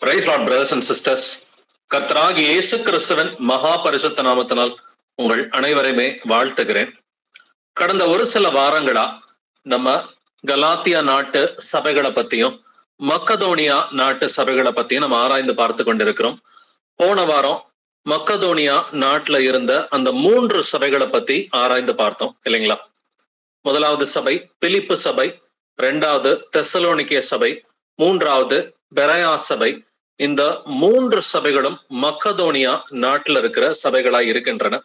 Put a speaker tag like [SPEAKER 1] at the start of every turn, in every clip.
[SPEAKER 1] Price Lord brothers and sisters. கர்த்தராகிய இயேசு கிறிஸ்துவின் மகா பரிசுத்த நாமத்தினால் உங்கள் அனைவரையுமே வாழ்த்துகிறேன். கடந்த ஒரு சில வாரங்களா நம்ம கலாத்தியா நாட்டு சபைகளை பத்தியும் மக்கதோனியா நாட்டு சபைகளை பத்தியும் நம்ம ஆராய்ந்து பார்த்து கொண்டிருக்கிறோம். போன வாரம் மக்கதோனியா நாட்டுல இருந்த அந்த 3 சபைகளை பத்தி ஆராய்ந்து பார்த்தோம் இல்லைங்களா? முதலாவது சபை பிலிப்பு சபை, 2வது தெசலோனிக்கே சபை, 3வது பெரயா சபை. இந்த 3 சபைகளும் மக்கதோனியா நாட்டுல இருக்கிற சபைகளா இருக்கின்றன.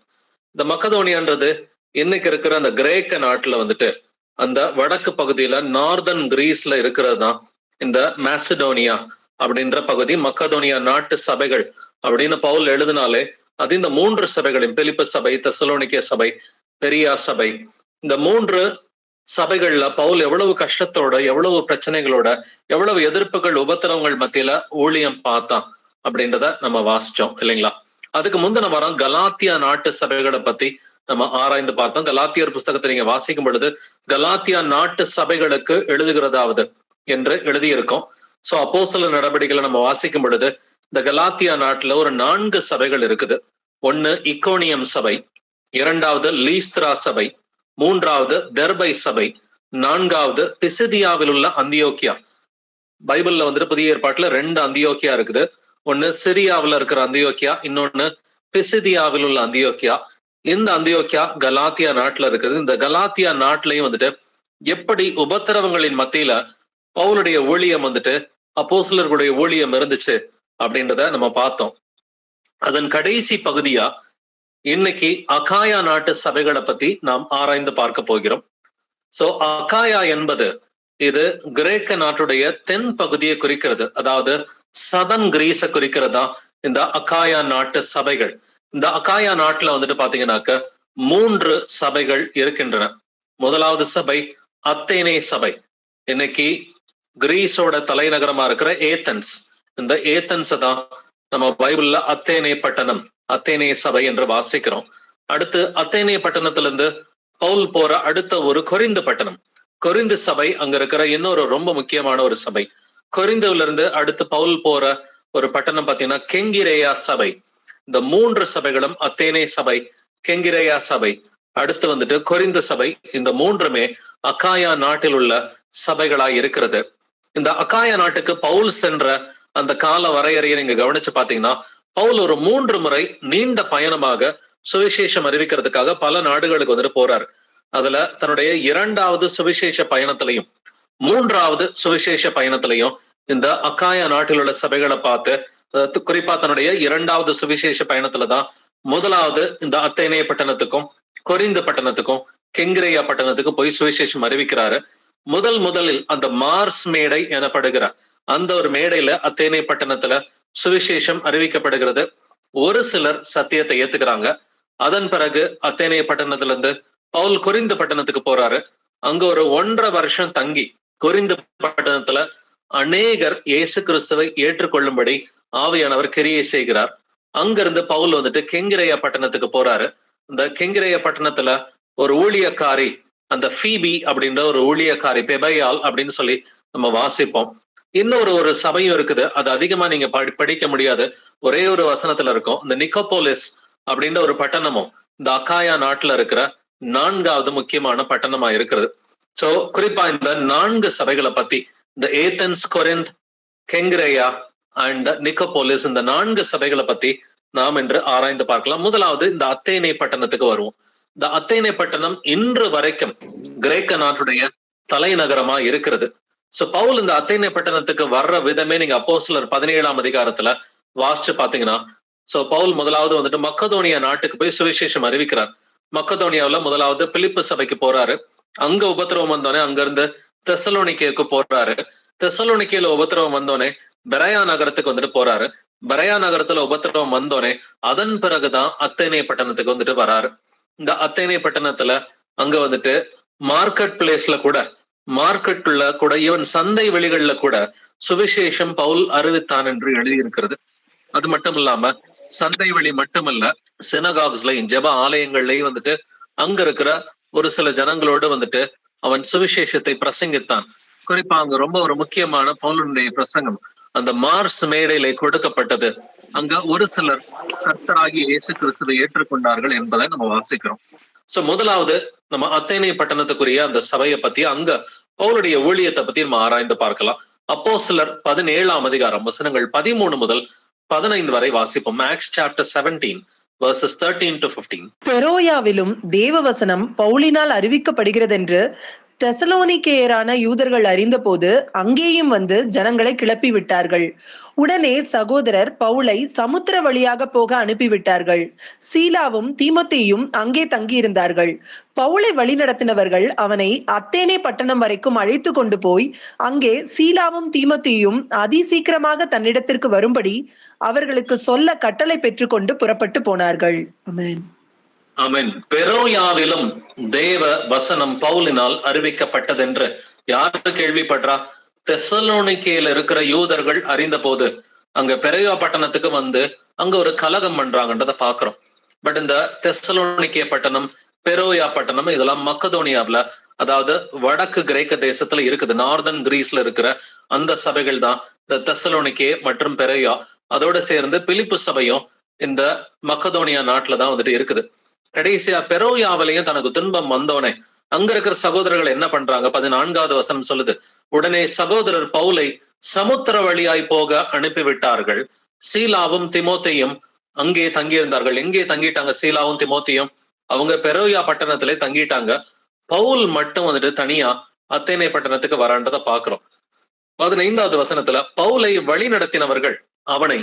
[SPEAKER 1] இந்த மக்கதோனியான்றது இன்னைக்கு இருக்கிற அந்த கிரேக்க நாட்டுல அந்த வடக்கு பகுதியில நார்தன் கிரீஸ்ல இருக்கிறது தான் இந்த மேசிடோனியா அப்படின்ற பகுதி. மக்கதோனியா நாட்டு சபைகள் அப்படின்னு பவுல் எழுதினாலே அது இந்த 3 சபைகளையும், பிலிப்பு சபை, தெசலோனிக்கே சபை, பெரியா சபை, இந்த 3 சபைகள்ல பவுல் எவ்வளவு கஷ்டத்தோட, எவ்வளவு பிரச்சனைகளோட, எவ்வளவு எதிர்ப்புகள், உபத்திரவங்கள் மத்தியில ஊழியம் பார்த்தான் அப்படின்றத நம்ம வாசிச்சோம் இல்லைங்களா? அதுக்கு முந்தின வாரம் கலாத்தியா நாட்டு சபைகளை பத்தி நம்ம ஆராய்ந்து பார்த்தோம். கலாத்தியர் புஸ்தகத்தை நீங்க வாசிக்கும் பொழுது கலாத்தியா நாட்டு சபைகளுக்கு எழுதுகிறதாவது என்று எழுதியிருக்கோம். சோ அப்போஸ்தலர் நடவடிக்கைகளை நம்ம வாசிக்கும் பொழுது இந்த கலாத்தியா நாட்டுல ஒரு 4 சபைகள் இருக்குது. 1 இக்கோனியம் சபை, 2வது லீஸ்திரா சபை, 3வது தெர்பை சபை, 4வது பிசிதியாவில் உள்ள அந்தியோக்கியா. பைபிள்ல புதிய ஏற்பாட்டுல 2 அந்தியோக்கியா இருக்குது. ஒன்னு சிரியாவில் இருக்கிற அந்தியோக்கியா, இன்னொன்னு பிசிதியாவில் உள்ள அந்தியோக்கியா. இந்த அந்தியோக்கியா கலாத்தியா நாட்டுல இருக்குது. இந்த கலாத்தியா நாட்டிலையும் எப்படி உபத்திரவங்களின் மத்தியில பவுலுடைய ஊழியம் அப்போஸ்தலர்களுடைய ஊழியம் இருந்துச்சு அப்படின்றத நம்ம பார்த்தோம். அதன் கடைசி பகுதியா இன்னைக்கு அகாயா நாட்டு சபைகளை பத்தி நாம் ஆராய்ந்து பார்க்க போகிறோம். சோ அகாயா என்பது இது கிரேக்க நாட்டுடைய தென் பகுதியை குறிக்கிறது. அதாவது சதன் கிரீஸை குறிக்கிறதா இந்த அகாயா நாட்டு சபைகள். இந்த அகாயா நாட்டுல பாத்தீங்கன்னாக்க 3 சபைகள் இருக்கின்றன. முதலாவது சபை அத்தேனே சபை. இன்னைக்கு கிரீஸோட தலைநகரமா இருக்கிற ஏத்தன்ஸ். இந்த ஏத்தன்ஸ் தான் நம்ம பைபிள்ல அத்தேனே பட்டணம், அத்தேனே சபை என்று வாசிக்கிறோம். அடுத்து அத்தேனே பட்டணத்திலிருந்து பவுல் போற அடுத்த ஒரு கொரிந்து பட்டணம், கொரிந்து சபை. அங்க இருக்கிற இன்னொரு ரொம்ப முக்கியமான ஒரு சபை. கொரிந்துல இருந்து அடுத்து பவுல் போற ஒரு பட்டணம் பாத்தீங்கன்னா கெங்கிரேயா சபை. இந்த 3 சபைகளும் அத்தேனே சபை, கெங்கிரேயா சபை, அடுத்து கொரிந்து சபை. இந்த 3மே அகாயா நாட்டில் உள்ள சபைகளாய் இருக்கிறது. இந்த அகாயா நாட்டுக்கு பவுல் சென்ற அந்த கால வரையறையை நீங்க கவனிச்சு பாத்தீங்கன்னா, பவுல் ஒரு 3 முறை நீண்ட பயணமாக சுவிசேஷம் அறிவிக்கிறதுக்காக பல நாடுகளுக்கு போறாரு. அதுல தன்னுடைய 2வது சுவிசேஷ பயணத்திலையும் 3வது சுவிசேஷ பயணத்திலையும் இந்த அகாயா நாட்டில் உள்ள சபைகளை பார்த்து, குறிப்பா தன்னுடைய 2வது சுவிசேஷ பயணத்துலதான் முதலாவது இந்த அத்தேனே பட்டணத்துக்கும் கொரிந்து பட்டணத்துக்கும் கெங்கிரேயா பட்டணத்துக்கும் போய் சுவிசேஷம் அறிவிக்கிறாரு. முதலில் அந்த மார்ஸ் மேடை எனப்படுகிற அந்த ஒரு மேடையில அத்தேனே பட்டணத்துல சுவிசேஷம் அறிவிக்கப்படுகிறது. ஒரு சிலர் சத்தியத்தை ஏத்துக்கிறாங்க. அதன் பிறகு அத்தேனே பட்டணத்துல இருந்து பவுல் கொரிந்து பட்டணத்துக்கு போறாரு. அங்க ஒரு 1.5 வருஷம் தங்கி கொரிந்து பட்டணத்துல அநேகர் இயேசு கிறிஸ்துவை ஏற்றுக்கொள்ளும்படி ஆவியானவர் கிரியை செய்கிறார். அங்கிருந்து பவுல் கெங்கிரேயா பட்டணத்துக்கு போறாரு. இந்த கெங்கிரேயா பட்டணத்துல ஒரு ஊழியக்காரி, அந்த ஃபீபி அப்படின்ற ஒரு ஊழியக்காரி, பெபையால் அப்படின்னு சொல்லி நம்ம வாசிப்போம். இன்னொரு ஒரு சபையும் இருக்குது. அது அதிகமா நீங்க படிக்க முடியாது, ஒரே ஒரு வசனத்துல இருக்கும். இந்த நிக்கோபோலிஸ் அப்படின்ற ஒரு பட்டணமும் இந்த அகாயா நாட்டுல இருக்கிற 4வது முக்கியமான பட்டணமா இருக்கிறது. சோ குறிப்பா இந்த 4 சபைகளை பத்தி, இந்த ஏத்தன்ஸ், கொரிந்த், கெங்கிரேயா அண்ட் நிக்கோபோலிஸ், இந்த 4 சபைகளை பத்தி நாம் இன்று ஆராய்ந்து பார்க்கலாம். முதலாவது இந்த அத்தேனே பட்டணத்துக்கு வருவோம். இந்த அத்தேனே பட்டணம் இன்று வரைக்கும் கிரேக்க நாட்டுடைய தலைநகரமா இருக்கிறது. சோ பவுல் இந்த அத்தேனே பட்டணத்துக்கு வர்ற விதமே நீங்க அப்போஸ்தலர் 17ஆம் அதிகாரத்துல வாசிச்சு பாத்தீங்கன்னா, சோ பவுல் முதலாவது மக்கதோனியா நாட்டுக்கு போய் சுவிசேஷம் அறிவிக்கிறார். மக்கதோனியாவுல முதலாவது பிலிப்பு சபைக்கு போறாரு. அங்க உபத்திரவம் வந்தோடனே அங்க இருந்து தெசலோனிக்கேக்கு போறாரு. தெசலோனிக்கேல உபத்திரவம் வந்தோடனே பெரயா நகரத்துக்கு போறாரு. பெரயா நகரத்துல உபத்திரவம் வந்தோடனே அதன் பிறகுதான் அத்தேனே பட்டணத்துக்கு வராரு. இந்த அத்தேனே பட்டணத்துல அங்க மார்க்கெட் பிளேஸ்ல கூட, மார்க்கெட்ல கூட, ஈவன் சந்தை வெளிகள்ல கூட சுவிசேஷம் பவுல் அறிவித்தான் என்று எழுதியிருக்கிறது. அது மட்டும் இல்லாம சந்தை வெளி மட்டுமல்ல, சினகாக்ஸ்லயும் ஜெப ஆலயங்கள்லயும் அங்க இருக்கிற ஒரு சில ஜனங்களோடு அவன் சுவிசேஷத்தை பிரசங்கித்தான். குறிப்பா அங்க ரொம்ப ஒரு முக்கியமான பவுலுடைய பிரசங்கம் அந்த மார்ஸ் மேடையிலே கொடுக்கப்பட்டது. அங்க ஒரு சிலர் கர்த்தராகிய இயேசு கிறிஸ்துவை ஏற்றுக்கொண்டார்கள் என்பதை நம்ம வாசிக்கிறோம். சோ முதலாவது நம்ம அத்தேனை பட்டணத்துக்குரிய அந்த சபையை பத்தி, அங்க பவுலுடைய ஊழியத்தை பத்தி நம்ம ஆராய்ந்து பார்க்கலாம். அப்போஸ்தலர் 17ஆம் அதிகாரம் வசனங்கள் 13 முதல் 15 வரை வாசிப்போம். Acts chapter 17 verses 13 to 15.
[SPEAKER 2] பெரோயாவிலும் தேவவசனம் பவுலினால் அறிவிக்கப்படுகிறதென்று தெசலோனிக்கேயரான யூதர்கள் அறிந்தபோது அங்கேயும் வந்து ஜனங்களை கிளப்பி விட்டார்கள். உடனே சகோதரர் பவுலை சமுத்திர வழியாக போக அனுப்பிவிட்டார்கள். சீலாவும் தீமோத்தேயும் அங்கே தங்கியிருந்தார்கள். பவுலை வழிநடத்தினவர்கள் அவனை அத்தேனே பட்டணம் வரைக்கும் அழைத்து கொண்டு போய் அங்கே சீலாவும் தீமோத்தேயும் அதிசீக்கிரமாக தன்னிடத்திற்கு வரும்படி அவர்களுக்கு சொல்ல கட்டளை பெற்றுக்கொண்டு புறப்பட்டு போனார்கள். ஆமென்.
[SPEAKER 1] ஆமென். பெரோயாவிலும் தேவ வசனம் பவுலினால் அறிவிக்கப்பட்டதென்று யாரு கேள்விப்படுறா? தெசலோனிக்கேல இருக்கிற யூதர்கள் அறிந்த போது அங்க பெரோயா பட்டணத்துக்கு வந்து அங்க ஒரு கலகம் பண்றாங்கன்றத பாக்குறோம். பட் இந்த தெசலோனிக்கே பட்டணம், பெரோயா பட்டணம் இதெல்லாம் மக்கதோனியாவில, அதாவது வடக்கு கிரேக்க தேசத்துல இருக்குது. நார்தன் கிரீஸ்ல இருக்கிற அந்த சபைகள் தான் இந்த தெசலோனிக்கே மற்றும் பெரோயா. அதோட சேர்ந்து பிலிப்பு சபையும் இந்த மக்கதோனியா நாட்டுலதான் வந்துட்டு இருக்குது. கடைசியா பெரோயாவிலையும் தனக்கு துன்பம் வந்தோனே அங்க இருக்கிற சகோதரர்கள் என்ன பண்றாங்க? 14வது வசனம் சொல்லுது, உடனே சகோதரர் பவுலை சமுத்திர வழியாய் போக அனுப்பிவிட்டார்கள். சீலாவும் திமோத்தேயும் அங்கே தங்கியிருந்தார்கள். எங்கே தங்கிட்டாங்க? சீலாவும் திமோத்தேயும் அவங்க பெரோயா பட்டணத்திலே தங்கிட்டாங்க. பவுல் மட்டும் வந்துட்டு தனியா அத்தேனை பட்டணத்துக்கு வரான்றதை பாக்குறோம். 15வது வசனத்துல பவுலை வழி நடத்தினவர்கள் அவனை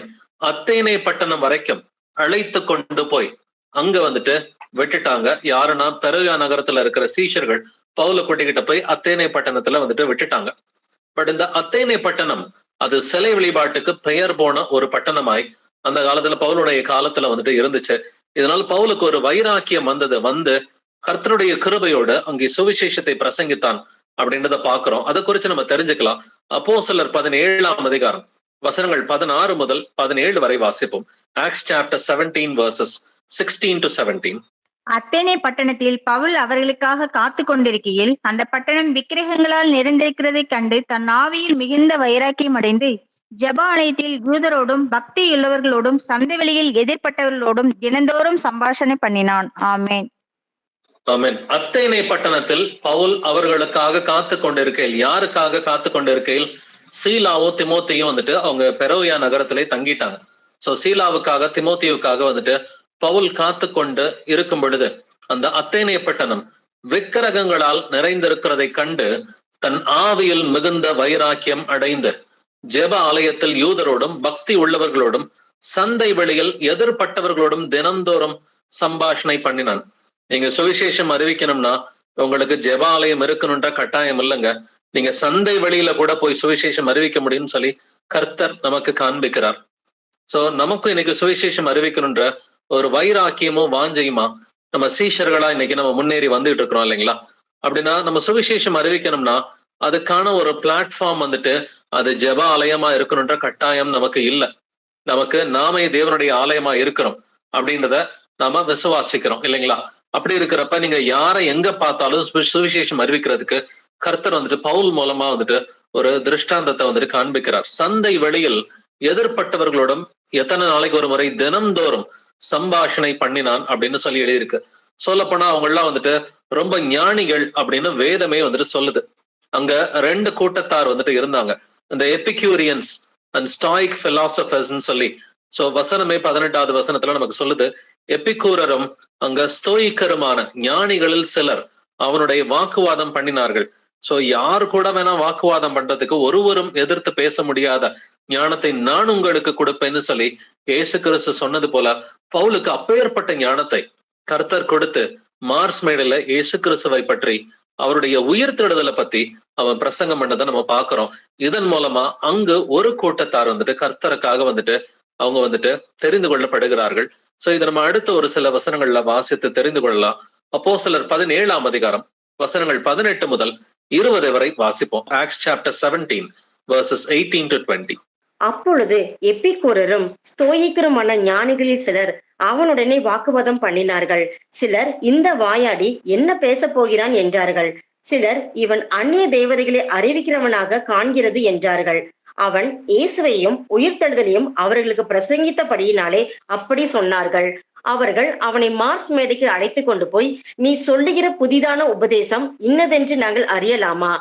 [SPEAKER 1] அத்தேனை பட்டணம் வரைக்கும் அழைத்து கொண்டு போய் அங்க வந்துட்டு விட்டுட்டாங்க. யாருன்னா பெரோயா நகரத்துல இருக்கிற சீஷர்கள் பவுல கூட்டிக்கிட்ட போய் அத்தேனை பட்டணத்துல வந்துட்டு விட்டுட்டாங்க. பட் இந்த அத்தேனை பட்டணம் அது சிலை வழிபாட்டுக்கு பெயர் போன ஒரு பட்டணமாய் அந்த காலத்துல பவுலுடைய காலத்துல வந்துட்டு இருந்துச்சு. இதனால பவுலுக்கு ஒரு வைராக்கியம் வந்தது. வந்து கர்த்தருடைய கிருபையோடு அங்கே சுவிசேஷத்தை பிரசங்கித்தான் அப்படின்றத பாக்குறோம். அதை குறிச்சு நம்ம தெரிஞ்சுக்கலாம். அப்போஸ்தலர் 17ஆம் அதிகாரம் வசனங்கள் 16 முதல் 17 வரை வாசிப்போம். Acts chapter 17 verses 16 to 17.
[SPEAKER 3] அத்தேனே பட்டணத்தில் பவுல் அவர்களுக்காக காத்து கொண்டிருக்கையில் அந்த பட்டணம் விக்கிரகங்களால் நிறைந்திருக்கிறதை கண்டு தன் ஆவியில் மிகுந்த வைராக்கியம் அடைந்து ஜெப ஆலயத்தில் யூதரோடும் பக்தியுள்ளவர்களோடும் சந்தைவெளியில் எதிர்ப்பட்டவர்களோடும் தினந்தோறும் சம்பாஷணை பண்ணினான். ஆமேன்.
[SPEAKER 1] ஆமென். அத்தேனை பட்டணத்தில் பவுல் அவர்களுக்காக காத்து கொண்டிருக்கையில், யாருக்காக காத்து கொண்டிருக்கையில்? சீலாவோ திமோத்தேயும் வந்துட்டு அவங்க பெரோயா நகரத்திலே தங்கிட்டாங்க. சோ சீலாவுக்காக திமோத்தேயுக்காக வந்துட்டு பவுல் காத்து கொண்டு இருக்கும் பொழுது அந்த அத்தேனை பட்டணம் விக்கிரகங்களால் நிறைந்திருக்கிறதை கண்டு தன் ஆவியில் மிகுந்த வைராக்கியம் அடைந்து ஜெப ஆலயத்தில் யூதரோடும் பக்தி உள்ளவர்களோடும் சந்தை வெளியில் எதிர்பட்டவர்களோடும் தினந்தோறும் சம்பாஷணை பண்ணினான். நீங்க சுவிசேஷம் அறிவிக்கணும்னா உங்களுக்கு ஜெப ஆலயம் இருக்கணும்ன்ற கட்டாயம் இல்லைங்க. நீங்க சந்தை வெளியில கூட போய் சுவிசேஷம் அறிவிக்க முடியும்னு சொல்லி கர்த்தர் நமக்கு காண்பிக்கிறார். சோ நமக்கும் இன்னைக்கு சுவிசேஷம் அறிவிக்கணும்ன்ற ஒரு வைராக்கியமும் வாஞ்சையுமா நம்ம சீஷர்களா இன்னைக்கு நம்ம முன்னேறி வந்துட்டு இருக்கிறோம் இல்லைங்களா? அப்படின்னா நம்ம சுவிசேஷம் அறிவிக்கணும்னா அதுக்கான ஒரு பிளாட்ஃபார்ம் வந்துட்டு அது ஜெப ஆலயமா இருக்கணும்ன்ற கட்டாயம் நமக்கு இல்லை. நமக்கு நாமே தேவனுடைய ஆலயமா இருக்கிறோம் அப்படின்றத நாம விசுவாசிக்கிறோம் இல்லைங்களா? அப்படி இருக்கிறப்ப நீங்க யாரை எங்க பார்த்தாலும் சுவிசேஷம் அறிவிக்கிறதுக்கு கர்த்தர் வந்துட்டு பவுல் மூலமா வந்துட்டு ஒரு திருஷ்டாந்தத்தை வந்துட்டு காண்பிக்கிறார். சந்தை வெளியில் எதிர்பட்டவர்களோடும் எத்தனை நாளைக்கு ஒரு முறை தினம்தோறும் சம்பாஷணை பண்ணினான் அப்படின்னு சொல்லி எழுதியிருக்கு. சொல்ல போனா அவங்க எல்லாம் வந்துட்டு ரொம்ப ஞானிகள் அப்படின்னு வேதமே வந்துட்டு சொல்லுது. அங்க 2 கூட்டத்தார் வந்துட்டு இருந்தாங்க, இந்த எபிக்யூரியன்ஸ் அண்ட் ஸ்டாயிக் பிலாசபர்ஸ்ன்னு சொல்லி. சோ வசனமே 18வது வசனத்துல நமக்கு சொல்லுது, எபிக்கூரரும் அங்க ஸ்தோயிக்கருமான ஞானிகளில் சிலர் அவனுடைய வாக்குவாதம் பண்ணினார்கள். சோ யாரு கூட வேணா வாக்குவாதம் பண்றதுக்கு, ஒருவரும் எதிர்த்து பேச முடியாத ஞானத்தை நான் உங்களுக்கு கொடுப்பேன்னு சொல்லி இயேசு கிறிஸ்து சொன்னது போல பவுலுக்கு அப்பேற்பட்ட ஞானத்தை கர்த்தர் கொடுத்து மார்ஸ் மேடையில இயேசு கிறிஸ்துவை பற்றி அவருடைய உயிர்த்தெழுதலை பத்தி அவன் பிரசங்கம் பண்ணதை நம்ம பாக்குறோம். இதன் மூலமா அங்கு ஒரு கூட்டத்தார் வந்துட்டு கர்த்தருக்காக வந்துட்டு அவங்க வந்துட்டு தெரிந்து கொள்ளப்படுகிறார்கள். சோ இதை நம்ம அடுத்த ஒரு சில வசனங்கள்ல வாசித்து தெரிந்து கொள்ளலாம். அப்போஸ்தலர் 17ஆம் அதிகாரம் வசனங்கள் 18 முதல் 20 வரை வாசிப்போம். Acts chapter 17 verses 18 to 20.
[SPEAKER 4] அப்பொழுது எப்பிக்கூரரும் ஸ்தோயிக்கருமான ஞானிகளில் சிலர் அவனுடனே வாக்குவாதம் பண்ணினார்கள். சிலர், இந்த வாயாடி என்ன பேச போகிறான் என்றார்கள். சிலர், இவன் அந்நிய தேவதைகளை அறிவிக்கிறவனாக காண்கிறது என்றார்கள். அவன் இயேசுவையும் உயிர்த்தெழுதலையும் அவர்களுக்கு பிரசங்கித்தபடியினாலே அப்படி சொன்னார்கள். அவர்கள் அவனை மார்ஸ் மேடைக்கு அழைத்து கொண்டு போய், நீ சொல்லுகிற புதிதான உபதேசம் இன்னதென்று நாங்கள் அறியலாமா?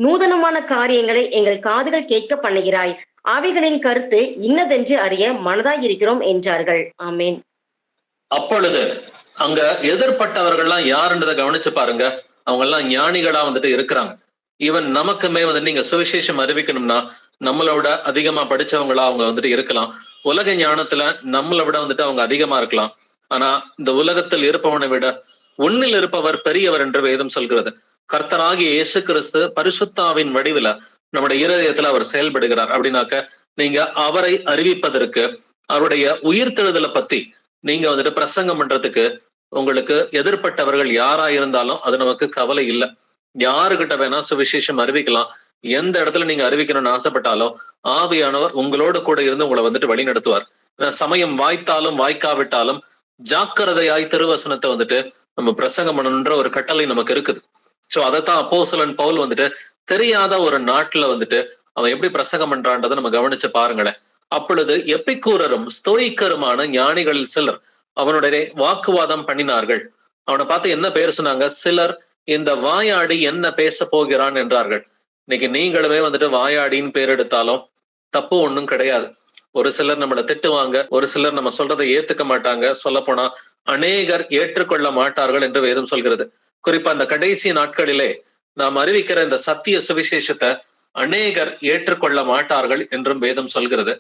[SPEAKER 4] நூதனமான காரியங்களை எங்கள் காதுகள் கேட்க பண்ணுகிறாய். அவைகளின் கருத்து இன்னதென்று அறிய மனதாயிருக்கிறோம் என்றார்கள். ஆமேன்.
[SPEAKER 1] அப்பொழுது அங்க எதிர்பட்டவர்கள்லாம் யாருன்றதை கவனிச்சு பாருங்க. அவங்க எல்லாம் ஞானிகளா வந்துட்டு இருக்கிறாங்க. ஈவன் நமக்குமே வந்துட்டு நீங்க சுவிசேஷம் அறிவிக்கணும்னா நம்மளோட அதிகமா படிச்சவங்களா அவங்க வந்துட்டு இருக்கலாம். உலக ஞானத்துல நம்மளை விட வந்துட்டு அவங்க அதிகமா இருக்கலாம். ஆனா இந்த உலகத்தில் இருப்பவனை விட உன்னில் இருப்பவர் பெரியவர் என்று வேதம் சொல்கிறது. கர்த்தராகிய இயேசு கிறிஸ்து பரிசுத்தாவின் வடிவில நம்முடைய இருதயத்துல அவர் செயல்படுகிறார். அப்படின்னாக்க நீங்க அவரை அறிவிப்பதற்கு, அவருடைய உயிர்த்தெழுதலை பத்தி நீங்க வந்துட்டு பிரசங்கம் பண்றதுக்கு உங்களுக்கு எதிர்பட்டவர்கள் யாரா இருந்தாலும் அது நமக்கு கவலை இல்லை. யாருகிட்ட வேணா சுவிசேஷம் அறிவிக்கலாம். எந்த இடத்துல நீங்க அறிவிக்கணும்னு ஆசைப்பட்டாலும் ஆவியானவர் உங்களோட கூட இருந்து உங்களை வந்துட்டு வழி நடத்துவார். சமயம் வாய்த்தாலும் வாய்க்காவிட்டாலும் ஜாக்கிரதையாய் திருவசனத்தை வந்துட்டு நம்ம பிரசங்கம் பண்ணணுன்ற ஒரு கட்டளை நமக்கு இருக்குது. சோ அதைத்தான் அப்போஸ்தலன் பவுல் வந்துட்டு தெரியாத ஒரு நாட்டுல வந்துட்டு அவன் எப்படி பிரசங்கம் பண்றான்றதை நம்ம கவனிச்சு பாருங்களேன். அப்பொழுது எப்பிக்கூரரும் ஸ்தோயிக்கருமான ஞானிகளில் சிலர் அவனுடைய வாக்குவாதம் பண்ணினார்கள். அவனை பார்த்து என்ன பேர் சொன்னாங்க? சிலர் இந்த வாயாடி என்ன பேச போகிறான் என்றார்கள். இன்னைக்கு நீங்களுமே வந்துட்டு வாயாடின்னு பேர் எடுத்தாலும் தப்பு ஒண்ணும் கிடையாது. ஒரு சிலர் நம்மளை திட்டுவாங்க, ஒரு சிலர் நம்ம சொல்றதை ஏத்துக்க மாட்டாங்க. சொல்ல போனா அநேகர் ஏற்றுக்கொள்ள மாட்டார்கள் என்று வேதம் சொல்கிறது. குறிப்பா இந்த கடைசி நாட்களிலே நாம் அறிவிக்கிற இந்த சத்திய சுவிசேஷத்தை அநேகர் ஏற்றுக்கொள்ள மாட்டார்கள் என்றும் வேதம் சொல்கிறது.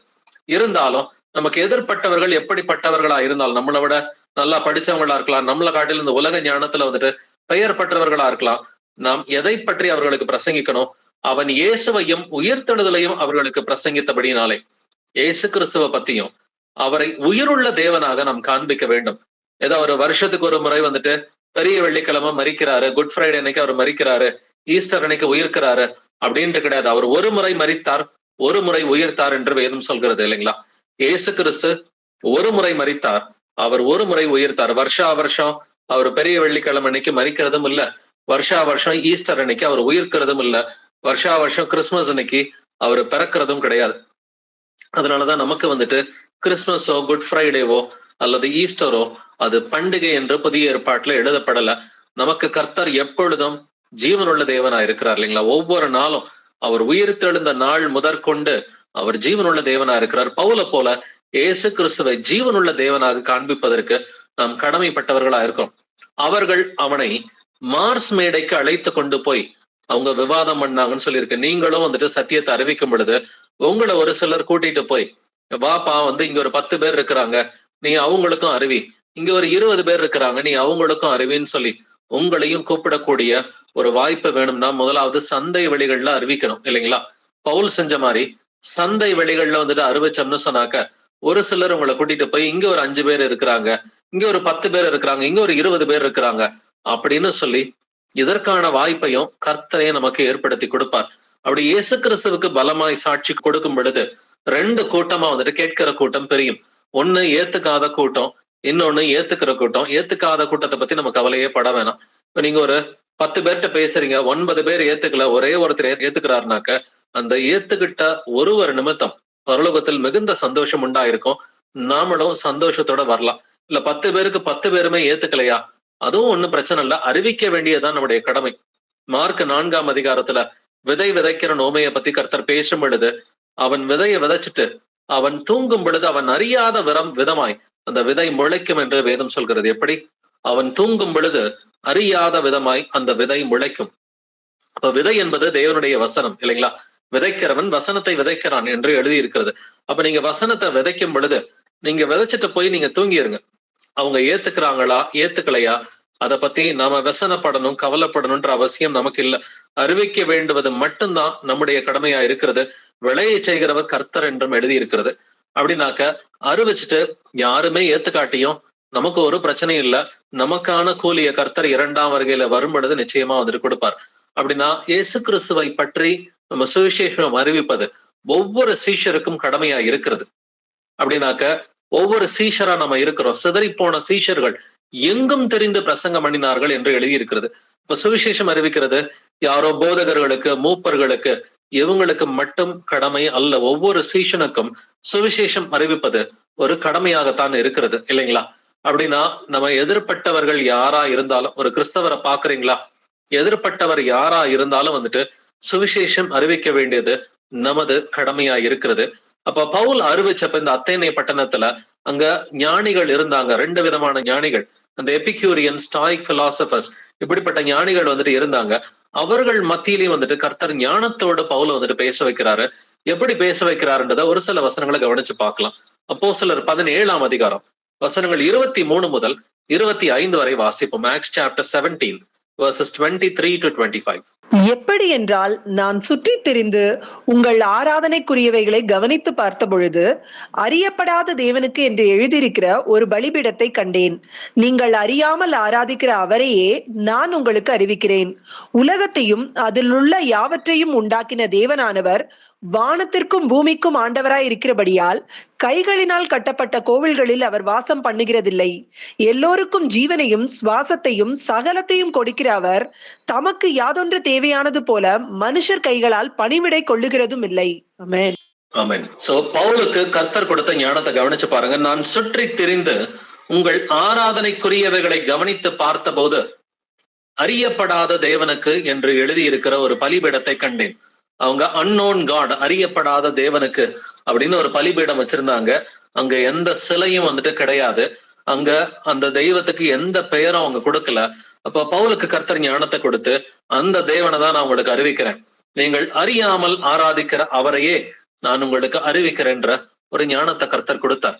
[SPEAKER 1] இருந்தாலும் நமக்கு எதிர்பட்டவர்கள் எப்படிப்பட்டவர்களா இருந்தாலும், நம்மளை விட நல்லா படிச்சவங்களா இருக்கலாம், நம்மளை காட்டில் இந்த உலக ஞானத்துல வந்துட்டு பெயர் பெற்றவர்களா இருக்கலாம். நாம் எதை பற்றி அவர்களுக்கு பிரசங்கிக்கணும்? அவன் இயேசுவையும் உயிர்த்தெழுதலையும் அவர்களுக்கு பிரசங்கித்தபடினாலே இயேசு கிறிஸ்துவ பத்தியும் அவரை உயிருள்ள தேவனாக நாம் காண்பிக்க வேண்டும். ஏதோ ஒரு வருஷத்துக்கு ஒரு முறை வந்துட்டு பெரிய வெள்ளிக்கிழமை மரிக்கிறாரு, குட் ஃப்ரைடே அன்னைக்கு அவர் மரிக்கிறாரு, ஈஸ்டர் அன்னைக்கு உயிர்க்கிறாரு அப்படின்ட்டு கிடையாது. அவர் ஒரு முறை மரித்தார், ஒரு முறை உயிர்த்தார் என்று வேதம் சொல்கிறது இல்லைங்களா? இயேசு கிறிஸ்து ஒரு முறை மரித்தார், அவர் ஒரு முறை உயிர்த்தார். வருஷா வருஷம் அவர் பெரிய வெள்ளிக்கிழமை அன்னைக்கு மரிக்கிறதும் இல்ல, வருஷா வருஷம் ஈஸ்டர் அன்னைக்கு அவர் உயிர்க்கிறதும் இல்ல, வருஷா வருஷம் கிறிஸ்துமஸ் அன்னைக்கு அவர் பிறக்கிறதும் கிடையாது. அதனாலதான் நமக்கு வந்துட்டு கிறிஸ்துமஸோ குட் ஃப்ரைடேவோ அல்லது ஈஸ்டரோ அது பண்டிகை என்று புதிய ஏற்பாட்டுல எழுதப்படல. நமக்கு கர்த்தர் எப்பொழுதும் ஜீவனுள்ள தேவனா இருக்கிறார் இல்லைங்களா? ஒவ்வொரு நாளும் அவர் உயிர்த்தெழுந்த நாள் முதற்கொண்டு அவர் ஜீவனுள்ள தேவனா இருக்கிறார். பவுல போல இயேசு கிறிஸ்துவை ஜீவனுள்ள தேவனாக காண்பிப்பதற்கு நாம் கடமைப்பட்டவர்களா இருக்கோம். அவர்கள் அவனை மார்ஸ் மேடைக்கு அழைத்து கொண்டு போய் அவங்க விவாதம் பண்ணாங்கன்னு சொல்லியிருக்கு. நீங்களும் வந்துட்டு சத்தியத்தை அறிவிக்கும் பொழுது உங்களை ஒரு சிலர் கூட்டிட்டு போய், வாப்பா வந்து இங்க ஒரு 10 பேர் இருக்கிறாங்க, நீ அவங்களுக்கும் அறிவி, இங்க ஒரு 20 பேர் இருக்கிறாங்க, நீ அவங்களுக்கும் அறிவின்னு சொல்லி உங்களையும் கூப்பிடக்கூடிய ஒரு வாய்ப்பு வேணும்னா முதலாவது சந்தை வெளிகள்ல அறிவிக்கணும் இல்லைங்களா? பவுல் செஞ்ச மாதிரி சந்தை வெளிகள்ல வந்துட்டு அறிவிச்சோம்னு சொன்னாக்க ஒரு சிலர் உங்களை கூட்டிட்டு போய் இங்க ஒரு 5 பேர் இருக்கிறாங்க, இங்க ஒரு 10 பேர் இருக்கிறாங்க, இங்க ஒரு 20 பேர் இருக்கிறாங்க அப்படின்னு சொல்லி இதற்கான வாய்ப்பையும் கர்த்தரையும் நமக்கு ஏற்படுத்தி கொடுப்பார். அப்படி இயேசு கிறிஸ்துவுக்கு பலமாய் சாட்சி கொடுக்கும் பொழுது 2 கூட்டமா வந்துட்டு கேட்கிற கூட்டம் பிரியும். ஒண்ணு ஏத்துக்காத கூட்டம், இன்னொன்னு ஏத்துக்கிற கூட்டம். ஏத்துக்காத கூட்டத்தை பத்தி நம்ம கவலையே பட வேணாம். இப்ப நீங்க ஒரு 10 பேர்கிட்ட பேசுறீங்க, 9 பேர் ஏத்துக்கல, ஒரே ஒருத்தர் ஏத்துக்கிறாருனாக்க அந்த ஏத்துக்கிட்ட ஒருவர் நிமித்தம் பரலோகத்தில் மிகுந்த சந்தோஷம் உண்டாயிருக்கும். நாமளும் சந்தோஷத்தோட வரலாம். இல்ல 10 பேருக்கு 10 பேருமே ஏத்துக்கலையா, அதுவும் ஒண்ணும் பிரச்சனை இல்லை, அறிவிக்க வேண்டியதுதான் நம்முடைய கடமை. மார்க் 4ஆம் அதிகாரத்துல விதை விதைக்கிற நோமையை பத்தி கர்த்தர் பேசும் பொழுது, அவன் விதையை விதைச்சிட்டு அவன் தூங்கும் பொழுது அவன் அறியாத விதமாய் அந்த விதை முளைக்கும் என்று வேதம் சொல்கிறது. எப்படி? அவன் தூங்கும் பொழுது அறியாத விதமாய் அந்த விதை முளைக்கும். அப்ப விதை என்பது தேவனுடைய வசனம் இல்லைங்களா? விதைக்கிறவன் வசனத்தை விதைக்கிறான் என்று எழுதி இருக்கிறது. அப்ப நீங்க வசனத்தை விதைக்கும் பொழுது நீங்க விதைச்சிட்டு போய் நீங்க தூங்கிருங்க. அவங்க ஏத்துக்கிறாங்களா ஏத்துக்கலையா அதை பத்தி நாம வசனப்படணும் கவலைப்படணும்ன்ற அவசியம் நமக்கு இல்லை. அறிவிக்க வேண்டுவது மட்டும்தான் நம்முடைய கடமையா இருக்கிறது. விளையை செய்கிறவர் கர்த்தர் என்றும் எழுதி இருக்கிறது. அப்படின்னாக்க அறிவிச்சுட்டு யாருமே ஏத்துக்காட்டியும் நமக்கு ஒரு பிரச்சனையும் இல்லை. நமக்கான கூலிய கர்த்தர் 2ஆம் வருகையில வரும் பொழுது நிச்சயமா வந்துட்டு கொடுப்பார். அப்படின்னா இயேசு கிறிஸ்துவை பற்றி நம்ம சுவிசேஷம் அறிவிப்பது ஒவ்வொரு சீஷருக்கும் கடமையா இருக்கிறது. அப்படின்னாக்க ஒவ்வொரு சீஷரா நம்ம இருக்கிறோம். சிதறி போன சீஷர்கள் எங்கும் தெரிந்து பிரசங்கம் பண்ணினார்கள் என்று எழுதியிருக்கிறது. இப்ப சுவிசேஷம் அறிவிக்கிறது யாரோ போதகர்களுக்கு மூப்பர்களுக்கு இவங்களுக்கு மட்டும் கடமை அல்ல. ஒவ்வொரு சீஷனுக்கும் சுவிசேஷம் அறிவிப்பது ஒரு கடமையாகத்தான் இருக்கிறது இல்லைங்களா? அப்படின்னா நம்ம எதிர்பட்டவர்கள் யாரா இருந்தாலும், ஒரு கிறிஸ்தவரை பாக்குறீங்களா, எதிர்பட்டவர் யாரா இருந்தாலும் வந்துட்டு சுவிசேஷம் அறிவிக்க வேண்டியது நமது கடமையா இருக்கிறது. அப்ப பவுல் அறிவிச்சப்ப இந்த அத்தேனே பட்டணத்துல அங்க ஞானிகள் இருந்தாங்க, 2 விதமான ஞானிகள். அந்த எபிக்யூரியன், ஸ்டாயிக் பிலாசபர்ஸ், இப்படிப்பட்ட ஞானிகள் வந்துட்டு இருந்தாங்க. அவர்கள் மத்தியிலையும் வந்துட்டு கர்த்தர் ஞானத்தோட பவுல வந்துட்டு பேச வைக்கிறாரு. எப்படி பேச வைக்கிறாருன்றத ஒரு சில வசனங்களை கவனிச்சு பார்க்கலாம். அப்போஸ்தலர் 17ஆம் அதிகாரம் வசனங்கள் 23 முதல் 25 வரை வாசிப்போம். Acts chapter 17 verses 23 to 25.
[SPEAKER 2] எப்படி என்றால், நான் சுற்றி திரிந்து உங்கள் ஆராதனைக்குரியவைகளை கவனித்து பார்த்த பொழுது அறியப்படாத தேவனுக்கு என்று எழுதியிருக்கிற ஒரு பலிபீடத்தை கண்டேன். நீங்கள் அறியாமல் ஆராதிக்கிற அவரையே நான் உங்களுக்கு அறிவிக்கிறேன். உலகத்தையும் அதில் உள்ள யாவற்றையும் உண்டாக்கின தேவனானவர் வானத்திற்கும் பூமிக்கும் ஆண்டவராய் இருக்கிறபடியால் கைகளினால் கட்டப்பட்ட கோவில்களில் அவர் வாசம் பண்ணுகிறதில்லை. எல்லோருக்கும் ஜீவனையும் சுவாசத்தையும் சகலத்தையும் கொடுக்கிற அவர் தமக்கு யாதொன்று தேவையானது போல மனுஷர் கைகளால் பணிவிடை கொள்ளுகிறதும் இல்லை. ஆமென்.
[SPEAKER 1] ஆமென். சோ பவுலுக்கு கர்த்தர் கொடுத்த ஞானத்தை கவனிச்சு பாருங்க. நான் சுற்றி திரிந்து உங்கள் ஆராதனைக்குரியவைகளை கவனித்து பார்த்தபோது அறியப்படாத தேவனுக்கு என்று எழுதியிருக்கிற ஒரு பலிபீடத்தை கண்டேன். அவங்க அன்னோன் காட், அறியப்படாத தேவனுக்கு அப்படின்னு ஒரு பலிபீடம் வச்சிருந்தாங்க. அங்க எந்த சிலையும் வந்துட்டு கிடையாது. அங்க அந்த தெய்வத்துக்கு எந்த பெயரும் அவங்க கொடுக்கல. அப்ப பவுலுக்கு கர்த்தர் ஞானத்தை கொடுத்து அந்த தேவனை தான் நான் உங்களுக்கு அறிவிக்கிறேன், நீங்கள் அறியாமல் ஆராதிக்கிற அவரையே நான் உங்களுக்கு அறிவிக்கிறேன்ற ஒரு ஞானத்தை கர்த்தர் கொடுத்தார்.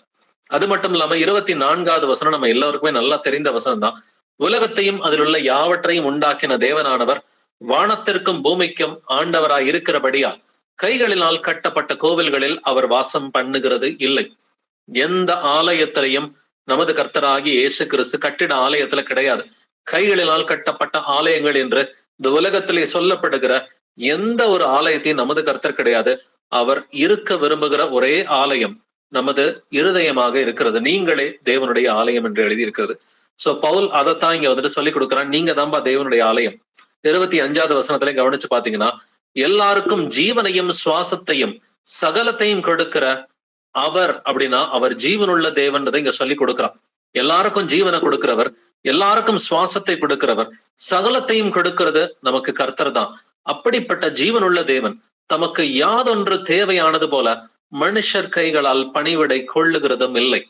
[SPEAKER 1] அது மட்டும் இல்லாம 24வது வசனம் நம்ம எல்லாருக்குமே நல்லா தெரிந்த வசனம் தான். உலகத்தையும் அதில் உள்ள யாவற்றையும் உண்டாக்கின தேவனானவர் வானத்திற்கும் பூமிக்கும் ஆண்டவராய் இருக்கிறபடியா கைகளினால் கட்டப்பட்ட கோவில்களில் அவர் வாசம் பண்ணுகிறது இல்லை. எந்த ஆலயத்திலையும் நமது கர்த்தராகி இயேசு கிறிஸ்து கட்டிட ஆலயத்துல கிடையாது. கைகளினால் கட்டப்பட்ட ஆலயங்கள் என்று இந்த உலகத்திலே சொல்லப்படுகிற எந்த ஒரு ஆலயத்தையும் நமது கர்த்தர் கிடையாது. அவர் இருக்க விரும்புகிற ஒரே ஆலயம் நமது இருதயமாக இருக்கிறது. நீங்களே தேவனுடைய ஆலயம் என்று எழுதியிருக்கிறது. சோ பவுல் அதைத்தான் இங்க வந்துட்டு சொல்லி கொடுக்குறான். நீங்க தான்பா தேவனுடைய ஆலயம். 25வது வசனத்திலே கவனிச்சு பாத்தீங்கன்னா, எல்லாருக்கும் ஜீவனையும் சுவாசத்தையும் சகலத்தையும் கொடுக்கிற அவர் அப்படின்னா அவர் ஜீவனுள்ள தேவன்றதை இங்க சொல்லி கொடுக்கிறார். எல்லாருக்கும் ஜீவனை கொடுக்கிறவர், எல்லாருக்கும் சுவாசத்தை கொடுக்கிறவர், சகலத்தையும் கொடுக்கிறது நமக்கு கர்த்தர் தான். அப்படிப்பட்ட ஜீவனுள்ள தேவன் தமக்கு யாதொன்று தேவையானது போல மனுஷர் கைகளால் பணிவிடை கொள்ளுகிறதும் இல்லை.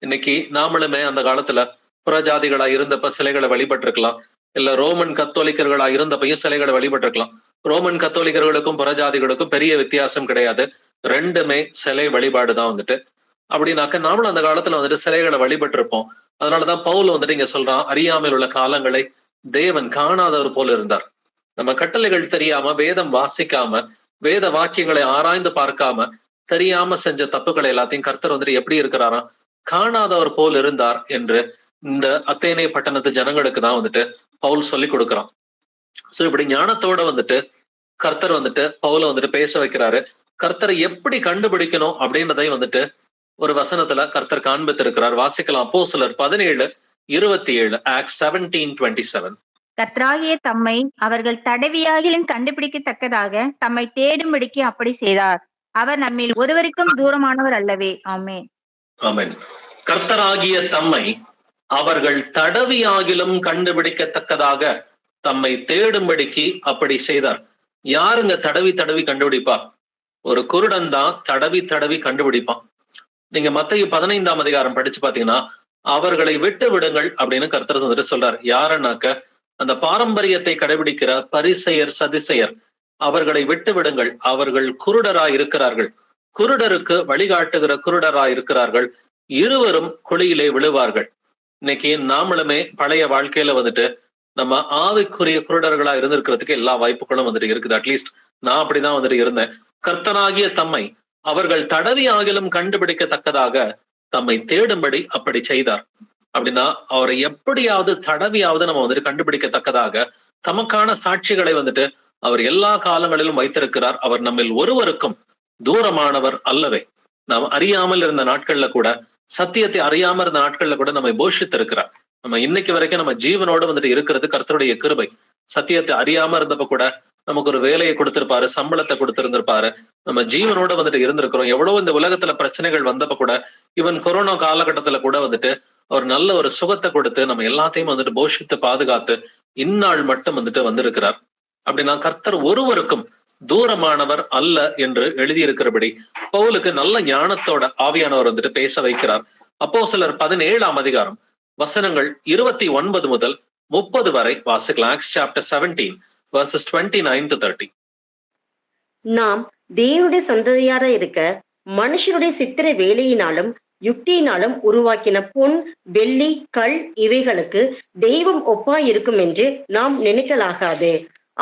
[SPEAKER 1] இன்னைக்கு நாமளுமே அந்த காலத்துல புறஜாதிகளா இருந்தப்ப சிலைகளை வழிபட்டிருக்கலாம், இல்ல ரோமன் கத்தோலிக்கர்களா இருந்தப்பையும் சிலைகளை வழிபட்டிருக்கலாம். ரோமன் கத்தோலிக்கர்களுக்கும் புறஜாதிகளுக்கும் பெரிய வித்தியாசம் கிடையாது. ரெண்டுமே சிலை வழிபாடுதான் வந்துட்டு. அப்படின்னாக்க நாமளும் அந்த காலத்துல வந்துட்டு சிலைகளை வழிபட்டு இருப்போம். அதனாலதான் பவுல் வந்துட்டு இங்க சொல்றான், அறியாமல் உள்ள காலங்களை தேவன் காணாதவர் போல இருந்தார். நம்ம கட்டளைகள் தெரியாம, வேதம் வாசிக்காம, வேத வாக்கியங்களை ஆராய்ந்து பார்க்காம, தெரியாம செஞ்ச தப்புகளை எல்லாத்தையும் கர்த்தர் வந்துட்டு எப்படி இருக்கிறாராம், காணாதவர் போல் இருந்தார் என்று இந்த அத்தேனே பட்டணத்து ஜனங்களுக்கு தான் வந்துட்டு பவுல் சொல்லி கொடுக்குறான். சோ இப்படி ஞானத்தோட வந்துட்டு கர்த்தர் வந்துட்டு பவுல வந்துட்டு பேச வைக்கிறாரு. கர்த்தரை எப்படி கண்டுபிடிக்கணும் அப்படின்றதையும் வந்துட்டு ஒரு வசனத்துல கர்த்தர் காண்பித்திருக்கிறார். வாசிக்கலாம். அப்போஸ்தலர் 17:27, ஆக்ட்ஸ் 17:27.
[SPEAKER 3] கர்த்தராகிய தம்மை அவர்கள் தடவியாகிலும் கண்டுபிடிக்கத்தக்கதாக தம்மை தேடும்படிக்கு அப்படி செய்தார். அவர் நம்மில் ஒருவருக்கும் தூரமானவர் அல்லவே. ஆமென்.
[SPEAKER 1] ஆமென். கர்த்தராகிய தம்மை அவர்கள் தடவியாகிலும் கண்டுபிடிக்கத்தக்கதாக தம்மை தேடும்படிக்கு அப்படி செய்தார். யாருங்க தடவி தடவி கண்டுபிடிப்பா? ஒரு குருடன் தான் தடவி தடவி கண்டுபிடிப்பான். நீங்க மத்தேயு 15ஆம் அதிகாரம் படிச்சு பாத்தீங்கன்னா, அவர்களை விட்டு விடுங்கள் அப்படின்னு கர்த்தர் வந்துட்டு சொல்றார். யாருன்னாக்க அந்த பாரம்பரியத்தை கடைபிடிக்கிற பரிசெயர், சதிசெயர், அவர்களை விட்டு விடுங்கள். அவர்கள் குருடராய் இருக்கிறார்கள், குருடருக்கு வழிகாட்டுகிற குருடராய் இருக்கிறார்கள், இருவரும் குழியிலே விழுவார்கள். இன்னைக்கு நாமளுமே பழைய வாழ்க்கையில வந்துட்டு நம்ம ஆவிக்குரிய குருடர்களா இருந்திருக்கிறதுக்கு எல்லா வாய்ப்புகளும் வந்துட்டு இருக்குது. அட்லீஸ்ட் நான் அப்படிதான் வந்துட்டு இருந்தேன். கர்த்தனாகிய தம்மை அவர்கள் தடவி ஆகிலும் கண்டுபிடிக்கத்தக்கதாக தம்மை தேடும்படி அப்படி செய்தார். அப்படின்னா அவரை எப்படியாவது தடவியாவது நம்ம வந்துட்டு கண்டுபிடிக்கத்தக்கதாக தமக்கான சாட்சிகளை வந்துட்டு அவர் எல்லா காலங்களிலும் வைத்திருக்கிறார். அவர் நம்மில் ஒருவருக்கும் தூரமானவர் அல்லவே. நாம் அறியாமல் இருந்த நாட்கள்ல கூட, சத்தியத்தை அறியாம இருந்த நாட்கள்ல கூட நம்மை போஷித்து இருக்கிறார். நம்ம இன்னைக்கு வரைக்கும் நம்ம ஜீவனோட வந்துட்டு இருக்கிறது கர்த்தருடைய கிருபை. சத்தியத்தை அறியாம இருந்தப்ப கூட நமக்கு ஒரு வேலையை கொடுத்திருப்பாரு, சம்பளத்தை கொடுத்திருந்திருப்பாரு, நம்ம ஜீவனோட வந்துட்டு இருந்திருக்கிறோம். எவ்வளவு இந்த உலகத்துல பிரச்சனைகள் வந்தப்ப கூட, ஈவன் கொரோனா காலகட்டத்துல கூட வந்துட்டு அவர் நல்ல ஒரு சுகத்தை கொடுத்து நம்ம எல்லாத்தையும் வந்துட்டு போஷித்து பாதுகாத்து இந்நாள் மட்டும் வந்துட்டு வந்திருக்கிறார். அப்படின்னா கர்த்தர் ஒருவருக்கும் தூரமானவர் அல்ல என்று எழுதியிருக்கிறபடி பவுலுக்கு நல்ல ஞானத்தோட ஆவியானவர் வந்துட்டு பேச வைக்கிறார். அப்போஸ்தலர் 17ஆம் அதிகாரம் வசனங்கள் 29 முதல் 30 வரை வாசிக்கலாம். Acts chapter 17 verses 29 to 30.
[SPEAKER 4] நாம் தேவனுடைய சந்ததியார இருக்க மனுஷனுடைய சித்திர வேலையினாலும் யுக்தியினாலும் உருவாக்கின பொன், வெள்ளி, கல் இவைகளுக்கு தெய்வம் ஒப்பாய் இருக்கும் என்று நாம் நினைக்கலாகாது.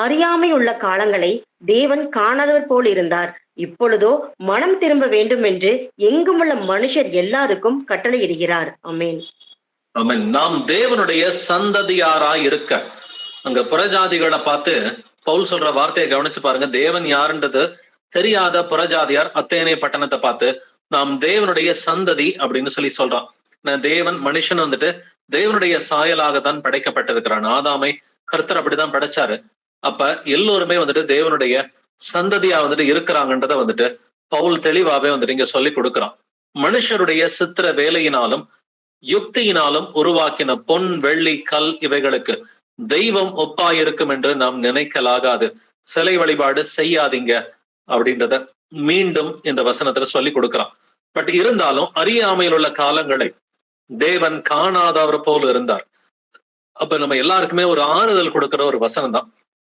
[SPEAKER 4] அறியாமை உள்ள காலங்களை தேவன் காணாதவர் போல் இருந்தார். இப்பொழுதோ மனம் திரும்ப வேண்டும் என்று எங்குமுள்ள மனுஷர் எல்லாருக்கும் கட்டளையிடுகிறார். ஆமென்.
[SPEAKER 1] ஆமென். நாம் தேவனுடைய சந்ததியாராய் இருக்க, அங்க புறஜாதிகளை பார்த்து பவுல் சொல்ற வார்த்தையை கவனிச்சு பாருங்க. தேவன் யாருன்றது தெரியாத புறஜாதியார் அத்தேனே பட்டணத்தை பார்த்து நாம் தேவனுடைய சந்ததி அப்படின்னு சொல்லி சொல்றான். தேவன் மனுஷன் வந்துட்டு தேவனுடைய சாயலாகத்தான் படைக்கப்பட்டிருக்கிறான். ஆதாமை கர்த்தர் அப்படிதான் படைச்சாரு. அப்ப எல்லோருமே வந்துட்டு தேவனுடைய சந்ததியா வந்துட்டு இருக்கிறாங்கன்றத வந்துட்டு பவுல் தெளிவாவே வந்துட்டு இங்க சொல்லி கொடுக்கிறான். மனுஷருடைய சித்திர வேலையினாலும் யுக்தியினாலும் உருவாக்கின பொன், வெள்ளி, கல் இவைகளுக்கு தெய்வம் ஒப்பாயிருக்கும் என்று நாம் நினைக்கலாகாது. சிலை வழிபாடு செய்யாதீங்க அப்படின்றத மீண்டும் இந்த வசனத்துல சொல்லி கொடுக்கிறான். பட் இருந்தாலும் அறியாமையில் உள்ள காலங்களை தேவன் காணாதவர் போல் இருந்தார். அப்ப நம்ம எல்லாருக்குமே ஒரு ஆறுதல் கொடுக்கிற ஒரு வசனம் தான்.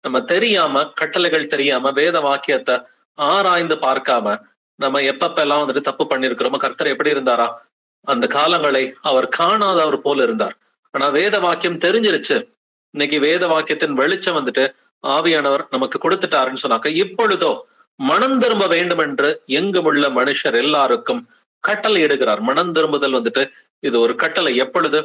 [SPEAKER 1] நம்ம தெரியாம, கட்டளைகள் தெரியாம, வேத வாக்கியத்தை ஆராய்ந்து பார்க்காம நம்ம எப்பப்பெல்லாம் வந்துட்டு தப்பு பண்ணிருக்கிறோமோ, கர்த்தர் எப்படி இருந்தாரா? அந்த காலங்களை அவர் காணாதவர் போல இருந்தார். ஆனா வேத வாக்கியம் தெரிஞ்சிருச்சு. இன்னைக்கு வேத வாக்கியத்தின் வெளிச்சம் வந்துட்டு ஆவியானவர் நமக்கு கொடுத்துட்டாருன்னு சொன்னாக்க, இப்பொழுதோ மனம் திரும்ப வேண்டும் என்று எங்குமுள்ள மனுஷர் எல்லாருக்கும் கட்டளை இடுகிறார். மனம் திரும்புதல் வந்துட்டு இது ஒரு கட்டளை. எப்பொழுது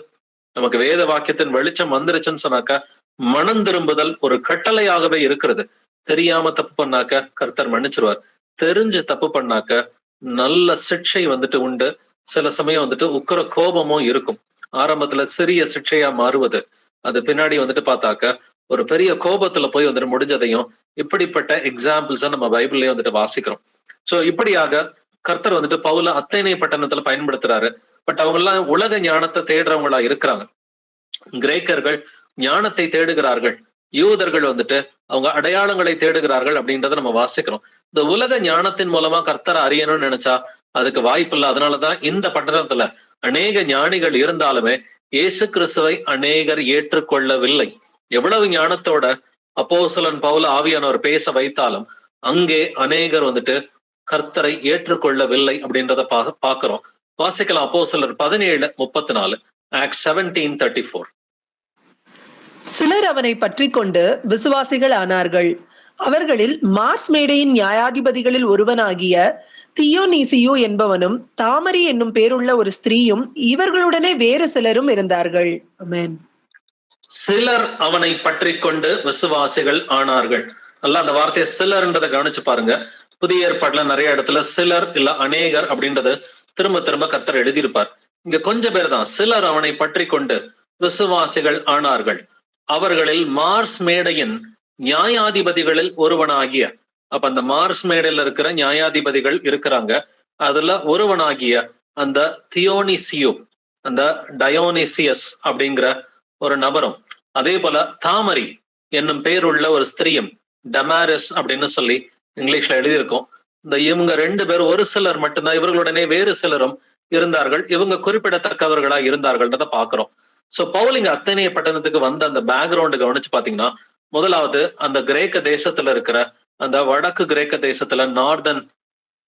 [SPEAKER 1] நமக்கு வேத வாக்கியத்தின் வெளிச்சம் வந்துருச்சுன்னு சொன்னாக்க மனம் திரும்புதல் ஒரு கட்டளையாகவே இருக்கிறது. தெரியாம தப்பு பண்ணாக்க கர்த்தர் மன்னிச்சிருவார். தெரிஞ்சு தப்பு பண்ணாக்க நல்ல சிக்ஷை வந்துட்டு உண்டு. சில சமயம் வந்துட்டு உக்கிர கோபமும் இருக்கும். ஆரம்பத்துல சிறிய சிக்ஷையா மாறுவது, அது பின்னாடி வந்துட்டு பார்த்தாக்க ஒரு பெரிய கோபத்துல போய் வந்துட்டு முடிஞ்சதையும் இப்படிப்பட்ட எக்ஸாம்பிள்ஸை நம்ம பைபிள்லயே வந்துட்டு வாசிக்கிறோம். சோ இப்படியாக கர்த்தர் வந்துட்டு பவுல அத்தேனே பட்டணத்துல பயன்படுத்துறாரு. பட் அவங்க எல்லாம் உலக ஞானத்தை தேடுறவங்களா இருக்கிறாங்க. கிரேக்கர்கள் ஞானத்தை தேடுகிறார்கள், யூதர்கள் வந்துட்டு அவங்க அடையாளங்களை தேடுகிறார்கள் அப்படின்றத நம்ம வாசிக்கிறோம். இந்த உலக ஞானத்தின் மூலமா கர்த்தரை அறியணும்னு நினைச்சா அதுக்கு வாய்ப்பு இல்லை. அதனாலதான் இந்த பட்டணத்துல அநேக ஞானிகள் இருந்தாலுமே இயேசு கிறிஸ்துவை அநேகர் ஏற்றுக்கொள்ளவில்லை. எவ்வளவு ஞானத்தோட அப்போஸ்தலன் பவுல ஆவியானவர் பேச வைத்தாலும் அங்கே அநேகர் வந்துட்டு கர்த்தரை ஏற்றுக்கொள்ளவில்லை அப்படின்றத பாக்குறோம். வாசிக்கலாம். அப்போஸ்தலர் 17:34, Acts 17:34.
[SPEAKER 2] சிலர் அவனை பற்றி கொண்டு விசுவாசிகள் ஆனார்கள். அவர்களில் மார்ஸ் மேடையின் நியாயாதிபதிகளில் ஒருவனாகிய தியோனீசியு என்பவனும் தாமரி என்னும் பேருள்ள ஒரு ஸ்திரீயும் இவர்களுடனே வேறு சிலரும் இருந்தார்கள். ஆமென்.
[SPEAKER 1] சிலர் அவனை பற்றி கொண்டு விசுவாசிகள் ஆனார்கள். நல்லா அந்த வார்த்தையை சிலர்ன்றதை கவனிச்சு பாருங்க. புதிய ஏற்பாட்டுல நிறைய இடத்துல சிலர் இல்ல அநேகர் அப்படின்றது திரும்ப திரும்ப கர்த்தர் எழுதியிருப்பார். இங்க கொஞ்சம் பேர் தான். சிலர் அவனை பற்றி கொண்டு விசுவாசிகள் ஆனார்கள். அவர்களில் மார்ஸ் மேடையின் நியாயாதிபதிகளில் ஒருவனாகிய, அப்ப அந்த மார்ஸ் மேடையில இருக்கிற நியாயாதிபதிகள் இருக்கிறாங்க. அதுல ஒருவனாகிய அந்த தியோனிசியு, அந்த டயோனிசியஸ் அப்படிங்கிற ஒரு நபரும், அதே போல தாமரி என்னும் பேருள்ள ஒரு ஸ்திரீயும், டமாரஸ் அப்படின்னு சொல்லி இங்கிலீஷ்ல எழுதியிருக்கோம். இந்த இவங்க ரெண்டு பேர், ஒரு சிலர் மட்டும்தான், இவர்களுடனே வேறு சிலரும் இருந்தார்கள். இவங்க குறிப்பிடத்தக்கவர்களா இருந்தார்கள்ன்றத பாக்குறோம். சோ பவுல் இங்க அத்தேனே பட்டணத்துக்கு வந்த அந்த பேக்ரவுண்டு கவனிச்சு பாத்தீங்கன்னா, முதலாவது அந்த கிரேக்க தேசத்துல இருக்கிற, அந்த வடக்கு கிரேக்க தேசத்துல நார்தன்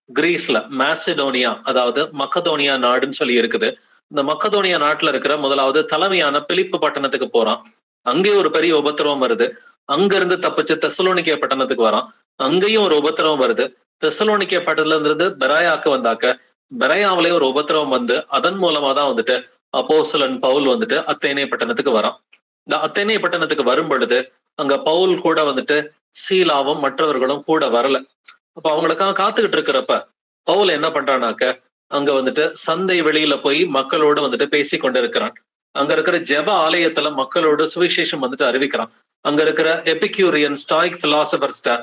[SPEAKER 1] கிரீஸ்ல மாசிடோனியா, அதாவது மக்கதோனியா நாடுன்னு சொல்லி இருக்குது. இந்த மக்கதோனியா நாட்டுல இருக்கிற முதலாவது தலைமையான பிலிப்பு பட்டணத்துக்கு போறான். அங்கே ஒரு பெரிய உபத்திரவம் வருது. அங்க இருந்து தப்பிச்சு தெசலோனிக்கே பட்டணத்துக்கு வரான். அங்கேயும் ஒரு உபத்திரவம் வருது. தெசலோனிக்கே பட்டணத்துல இருந்து பெராயாக்கு வந்தாக்க பெராயாவிலே ஒரு உபத்திரவம் வந்து அதன் மூலமா தான் வந்துட்டு அப்போஸ்தலன் பவுல் வந்துட்டு அத்தேனே பட்டணத்துக்கு வரான். இந்த அத்தேனே பட்டணத்துக்கு வரும் பொழுது அங்க பவுல் கூட வந்துட்டு சீலாவும் மற்றவர்களும் கூட வரல. அப்ப அவங்களுக்காக காத்துக்கிட்டு இருக்கிறப்ப பவுல் என்ன பண்றானாக்க அங்க வந்துட்டு சந்தை வெளியில போய் மக்களோடு வந்துட்டு பேசி கொண்டு இருக்கிறான். அங்க இருக்கிற ஜெப ஆலயத்துல மக்களோடு சுவிசேஷம் வந்துட்டு அறிவிக்கிறான். அங்க இருக்கிற எபிக்யூரியன் ஸ்டாயிக் பிலாசபர்ஸ்ட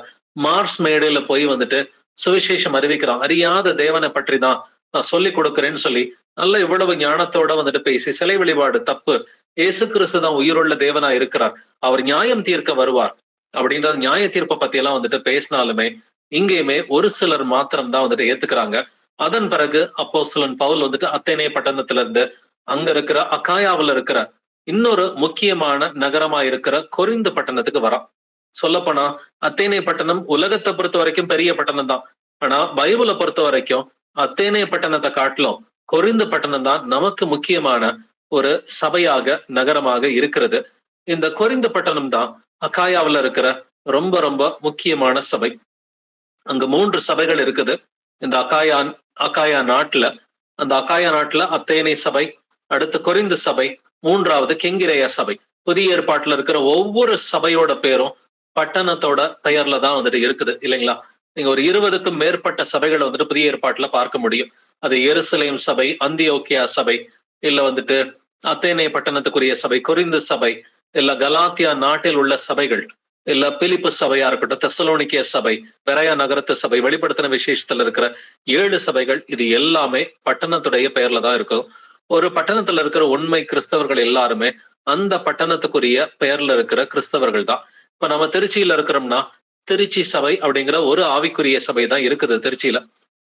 [SPEAKER 1] மார்ஸ் மேடையில போய் வந்துட்டு சுவிசேஷம் அறிவிக்கிறான். அறியாத தேவனை பற்றி தான் நான் சொல்லி கொடுக்குறேன்னு சொல்லி நல்ல இவ்வளவு ஞானத்தோட வந்துட்டு பேசி சிலை வழிபாடு தப்பு, இயேசு கிறிஸ்து தான் உயிருள்ள தேவனா இருக்கிறார், அவர் நியாயம் தீர்க்க வருவார் அப்படின்ற நியாய தீர்ப்பை பத்தி எல்லாம் வந்துட்டு பேசினாலுமே இங்கேயுமே ஒரு சிலர் மாத்திரம் தான் வந்துட்டு ஏத்துக்கிறாங்க. அதன் பிறகு அப்போஸ்தலன் பவுல் வந்துட்டு அத்தேனே பட்டணத்துல இருந்து அங்க இருக்கிற அக்காயாவில் இருக்கிற இன்னொரு முக்கியமான நகரமா இருக்கிற கொரிந்து பட்டணத்துக்கு வரான். சொல்லப்போனா அத்தேனே பட்டணம் உலகத்தை பொறுத்த வரைக்கும் பெரிய பட்டணம் தான். ஆனா பைபிளை பொறுத்த வரைக்கும் அத்தேனே பட்டணத்தை காட்டிலும் கொரிந்து பட்டணம் தான் நமக்கு முக்கியமான ஒரு சபையாக நகரமாக இருக்கிறது. இந்த கொரிந்து பட்டணம் தான் அக்காயாவில் இருக்கிற ரொம்ப ரொம்ப முக்கியமான சபை. அங்க 3 சபைகள் இருக்குது இந்த அக்காயா நாட்டுல. அந்த அக்காயா நாட்டுல அத்தேனே சபை, அடுத்து கொரிந்து சபை, 3வது கெங்கிரேயா சபை. புதிய ஏற்பாட்டுல இருக்கிற ஒவ்வொரு சபையோட பேரும் பட்டணத்தோட பெயர்ல தான் வந்துட்டு இருக்குது இல்லைங்களா? நீங்க ஒரு 20க்கும் மேற்பட்ட சபைகளை வந்துட்டு புதிய ஏற்பாட்டுல பார்க்க முடியும். அது எருசலேம் சபை, அந்தியோக்கியா சபை, இல்ல வந்துட்டு அத்தேனே பட்டணத்துக்குரிய சபை, கொரிந்து சபை, இல்ல கலாத்தியா நாட்டில் உள்ள சபைகள், இல்ல பிலிப்பு சபையா இருக்கட்டும், தெசலோனிக்கே சபை, பெரையா நகரத்து சபை, வெளிப்படுத்தின விசேஷத்துல இருக்கிற 7 சபைகள், இது எல்லாமே பட்டணத்துடைய பெயர்ல தான் இருக்கும். ஒரு பட்டணத்துல இருக்கிற உண்மை கிறிஸ்தவர்கள் எல்லாருமே அந்த பட்டணத்துக்குரிய பெயர்ல இருக்கிற கிறிஸ்தவர்கள் தான். இப்ப நம்ம திருச்சியில இருக்கிறோம்னா திருச்சி சபை அப்படிங்கிற ஒரு ஆவிக்குரிய சபை தான் இருக்குது திருச்சியில.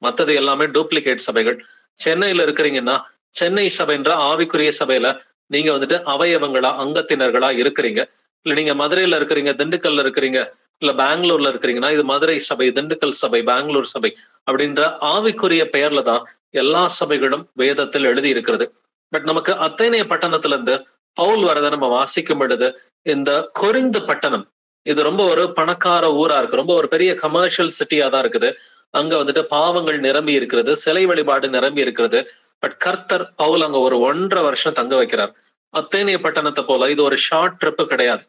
[SPEAKER 1] மத்தது எல்லாமே டூப்ளிகேட் சபைகள். சென்னையில இருக்கிறீங்கன்னா சென்னை சபைன்ற ஆவிக்குரிய சபையில நீங்க வந்துட்டு அவயவங்களா அங்கத்தினர்களா இருக்கிறீங்க. இல்ல நீங்க மதுரையில இருக்கிறீங்க, திண்டுக்கல்ல இருக்கிறீங்க, இல்ல பெங்களூர்ல இருக்கிறீங்கன்னா இது மதுரை சபை, திண்டுக்கல் சபை, பெங்களூர் சபை அப்படின்ற ஆவிக்குரிய பெயர்ல தான் எல்லா சபைகளும் வேதத்தில் எழுதி இருக்கிறது. பட் நமக்கு அத்தேனே பட்டணத்துல இருந்து பவுல் வரதை நம்ம வாசிக்கும் பொழுது இந்த கொரிந்து பட்டணம் இது ரொம்ப ஒரு பணக்கார ஊரா இருக்கு, ரொம்ப ஒரு பெரிய கமர்ஷியல் சிட்டியா தான் இருக்குது. அங்க வந்துட்டு பாவங்கள் நிரம்பி இருக்கிறது, சிலை வழிபாடு நிரம்பி இருக்கிறது. பட் கர்த்தர் பவுல் அங்க ஒரு 1.5 வருஷம் தங்க வைக்கிறார். அத்தேனே பட்டணத்தை போல இது ஒரு ஷார்ட் ட்ரிப் கிடையாது.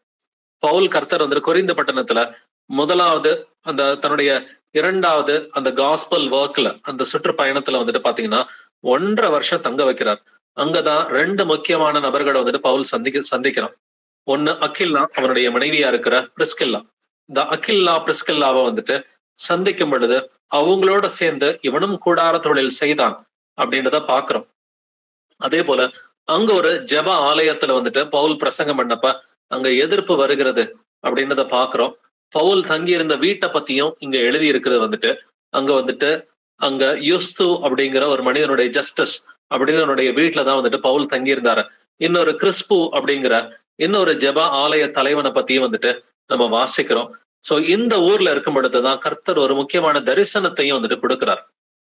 [SPEAKER 1] பவுல் கர்த்தர் வந்துட்டு கொரிந்து பட்டணத்துல முதலாவது அந்த தன்னுடைய 2வது அந்த காஸ்பல் ஒர்க்ல அந்த சுற்றுப்பயணத்துல வந்துட்டு பாத்தீங்கன்னா 1.5 வருஷம் தங்க வைக்கிறார். அங்கதான் 2 முக்கியமான நபர்களை வந்துட்டு பவுல் சந்திக்கிறான். ஒண்ணு அக்கில்லா, அவனுடைய மனைவியா இருக்கிற பிரிஸ்கில்லா. இந்த அக்கில்லா பிரிஸ்கில்லாவை வந்துட்டு சந்திக்கும் பொழுது அவங்களோட சேர்ந்து இவனும் கூடார தொழில் செய்தான் அப்படின்றத பாக்குறோம். அதே போல அங்க ஒரு ஜெப ஆலயத்துல வந்துட்டு பவுல் பிரசங்கம் பண்ணப்ப அங்க எதிர்ப்பு வருகிறது அப்படின்றத பாக்குறோம். பவுல் தங்கி இருந்த வீட்டை பத்தியும் இங்க எழுதி இருக்கிறது வந்துட்டு அங்க யுஸ்து அப்படிங்கிற ஒரு மனிதனுடைய ஜஸ்டிஸ் அப்படின்னுடைய வீட்டுலதான் வந்துட்டு பவுல் தங்கி இருந்தாரு. இன்னொரு கிறிஸ்பு அப்படிங்கிற இன்னொரு ஜெப ஆலய தலைவனை பத்தியும் வந்துட்டு நம்ம வாசிக்கிறோம். சோ இந்த ஊர்ல இருக்கும் பொழுதுதான் கர்த்தர் ஒரு முக்கியமான தரிசனத்தையும் வந்துட்டு கொடுக்கிறார்.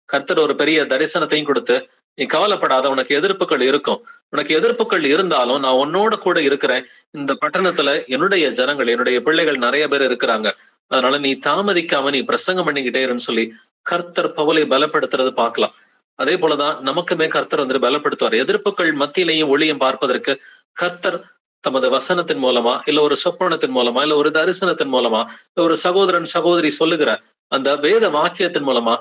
[SPEAKER 1] கர்த்தர் ஒரு பெரிய தரிசனத்தையும் கொடுத்து, நீ கவலைப்படாத, உனக்கு எதிர்ப்புகள் இருக்கும், உனக்கு எதிர்ப்புகள் இருந்தாலும் நான் உன்னோட கூட இருக்கிறேன். இந்த பட்டணத்துல என்னுடைய ஜனங்கள், என்னுடைய பிள்ளைகள் நிறைய பேர் இருக்கிறாங்க, அதனால நீ தாமதிக்காம நீ பிரசங்கம் பண்ணிக்கிட்டே இருன்னு சொல்லி கர்த்தர் பவுலை பலப்படுத்துறது பார்க்கலாம். அதே போலதான் நமக்குமே கர்த்தர் வந்துட்டு பலப்படுத்துவார். எதிர்ப்புகள் மத்தியிலையும் ஒளியும் பார்ப்பதற்கு கர்த்தர் தமது வசனத்தின் மூலமா, இல்ல ஒரு சொப்பனத்தின் மூலமா, இல்ல ஒரு தரிசனத்தின் மூலமா, இல்ல ஒரு சகோதரன் சகோதரி சொல்லுகிற அந்த வேத வாக்கியத்தின் மூலமா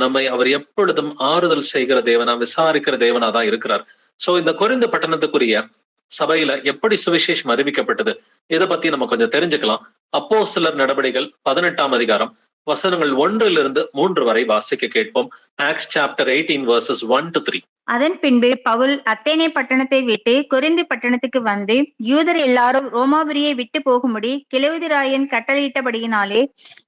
[SPEAKER 1] நம்மை அவர் எப்பொழுதும் ஆறுதல் செய்கிற தேவனா, விசாரிக்கிற தேவனா தான் இருக்கிறார். சோ இந்த கொரிந்து பட்டணத்துக்குரிய சபையில எப்படி சுவிசேஷம் அறிவிக்கப்பட்டது இதை பத்தி நம்ம கொஞ்சம் தெரிஞ்சுக்கலாம். அப்போஸ்தலர் நடபடிகள் 18ஆம் அதிகாரம் வசனங்கள் 1-3 வரை வாசிக்க கேட்போம். Acts chapter 18 verses 1-3.
[SPEAKER 3] அதன் பின்பு பவுல் அத்தேனே பட்டணத்தை விட்டு கொரிந்து பட்டணத்துக்கு வந்து யூதர் எல்லாரும் ரோமாபுரியை விட்டு போகும்படி கிலவுதிராயன் கட்டளையிட்டபடியினாலே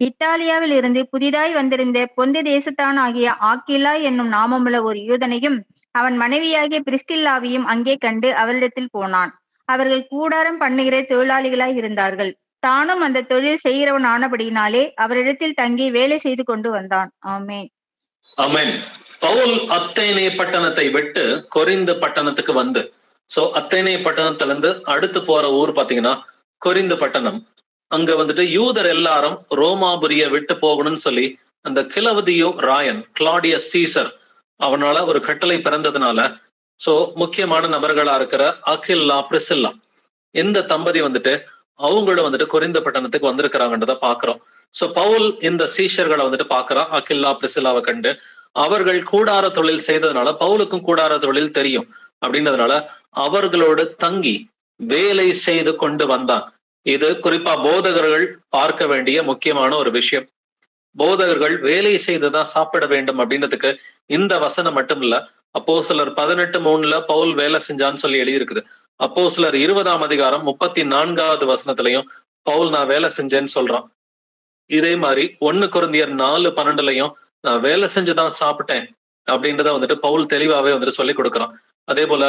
[SPEAKER 3] இத்தாலியாவில் இருந்து புதிதாய் வந்திருந்த பொந்து தேசத்தான் ஆகிய ஆக்கிலா என்னும் நாமமுள்ள ஒரு யூதனையும் அவன் மனைவியாகிய பிரிஸ்கில்லாவையும் அங்கே கண்டு அவரிடத்தில் போனான். அவர்கள் கூடாரம் பண்ணுகிற தொழிலாளிகளாய் இருந்தார்கள். தானும் அந்த தொழில் செய்கிறவன் ஆனபடியினாலே அவரிடத்தில் தங்கி வேலை செய்து கொண்டு வந்தான். ஆமென்.
[SPEAKER 1] ஆமென். பவுல் அத்தேனே பட்டணத்தை விட்டு கொரிந்து பட்டணத்துக்கு வந்து, சோ அத்தேனே பட்டணத்துல இருந்து அடுத்து போற ஊர் பாத்தீங்கன்னா கொரிந்து பட்டணம். அங்க வந்துட்டு யூதர் எல்லாரும் ரோமாபுரிய விட்டு போகணும்னு சொல்லி அந்த கிலவுதியோ ராயன், கிளாடியஸ் சீசர், அவனால ஒரு கட்டளை பிறந்ததுனால சோ முக்கியமான நபர்களா இருக்கிற அகில்லா பிரிசில்லா இந்த தம்பதி வந்துட்டு அவங்களும் வந்துட்டு கொரிந்து பட்டணத்துக்கு வந்திருக்கிறாங்கன்றத பாக்குறோம். சோ பவுல் இந்த சீஷர்களை வந்துட்டு பாக்குறான், அகில்லா பிரிசில்லாவை கண்டு. அவர்கள் கூடார தொழில் செய்ததுனால பவுலுக்கும் கூடார தொழில் தெரியும் அப்படின்றதுனால அவர்களோடு தங்கி வேலை செய்து கொண்டு வந்தான். இது குறிப்பா போதகர்கள் பார்க்க வேண்டிய முக்கியமான ஒரு விஷயம். போதகர்கள் வேலை செய்துதான் சாப்பிட வேண்டும் அப்படின்றதுக்கு இந்த வசனம் மட்டும் இல்ல, அப்போஸ்தலர் 18:3 பவுல் வேலை செஞ்சான்னு சொல்லி எழுதியிருக்குது. அப்போஸ்தலர் 20ஆம் அதிகாரம் 34வது வசனத்திலையும் பவுல் நான் வேலை செஞ்சேன்னு சொல்றான். இதே மாதிரி 1 கொரிந்தியர் 4:12 நான் வேலை செஞ்சுதான் சாப்பிட்டேன் அப்படின்றத வந்துட்டு பவுல் தெளிவாவே வந்துட்டு சொல்லி கொடுக்குறான். அதே போல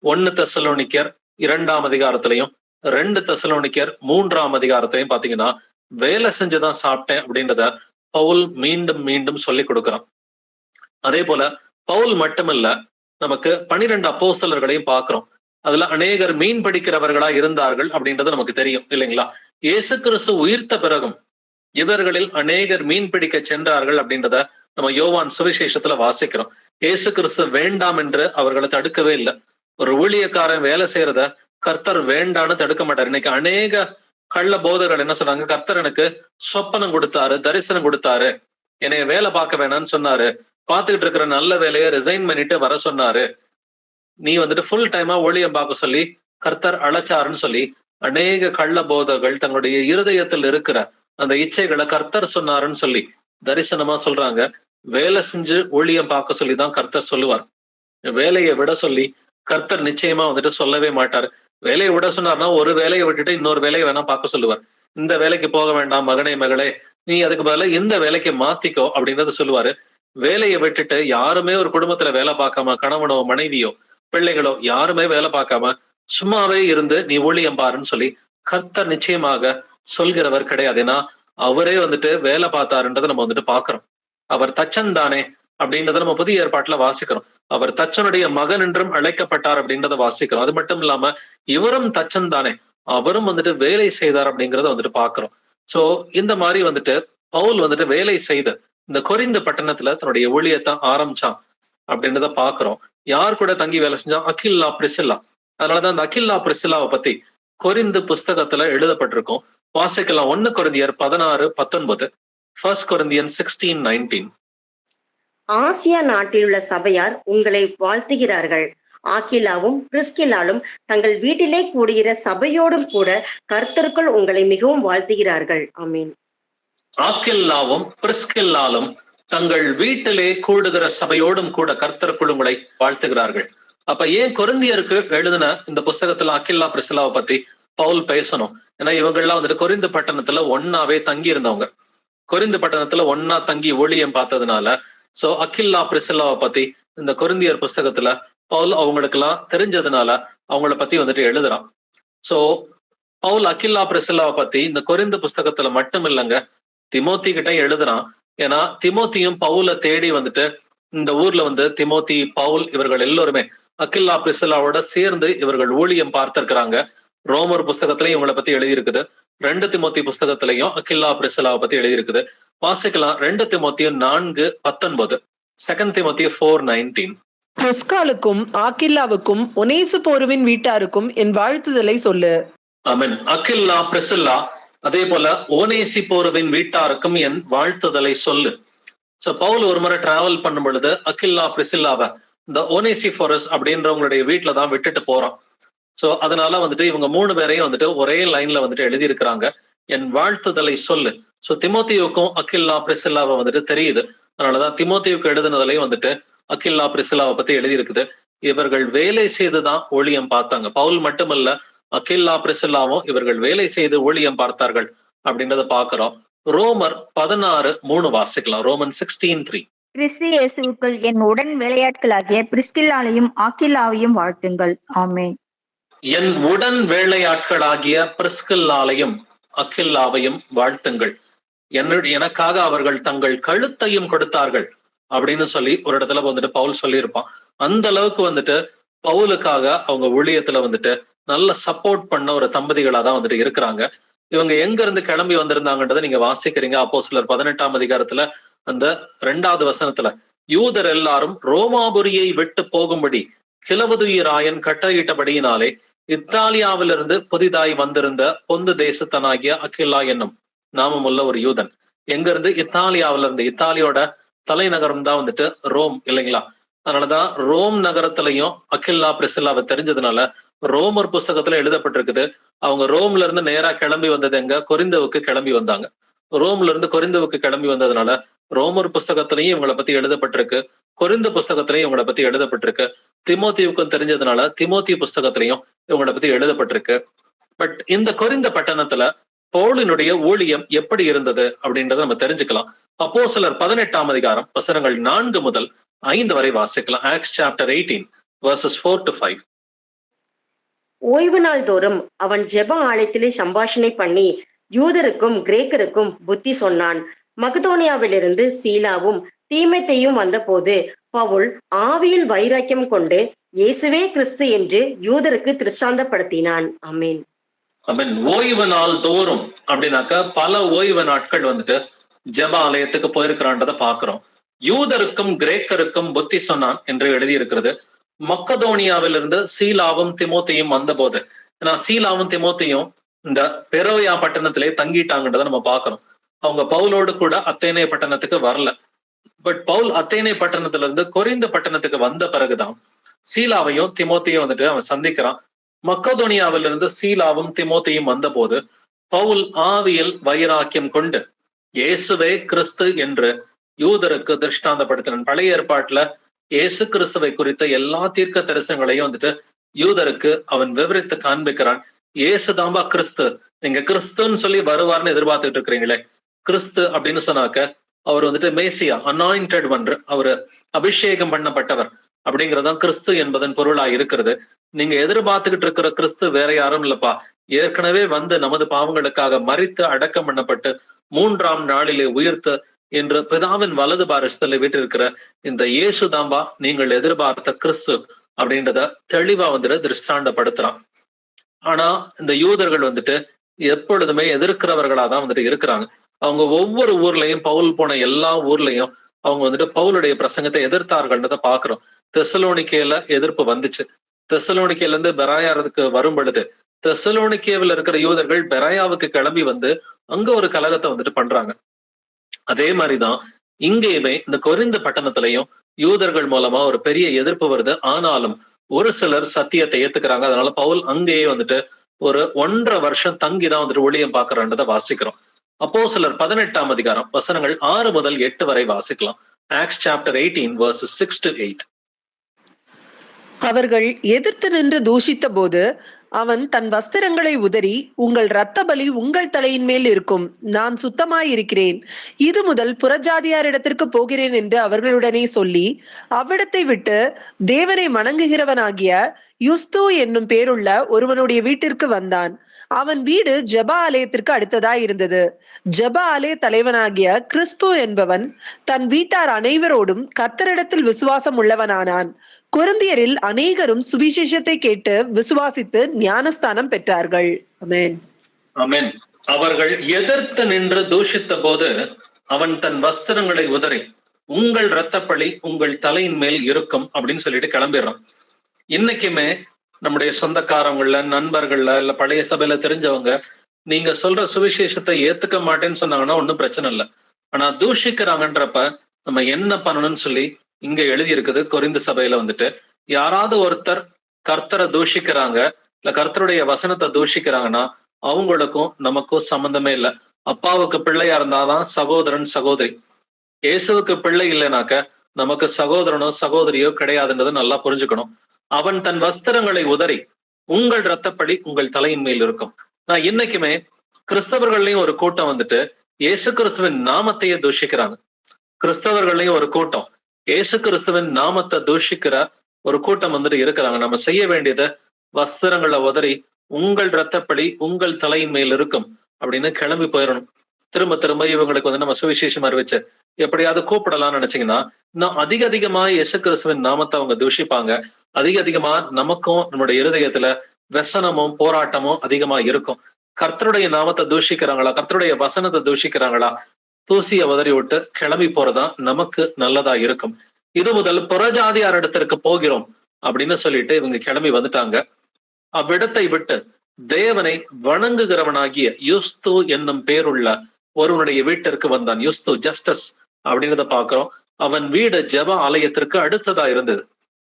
[SPEAKER 1] 1 தெசலோனிக்கர் 2ஆம் அதிகாரத்திலையும் 2 தெசலோனிக்கர் 3ஆம் அதிகாரத்திலையும் பாத்தீங்கன்னா வேலை செஞ்சுதான் சாப்பிட்டேன் அப்படின்றத பவுல் மீண்டும் மீண்டும் சொல்லி கொடுக்குறான். அதே போல பவுல் மட்டுமல்ல, நமக்கு 12 அப்போஸ்தலர்களையும் பார்க்கிறோம். அதுல அநேகர் மீன் பிடிக்கிறவர்களா இருந்தார்கள் அப்படின்றது நமக்கு தெரியும் இல்லைங்களா? இயேசு கிறிஸ்து உயிர்த்த பிறகும் இவர்களில் அநேகர் மீன் பிடிக்க சென்றார்கள் அப்படின்றத நம்ம யோவான் சுவிசேஷத்துல வாசிக்கிறோம். இயேசு கிறிஸ்து வேண்டாம் என்று அவர்களை தடுக்கவே இல்லை. ஒரு ஊழியக்காரன் வேலை செய்யறத கர்த்தர் வேண்டான்னு தடுக்க மாட்டார். இன்னைக்கு அநேக கள்ள போதகர்கள் என்ன சொன்னாங்க, கர்த்தர் எனக்கு சொப்பனம் கொடுத்தாரு, தரிசனம் கொடுத்தாரு, என்னைய வேலை பார்க்க வேணாம்னு சொன்னாரு, பார்த்துக்கிட்டு இருக்கிற நல்ல வேலையை ரிசைன் பண்ணிட்டு வர சொன்னாரு, நீ வந்துட்டு ஃபுல் டைமா ஊழியம் பார்க்க சொல்லி கர்த்தர் அழைச்சாருன்னு சொல்லி அநேக கள்ள போதகர்கள் தங்களுடைய இருதயத்தில் இருக்கிற அந்த இச்சைகளை கர்த்தர் சொன்னாருன்னு சொல்லி தரிசனமா சொல்றாங்க. வேலை செஞ்சு ஊழியம் பார்க்க சொல்லிதான் கர்த்தர் சொல்லுவார். வேலையை விட சொல்லி கர்த்தர் நிச்சயமா வந்துட்டு சொல்லவே மாட்டார். வேலையை விட சொன்னார்னா ஒரு வேலையை விட்டுட்டு இன்னொரு வேலையை வேணா பார்க்க சொல்லுவார். இந்த வேலைக்கு போக வேண்டாம் மகனே மகளே, நீ அதுக்கு பதிலா இந்த வேலைக்கு மாத்திக்கோ அப்படின்றத சொல்லுவாரு. வேலையை விட்டுட்டு யாருமே ஒரு குடும்பத்துல வேலை பார்க்காம, கணவனோ மனைவியோ பிள்ளைகளோ யாருமே வேலை பார்க்காம சும்மாவே இருந்து நீ ஊழியம் பாருன்னு சொல்லி கர்த்தர் நிச்சயமாக சொல்கிறவர் கிடையாது. ஏன்னா அவரே வந்துட்டு வேலை பார்த்தாருன்றதை நம்ம வந்துட்டு பாக்குறோம். அவர் தச்சன் தானே அப்படின்றத நம்ம புதிய ஏற்பாட்டுல வாசிக்கிறோம். அவர் தச்சனுடைய மகன் என்றும் அழைக்கப்பட்டார் அப்படின்றத வாசிக்கிறோம். அது மட்டும் இல்லாம இவரும் தச்சன் தானே, அவரும் வந்துட்டு வேலை செய்தார் அப்படிங்கிறத வந்துட்டு பாக்குறோம். சோ இந்த மாதிரி வந்துட்டு பவுல் வந்துட்டு வேலை செய்து இந்த கொரிந்து பட்டணத்துல தன்னுடைய ஊழியத்தை ஆரம்பிச்சான் அப்படின்றத பாக்குறோம். யார் கூட தங்கி வேலை செஞ்சான்? அகில்லா பிரிசில்லா. அதனாலதான் அந்த அகில்லா பிரிசில்லாவை பத்தி கொரிந்து புஸ்தகத்துல எழுதப்பட்டிருக்கும். வாசிக்கலாம். 1 கொரிந்தியர் 16:19, 1 கொரிந்தியன் 16:19.
[SPEAKER 4] ஆசியா நாட்டில் உள்ள சபையார் உங்களை வாழ்த்துகிறார்கள். ஆக்கிலாவும் பிரிஸ்கில்லாலும் தங்கள் வீட்டிலே கூடுகிற சபையோடும் கூட கர்த்தருக்குள் உங்களை மிகவும் வாழ்த்துகிறார்கள். ஆமீன்.
[SPEAKER 1] ஆக்கில்லாவும் பிரிஸ்கில்லாலும் தங்கள் வீட்டிலே கூடுகிற சபையோடும் கூட கர்த்தருக்குள் உங்களை வாழ்த்துகிறார்கள். அப்ப ஏன் கொரிந்தியருக்கு எழுதின இந்த புஸ்தகத்துல அக்கில்லா பிரிஸ்கில்லாவை பத்தி பவுல் பேசணும்? ஏன்னா இவங்கெல்லாம் வந்துட்டு கொரிந்து பட்டணத்துல ஒன்னாவே தங்கி இருந்தவங்க. கொரிந்து பட்டணத்துல ஒன்னா தங்கி ஊழியம் பார்த்ததுனால சோ அக்கில்லா பிரிஸ்கில்லாவை பத்தி இந்த கொரிந்தியர் புஸ்தகத்துல பவுல் அவங்களுக்கு எல்லாம் தெரிஞ்சதுனால அவங்கள பத்தி வந்துட்டு எழுதுறான். சோ பவுல் அக்கில்லா பிரிஸ்கில்லாவை பத்தி இந்த கொரிந்து புஸ்தகத்துல மட்டும் இல்லைங்க, திமோத்தி கிட்ட எழுதுறான். ஏன்னா திமோத்தியும் பவுலை தேடி வந்துட்டு இந்த ஊர்ல வந்து திமோத்தி, பவுல் இவர்கள் எல்லோருமே அக்கில்லா பிரிஸ்கில்லாவோட சேர்ந்து இவர்கள் ஊழியம் பார்த்திருக்கிறாங்க. ரோமர் புஸ்தகத்திலையும் இவங்களை பத்தி எழுதியிருக்குது. 2 திமோத்தி புஸ்தகத்திலையும் அக்கில்லா பிரிஸ்கில்லாவை பத்தி எழுதியிருக்குது. வாசிக்கலாம். 2 திமோத்தியும் 4:19, 2 திமோத்தி 4:19.
[SPEAKER 2] பிரிஸ்காலுக்கும் ஆக்கில்லாவுக்கும் ஒனேசிபோருவின் வீட்டாருக்கும் என் வாழ்த்துதலை சொல்லு.
[SPEAKER 1] ஆமென். அக்கில்லா பிரிஸ்கில்லா அதே போல ஓனேசிபோருவின் வீட்டாருக்கும் என் வாழ்த்துதலை சொல்லு. சோ பவுல் ஒரு முறை டிராவல் பண்ணும் பொழுது அக்கில்லா பிரிஸ்கில்லாவை இந்த ஓனேசிபோரஸ் அப்படின்றவங்களுடைய வீட்டுல தான் விட்டுட்டு போறான். சோ அதனால வந்துட்டு இவங்க 3 பேரையும் வந்துட்டு ஒரே லைன்ல வந்துட்டு எழுதி இருக்கிறாங்க, என் வாழ்த்துதலை சொல்லு. சோ திமோத்தியுக்கும் அக்கில்லா பிரிஸ்கில்லாவை வந்துட்டு தெரியுது. அதனாலதான் திமோத்தியுக்கு எழுதுனதுலயும் வந்துட்டு அக்கில்லா பிரிஸ்கில்லாவை பத்தி எழுதி இருக்குது. இவர்கள் வேலை செய்துதான் ஊழியம் பார்த்தாங்க. பவுல் மட்டுமல்ல, அக்கில்லா பிரிஸ்கில்லாவும் இவர்கள் வேலை செய்து ஊழியம் பார்த்தார்கள் அப்படின்றத பாக்குறோம். ரோமர் 16:3 வாசிக்கலாம். ரோமன் 16:3.
[SPEAKER 3] கிறிஸ்து இயேசுவுக்குள் என் உடன் வேலையாட்களாகிய பிரிஸ்கில்லாவையும் ஆக்கில்லாவையும் வாழ்த்துங்கள். ஆமென்.
[SPEAKER 1] என் உடன் வேலையாட்களாகிய பிரிஸ்கில்லாலையும் அக்கில்லாவையும் வாழ்த்துங்கள். எனக்காக அவர்கள் தங்கள் கழுத்தையும் கொடுத்தார்கள் அப்படின்னு சொல்லி ஒரு இடத்துல வந்துட்டு பவுல் சொல்லியிருப்பான். அந்த அளவுக்கு வந்துட்டு பவுலுக்காக அவங்க ஊழியத்துல வந்துட்டு நல்ல சப்போர்ட் பண்ண ஒரு தம்பதிகளா தான் வந்துட்டு இருக்கிறாங்க. இவங்க எங்க இருந்து கிளம்பி வந்திருந்தாங்கன்றதை நீங்க வாசிக்கிறீங்க. அப்போஸ்தலர் 18ஆம் அதிகாரத்துல அந்த 2வது வசனத்துல, யூதர் எல்லாரும் ரோமாபுரியை விட்டு போகும்படி கிழவதுயிராயன் கட்டளையிட்டபடியினாலே இத்தாலியாவிலிருந்து புதிதாய் வந்திருந்த பொந்து தேசத்தனாகிய அக்கில்லா என்னும் நாமமுள்ள ஒரு யூதன் எங்க இருந்து? இத்தாலியாவில இருந்து. இத்தாலியோட தலைநகரம் தான் வந்துட்டு ரோம் இல்லைங்களா? அதனாலதான் ரோம் நகரத்திலையும் அகில்லா பிரிசில்லாவை தெரிஞ்சதுனால ரோமர் புஸ்தகத்துல எழுதப்பட்டிருக்குது. அவங்க ரோம்ல இருந்து நேரா கிளம்பி வந்தது எங்க? கொரிந்தவுக்கு கிளம்பி வந்தாங்க. ரோம்ல இருந்து கொரிந்தவுக்கு கிளம்பி வந்ததுனால ரோமர் புஸ்தகத்திலையும் இவங்களை பத்தி எழுதப்பட்டிருக்கு, கொரிந்த புஸ்தகத்திலையும் இவங்களை பத்தி எழுதப்பட்டிருக்கு. திமோத்தியுக்கும் தெரிஞ்சதுனால திமோத்தி புஸ்தகத்திலையும் இவங்களை பத்தி எழுதப்பட்டிருக்கு. பட் இந்த கொரிந்த பட்டணத்துல பவுலினுடைய ஊழியம் எப்படி இருந்தது அப்படின்றத நம்ம தெரிஞ்சுக்கலாம். அப்போஸ்தலர் 18ஆம் அதிகாரம் வசனங்கள் 4 முதல் 5 வரை வாசிக்கலாம். Acts chapter 18 verses 4 to 5.
[SPEAKER 4] ஓய்வு நாள் தோறும் அவன் ஜெப ஆலயத்திலே சம்பாஷணை பண்ணி யூதருக்கும் கிரேக்கருக்கும் புத்தி சொன்னான். மகதோனியாவிலிருந்து சீலாவும் தீமோத்தேயும் வந்தபோது பவுல் ஆவியில் வைராக்கியம் கொண்டு இயேசுவே கிறிஸ்து என்று யூதருக்கு திருஷ்டாந்தப்படுத்தினான். ஆமென்.
[SPEAKER 1] ஆமென். ஓய்வு நாள் தோறும் அப்படின்னாக்க பல ஓய்வு நாட்கள் வந்துட்டு ஜெப ஆலயத்துக்கு போயிருக்கிறான்றத பாக்குறோம். யூதருக்கும் கிரேக்கருக்கும் புத்தி சொன்னான் என்று எழுதியிருக்கிறது. மக்கதோனியாவிலிருந்து சீலாவும் திமோத்தேயும் வந்தபோது, ஏன்னா சீலாவும் திமோத்தேயும் இந்த பெரோயா பட்டணத்திலே தங்கிட்டாங்கன்றத நம்ம பாக்குறோம். அவங்க பவுலோடு கூட அத்தேனே பட்டணத்துக்கு வரல. பட் பவுல் அத்தேனே பட்டணத்துல இருந்து கொரிந்த பட்டணத்துக்கு வந்த பிறகுதான் சீலாவையும் திமோத்தேயும் வந்துட்டு அவன் சந்திக்கிறான். மக்கதோனியாவிலிருந்து சீலாவும் திமோத்தேயும் வந்த போது பவுல் ஆவியில் வைராக்கியம் கொண்டு இயேசுவே கிறிஸ்து என்று யூதருக்கு திருஷ்டாந்தப்படுத்தினான். பழைய ஏற்பாட்டுல இயேசு கிறிஸ்துவை குறித்த எல்லா தீர்க்க தரிசனங்களையும் வந்துட்டு யூதருக்கு அவன் விவரித்து காண்பிக்கிறான். இயேசு தாம்பா கிறிஸ்து, நீங்க கிறிஸ்துன்னு சொல்லி வருவார்னு எதிர்பார்த்துட்டு இருக்கிறீங்களே, கிறிஸ்து அப்படின்னு சொன்னாக்க அவர் வந்துட்டு மேசியா, அனாயிண்டட் ஒன், அவரு அபிஷேகம் பண்ணப்பட்டவர் அப்படிங்கறதான் கிறிஸ்து என்பதன் பொருளா இருக்கிறது. நீங்க எதிர்பார்த்துக்கிட்டு இருக்கிற கிறிஸ்து வேற யாரும் இல்லப்பா, ஏற்கனவே வந்து நமது பாவங்களுக்காக மரித்து அடக்கம் பண்ணப்பட்டு 3ஆம் நாளிலே உயிர்த்து என்று பிதாவின் வலது பாரசத்துல வீட்டிருக்கிற இந்த இயேசு தாம்பா நீங்கள் எதிர்பார்த்த கிறிஸ்து அப்படின்றத தெளிவா வந்துட்டு திருஷ்டாண்டப்படுத்துறான். ஆனா இந்த யூதர்கள் வந்துட்டு எப்பொழுதுமே எதிர்க்கிறவர்களாதான் வந்துட்டு இருக்கிறாங்க. அவங்க ஒவ்வொரு ஊர்லயும், பவுல் போன எல்லா ஊர்லயும் அவங்க வந்துட்டு பவுலுடைய பிரசங்கத்தை எதிர்த்தார்கள்ன்றத பாக்குறோம். தெசலோனிக்கேல எதிர்ப்பு வந்துச்சு. தெசலோனிக்கேல இருந்து பெராயாருக்கு வரும் பொழுது தெசலோனிக்கேவில் இருக்கிற யூதர்கள் பெராயாவுக்கு கிளம்பி வந்து அங்க ஒரு கலகத்தை வந்துட்டு பண்றாங்க. அதே மாதிரிதான் இங்கேயுமே இந்த கொரிந்த பட்டணத்திலையும் யூதர்கள் மூலமா ஒரு பெரிய எதிர்ப்பு வருது. ஆனாலும் ஒரு சிலர் சத்தியத்தை ஏத்துக்கிறாங்க. அதனால பவுல் அங்கேயே வந்துட்டு ஒரு 1.5 வருஷம் தங்கிதான் வந்துட்டு ஊழியம் பாக்குறன்றதை வாசிக்கிறோம். அப்போஸ்தலர் 18ஆம் அதிகாரம் வசனங்கள் 6 முதல் 8 வரை வாசிக்கலாம். Acts chapter 18 verses 6 to 8.
[SPEAKER 2] அவர்கள் எதிர்த்து நின்று தூஷித்த போது அவன் தன் வஸ்திரங்களை உதறி, உங்கள் இரத்த பலி உங்கள் தலையின் மேல் இருக்கும், நான் சுத்தமாயிருக்கிறேன், இது முதல் புறஜாதியாரிடத்திற்கு போகிறேன் என்று அவர்களுடனே சொல்லி அவ்விடத்தை விட்டு தேவனை வணங்குகிறவனாகிய யுஸ்து என்னும் பேருள்ள ஒருவனுடைய வீட்டிற்கு வந்தான். அவன் வீடு ஜெப ஆலயத்திற்கு அடுத்ததாய் இருந்தது. ஜெப ஆலய தலைவனாகிய கிறிஸ்பு என்பவன் தன் வீட்டார் அனைவரோடும் கர்த்தரிடத்தில் விசுவாசம் உள்ளவனானான். கொரிந்தியரில் அநேகரும் சுவிசேஷத்தை கேட்டு விசுவாசித்து ஞானஸ்தானம் பெற்றார்கள். ஆமென்.
[SPEAKER 1] ஆமென். அவர்கள் எதிர்த்து நின்று தூஷித்த போது அவன் தன் வஸ்திரங்களை உதறி, உங்கள் இரத்தப்பழி உங்கள் தலையின் மேல் இருக்கும் அப்படின்னு சொல்லிட்டு கிளம்பிடுறான். இன்னைக்குமே நம்முடைய சொந்தக்காரங்கள்ல, நண்பர்கள்ல, இல்ல பழைய சபையில தெரிஞ்சவங்க நீங்க சொல்ற சுவிசேஷத்தை ஏத்துக்க மாட்டேன்னு சொன்னாங்கன்னா ஒன்னும் பிரச்சனை இல்லை. ஆனா தூஷிக்கிறாங்கன்றப்ப நம்ம என்ன பண்ணணும்னு சொல்லி இங்க எழுதி இருக்குது. கொரிந்து சபையில வந்துட்டு யாராவது ஒருத்தர் கர்த்தரை தூஷிக்கிறாங்க, இல்ல கர்த்தருடைய வசனத்தை தூஷிக்கிறாங்கன்னா அவங்களுக்கும் நமக்கும் சம்பந்தமே இல்லை. அப்பாவுக்கு பிள்ளையா இருந்தாதான் சகோதரன் சகோதரி. இயேசுவுக்கு பிள்ளை இல்லைனாக்க நமக்கு சகோதரனோ சகோதரியோ கிடையாதுன்றதை நல்லா புரிஞ்சுக்கணும். அவன் தன் வஸ்திரங்களை உதறி, உங்கள் இரத்தப்பழி உங்கள் தலையின் மேல் இருக்கும். நான் இன்னைக்குமே கிறிஸ்தவர்கள்லயும் ஒரு கூட்டம் வந்துட்டு இயேசு கிறிஸ்துவின் நாமத்தையே தூஷிக்கிறாங்க. கிறிஸ்தவர்கள்லயும் ஒரு கூட்டம் இயேசு கிறிஸ்துவின் நாமத்தை தூஷிக்கிற ஒரு கூட்டம் வந்துட்டு இருக்கிறாங்க. நம்ம செய்ய வேண்டியதை வஸ்திரங்களை உதறி, உங்கள் இரத்தப்பழி உங்கள் தலையின் மேல் இருக்கும் அப்படின்னு கிளம்பி போயிடணும். திரும்ப திரும்ப இவங்களுக்கு வந்து நம்ம சுவிசேஷம் அறிவிச்சு எப்படியாவது கூப்பிடலாம்னு நினைச்சீங்கன்னா இன்னும் அதிகமா இயேசு கிறிஸ்துவின் நாமத்தை அவங்க தூஷிப்பாங்க. அதிகமா நமக்கும் நம்மளுடைய இருதயத்துல व्यसனமும் போராட்டமும் அதிகமா இருக்கும். கர்த்தருடைய நாமத்தை தூஷிக்கிறாங்களா, கர்த்தருடைய வசனத்தை தூஷிக்கிறாங்களா, தூசிய உதறி விட்டு கிளம்பி போறதா நமக்கு நல்லதா இருக்கும். இது முதல் புறஜாதியார் இடத்திற்கு போகிறோம் அப்படின்னு சொல்லிட்டு இவங்க கிளம்பி வந்துட்டாங்க. அவ்விடத்தை விட்டு தேவனை வணங்குகிறவனாகிய யுஸ்து என்னும் பேருள்ள ஒருவனுடைய வீட்டிற்கு வந்தான். யுஸ்து, ஜஸ்டஸ் அப்படின்றத பாக்குறோம். அவன் வீடு ஜெப ஆலயத்திற்கு அடுத்ததா இருந்தது.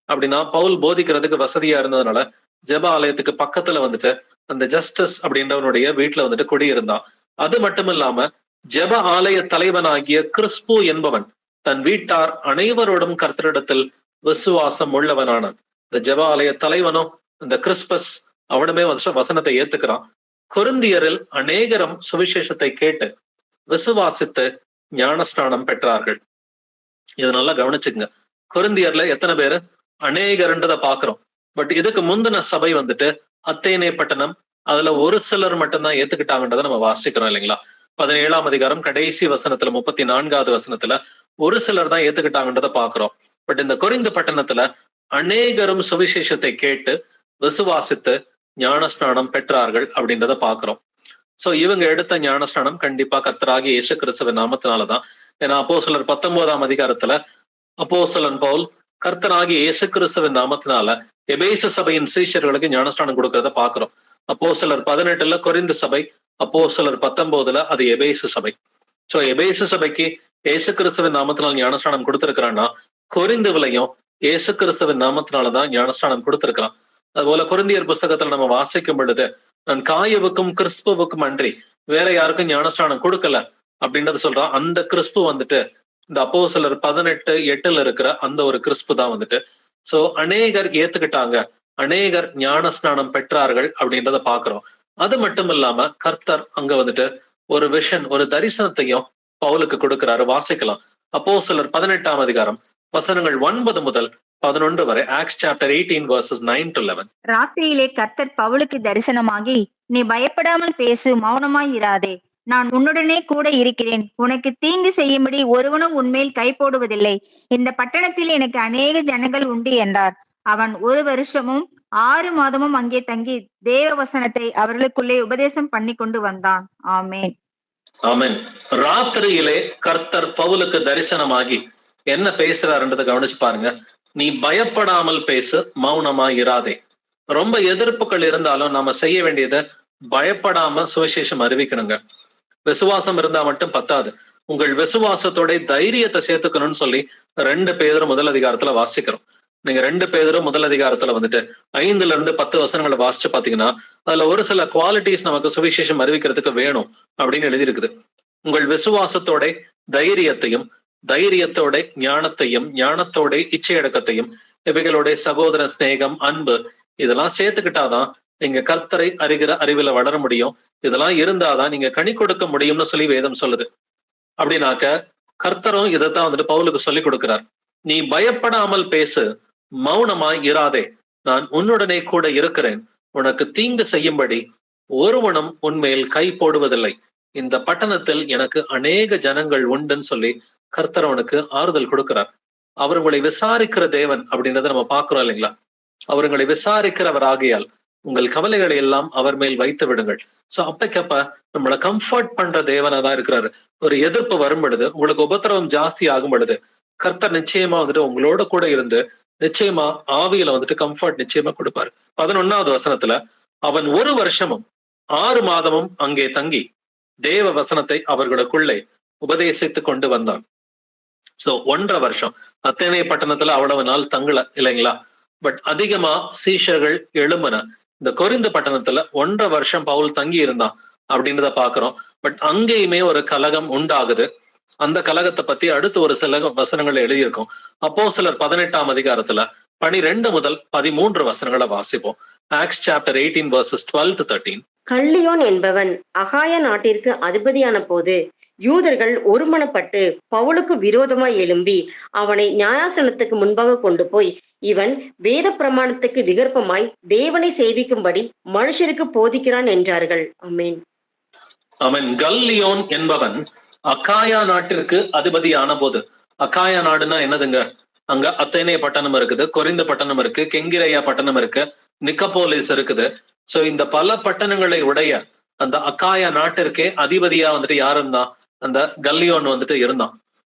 [SPEAKER 1] அப்படின்னா பவுல் போதிக்கிறதுக்கு வசதியா இருந்ததுனால ஜெப ஆலயத்துக்கு பக்கத்துல வந்துட்டு அந்த ஜஸ்டிஸ் அப்படின்றவனுடைய வீட்டுல வந்துட்டு குடியிருந்தான். அது மட்டும் இல்லாம ஜெப ஆலய தலைவனாகிய கிறிஸ்பு என்பவன் தன் வீட்டார் அனைவரோடும் கர்த்தரிடத்தில் விசுவாசம் உள்ளவனானான். இந்த ஜெப ஆலய தலைவனும் இந்த கிறிஸ்பஸ் அவனுமே வசனத்தை ஏத்துக்கிறான். கொரிந்தியரில் அநேகரும் சுவிசேஷத்தை கேட்டு விசுவாசித்து ஞானஸ்நானம் பெற்றார்கள். இது நல்லா கவனிச்சுங்க. கொரிந்தியர்ல எத்தனை பேரு? அநேகர்ன்றதை பாக்குறோம். பட் இதுக்கு முந்தின சபை வந்துட்டு அத்தேனே பட்டணம், அதுல ஒரு சிலர் மட்டும்தான் ஏத்துக்கிட்டாங்கன்றதை நம்ம வாசிக்கிறோம் இல்லைங்களா? 17ஆம் அதிகாரம் கடைசி வசனத்துல 34வது வசனத்துல ஒரு சிலர் தான் ஏத்துக்கிட்டாங்கன்றதை பாக்குறோம். பட் இந்த கொரிந்து பட்டணத்துல அநேகரும் சுவிசேஷத்தை கேட்டு விசுவாசித்து ஞானஸ்நானம் பெற்றார்கள் அப்படின்றத பாக்குறோம். சோ இவங்க எடுத்த ஞானஸ்நானம் கண்டிப்பா கர்த்தராகிய இயேசு கிறிஸ்துவின் நாமத்தினாலதான். ஏன்னா அப்போஸ்தலர் 19ஆம் அதிகாரத்துல அப்போஸ்தலன் பவுல் கர்த்தராகிய இயேசு கிறிஸ்துவின் நாமத்தினால எபேசு சபையின் சீஷர்களுக்கு ஞானஸ்நானம் கொடுக்கறத பாக்குறோம். அப்போஸ்தலர் 18ல கொரிந்து சபை, அப்போஸ்தலர் 19ல அது எபேசு சபை. சோ எபேசு சபைக்கு இயேசு கிறிஸ்துவின் நாமத்தினால் ஞானஸ்நானம் கொடுத்திருக்கிறான்னா கொரிந்துவிலையும் இயேசு கிறிஸ்துவின் நாமத்தினாலதான் ஞானஸ்நானம் கொடுத்திருக்கிறான். அதுபோல கொரிந்தியர் புஸ்தகத்துல நம்ம வாசிக்கும் பொழுது நான் காயவுக்கும் கிறிஸ்புவுக்கும் அன்றி வேற யாருக்கும் ஞானஸ்நானம் கொடுக்கல அப்படின்றது சொல்றான். அந்த கிறிஸ்பு வந்துட்டு இந்த அப்போஸ்தலர் 18:8 இருக்கிற அந்த ஒரு கிறிஸ்பு தான் வந்துட்டு. சோ அநேகர் ஏத்துக்கிட்டாங்க, அநேகர் ஞானஸ்நானம் பெற்றார்கள் அப்படின்றத பாக்குறோம். அது மட்டும் இல்லாம கர்த்தர் அங்க வந்துட்டு ஒரு விஷன், ஒரு தரிசனத்தையும் பவுலுக்கு கொடுக்கிறாரு. வாசிக்கலாம். அப்போஸ்தலர் 18ஆம் அதிகாரம் வசனங்கள் 9 முதல் 11 வரை. Acts chapter 18 verses 9 to 11.
[SPEAKER 3] ராத்திரியிலே கர்த்தர் பவுலுக்கு தரிசனமாகி, நீ பயப்படாமல் பேசு, மௌனமாய் இராதே. நான் உன்னுடனே கூட இருக்கிறேன். உனக்கு தீங்கு செய்யும்படி ஒருவனும் உன்மேல் கை போடுவதில்லை. இந்த பட்டணத்தில் எனக்கு அநேக ஜனங்கள் உண்டு என்றார். அவன் 1 வருஷமும் 6 மாதமும் அங்கே தங்கி தேவ வசனத்தை அவர்களுக்குள்ளே உபதேசம் பண்ணி கொண்டு வந்தான். ஆமென்.
[SPEAKER 1] ஆமென். ராத்திரியிலே கர்த்தர் பவுலுக்கு தரிசனமாகி என்ன பேசுறாருன்றதை கவனிச்சு பாருங்க. நீ பயப்படாமல் பேசு, மௌனமா இராதே. ரொம்ப எதிர்ப்புகள் இருந்தாலும் நம்ம செய்ய வேண்டியதை பயப்படாம சுவிசேஷம் அறிவிக்கணுங்க. விசுவாசம் இருந்தா மட்டும் பத்தாது, உங்கள் விசுவாசத்தோட தைரியத்தை சேர்த்துக்கணும்னு சொல்லி 2 பேதுரு முதல் அதிகாரத்துல வாசிக்கிறோம். நீங்க 2 பேதுரு முதல் அதிகாரத்துல வந்துட்டு 5ல இருந்து 10 வசனங்களை வாசிச்சு பாத்தீங்கன்னா அதுல ஒரு சில குவாலிட்டிஸ் நமக்கு சுவிசேஷம் அறிவிக்கிறதுக்கு வேணும் அப்படின்னு எழுதியிருக்குது. உங்கள் விசுவாசத்தோட தைரியத்தையும், தைரியத்தோட ஞானத்தையும், ஞானத்தோட இச்சையடக்கத்தையும், இவைகளோட சகோதர சிநேகம், அன்பு, இதெல்லாம் சேர்த்துக்கிட்டாதான் நீங்க கர்த்தரை அறிகிற அறிவில வளர முடியும். இதெல்லாம் இருந்தாதான் நீங்க கனி கொடுக்க முடியும்னு சொல்லி வேதம் சொல்லுது. அப்படின்னாக்க கர்த்தரும் இதைத்தான் வந்துட்டு பவுலுக்கு சொல்லி கொடுக்கிறார். நீ பயப்படாமல் பேசு, மௌனமாய் இராதே. நான் உன்னுடனே கூட இருக்கிறேன். உனக்கு தீங்கு செய்யும்படி ஒருவனும் உன்மேல் கை போடுவதில்லை. இந்த பட்டணத்தில் எனக்கு அநேக ஜனங்கள் உண்டுன்னு சொல்லி கர்த்தர் அவனுக்கு ஆறுதல் கொடுக்கிறார். அவர் உங்களை விசாரிக்கிற தேவன் அப்படின்றத நம்ம பாக்குறோம் இல்லைங்களா? அவர்களை விசாரிக்கிறவர் ஆகையால் உங்கள் கவலைகளை எல்லாம் அவர் மேல் வைத்து விடுங்கள். சோ அப்பக்கப்ப நம்மளை கம்ஃபர்ட் பண்ற தேவனா தான் இருக்கிறாரு. ஒரு எதிர்ப்பு வரும் பொழுது, உங்களுக்கு உபத்திரவம் ஜாஸ்தி ஆகும் பொழுது கர்த்தர் நிச்சயமா வந்துட்டு உங்களோட கூட இருந்து நிச்சயமா ஆவியில வந்துட்டு கம்ஃபர்ட் நிச்சயமா கொடுப்பாரு. 11வது வசனத்துல அவன் 1 வருஷமும் 6 மாதமும் அங்கே தங்கி தேவ வசனத்தை அவர்களுக்குள்ளே உபதேசித்து கொண்டு வந்தான். சோ 1.5 வருஷம் அத்தேனே பட்டணத்துல அவ்வளவு நாள் தங்கல இல்லைங்களா? பட் அதிகமா சீஷர்கள் எழும்பன. இந்த கொரிந்து பட்டணத்துல 1.5 வருஷம் பவுல் தங்கி இருந்தான் அப்படின்றத பாக்குறோம். பட் அங்கேயுமே ஒரு கலகம் உண்டாகுது. அந்த கலகத்தை பத்தி அடுத்து ஒரு சில வசனங்கள் எழுதியிருக்கோம். அப்போஸ்தலர் 18ஆம் அதிகாரத்துல 12 முதல் 13 வசனங்களை வாசிப்போம். Acts chapter 18 verses 12 to 13.
[SPEAKER 4] கல்லியோன் என்பவன் அகாய நாட்டிற்கு அதிபதியான போது யூதர்கள் ஒருமனப்பட்டு பவுலுக்கு விரோதமாய் எழும்பி அவனை நியாயாசனத்துக்கு முன்பாக கொண்டு போய், இவன் வேத பிரமாணத்துக்கு விகற்பமாய் தேவனை சேவிக்கும்படி மனுஷருக்கு போதிக்கிறான் என்றார்கள். ஆமென்.
[SPEAKER 1] அவன் கல்லியோன் என்பவன் அகாயா நாட்டிற்கு அதிபதியான போது, அகாயா நாடுனா என்னதுங்க? அங்க அத்தேனே பட்டணம் இருக்குது, கொரிந்து பட்டணம் இருக்கு, கெங்கிரேயா பட்டணம் இருக்கு, நிக்கபோலிஸ் இருக்குது. சோ இந்த பல பட்டணங்களை உடைய அந்த அகாயா நாட்டிற்கே அதிபதியா வந்துட்டு யாரு இருந்தான்? அந்த கல்லியோன் வந்துட்டு இருந்தான்.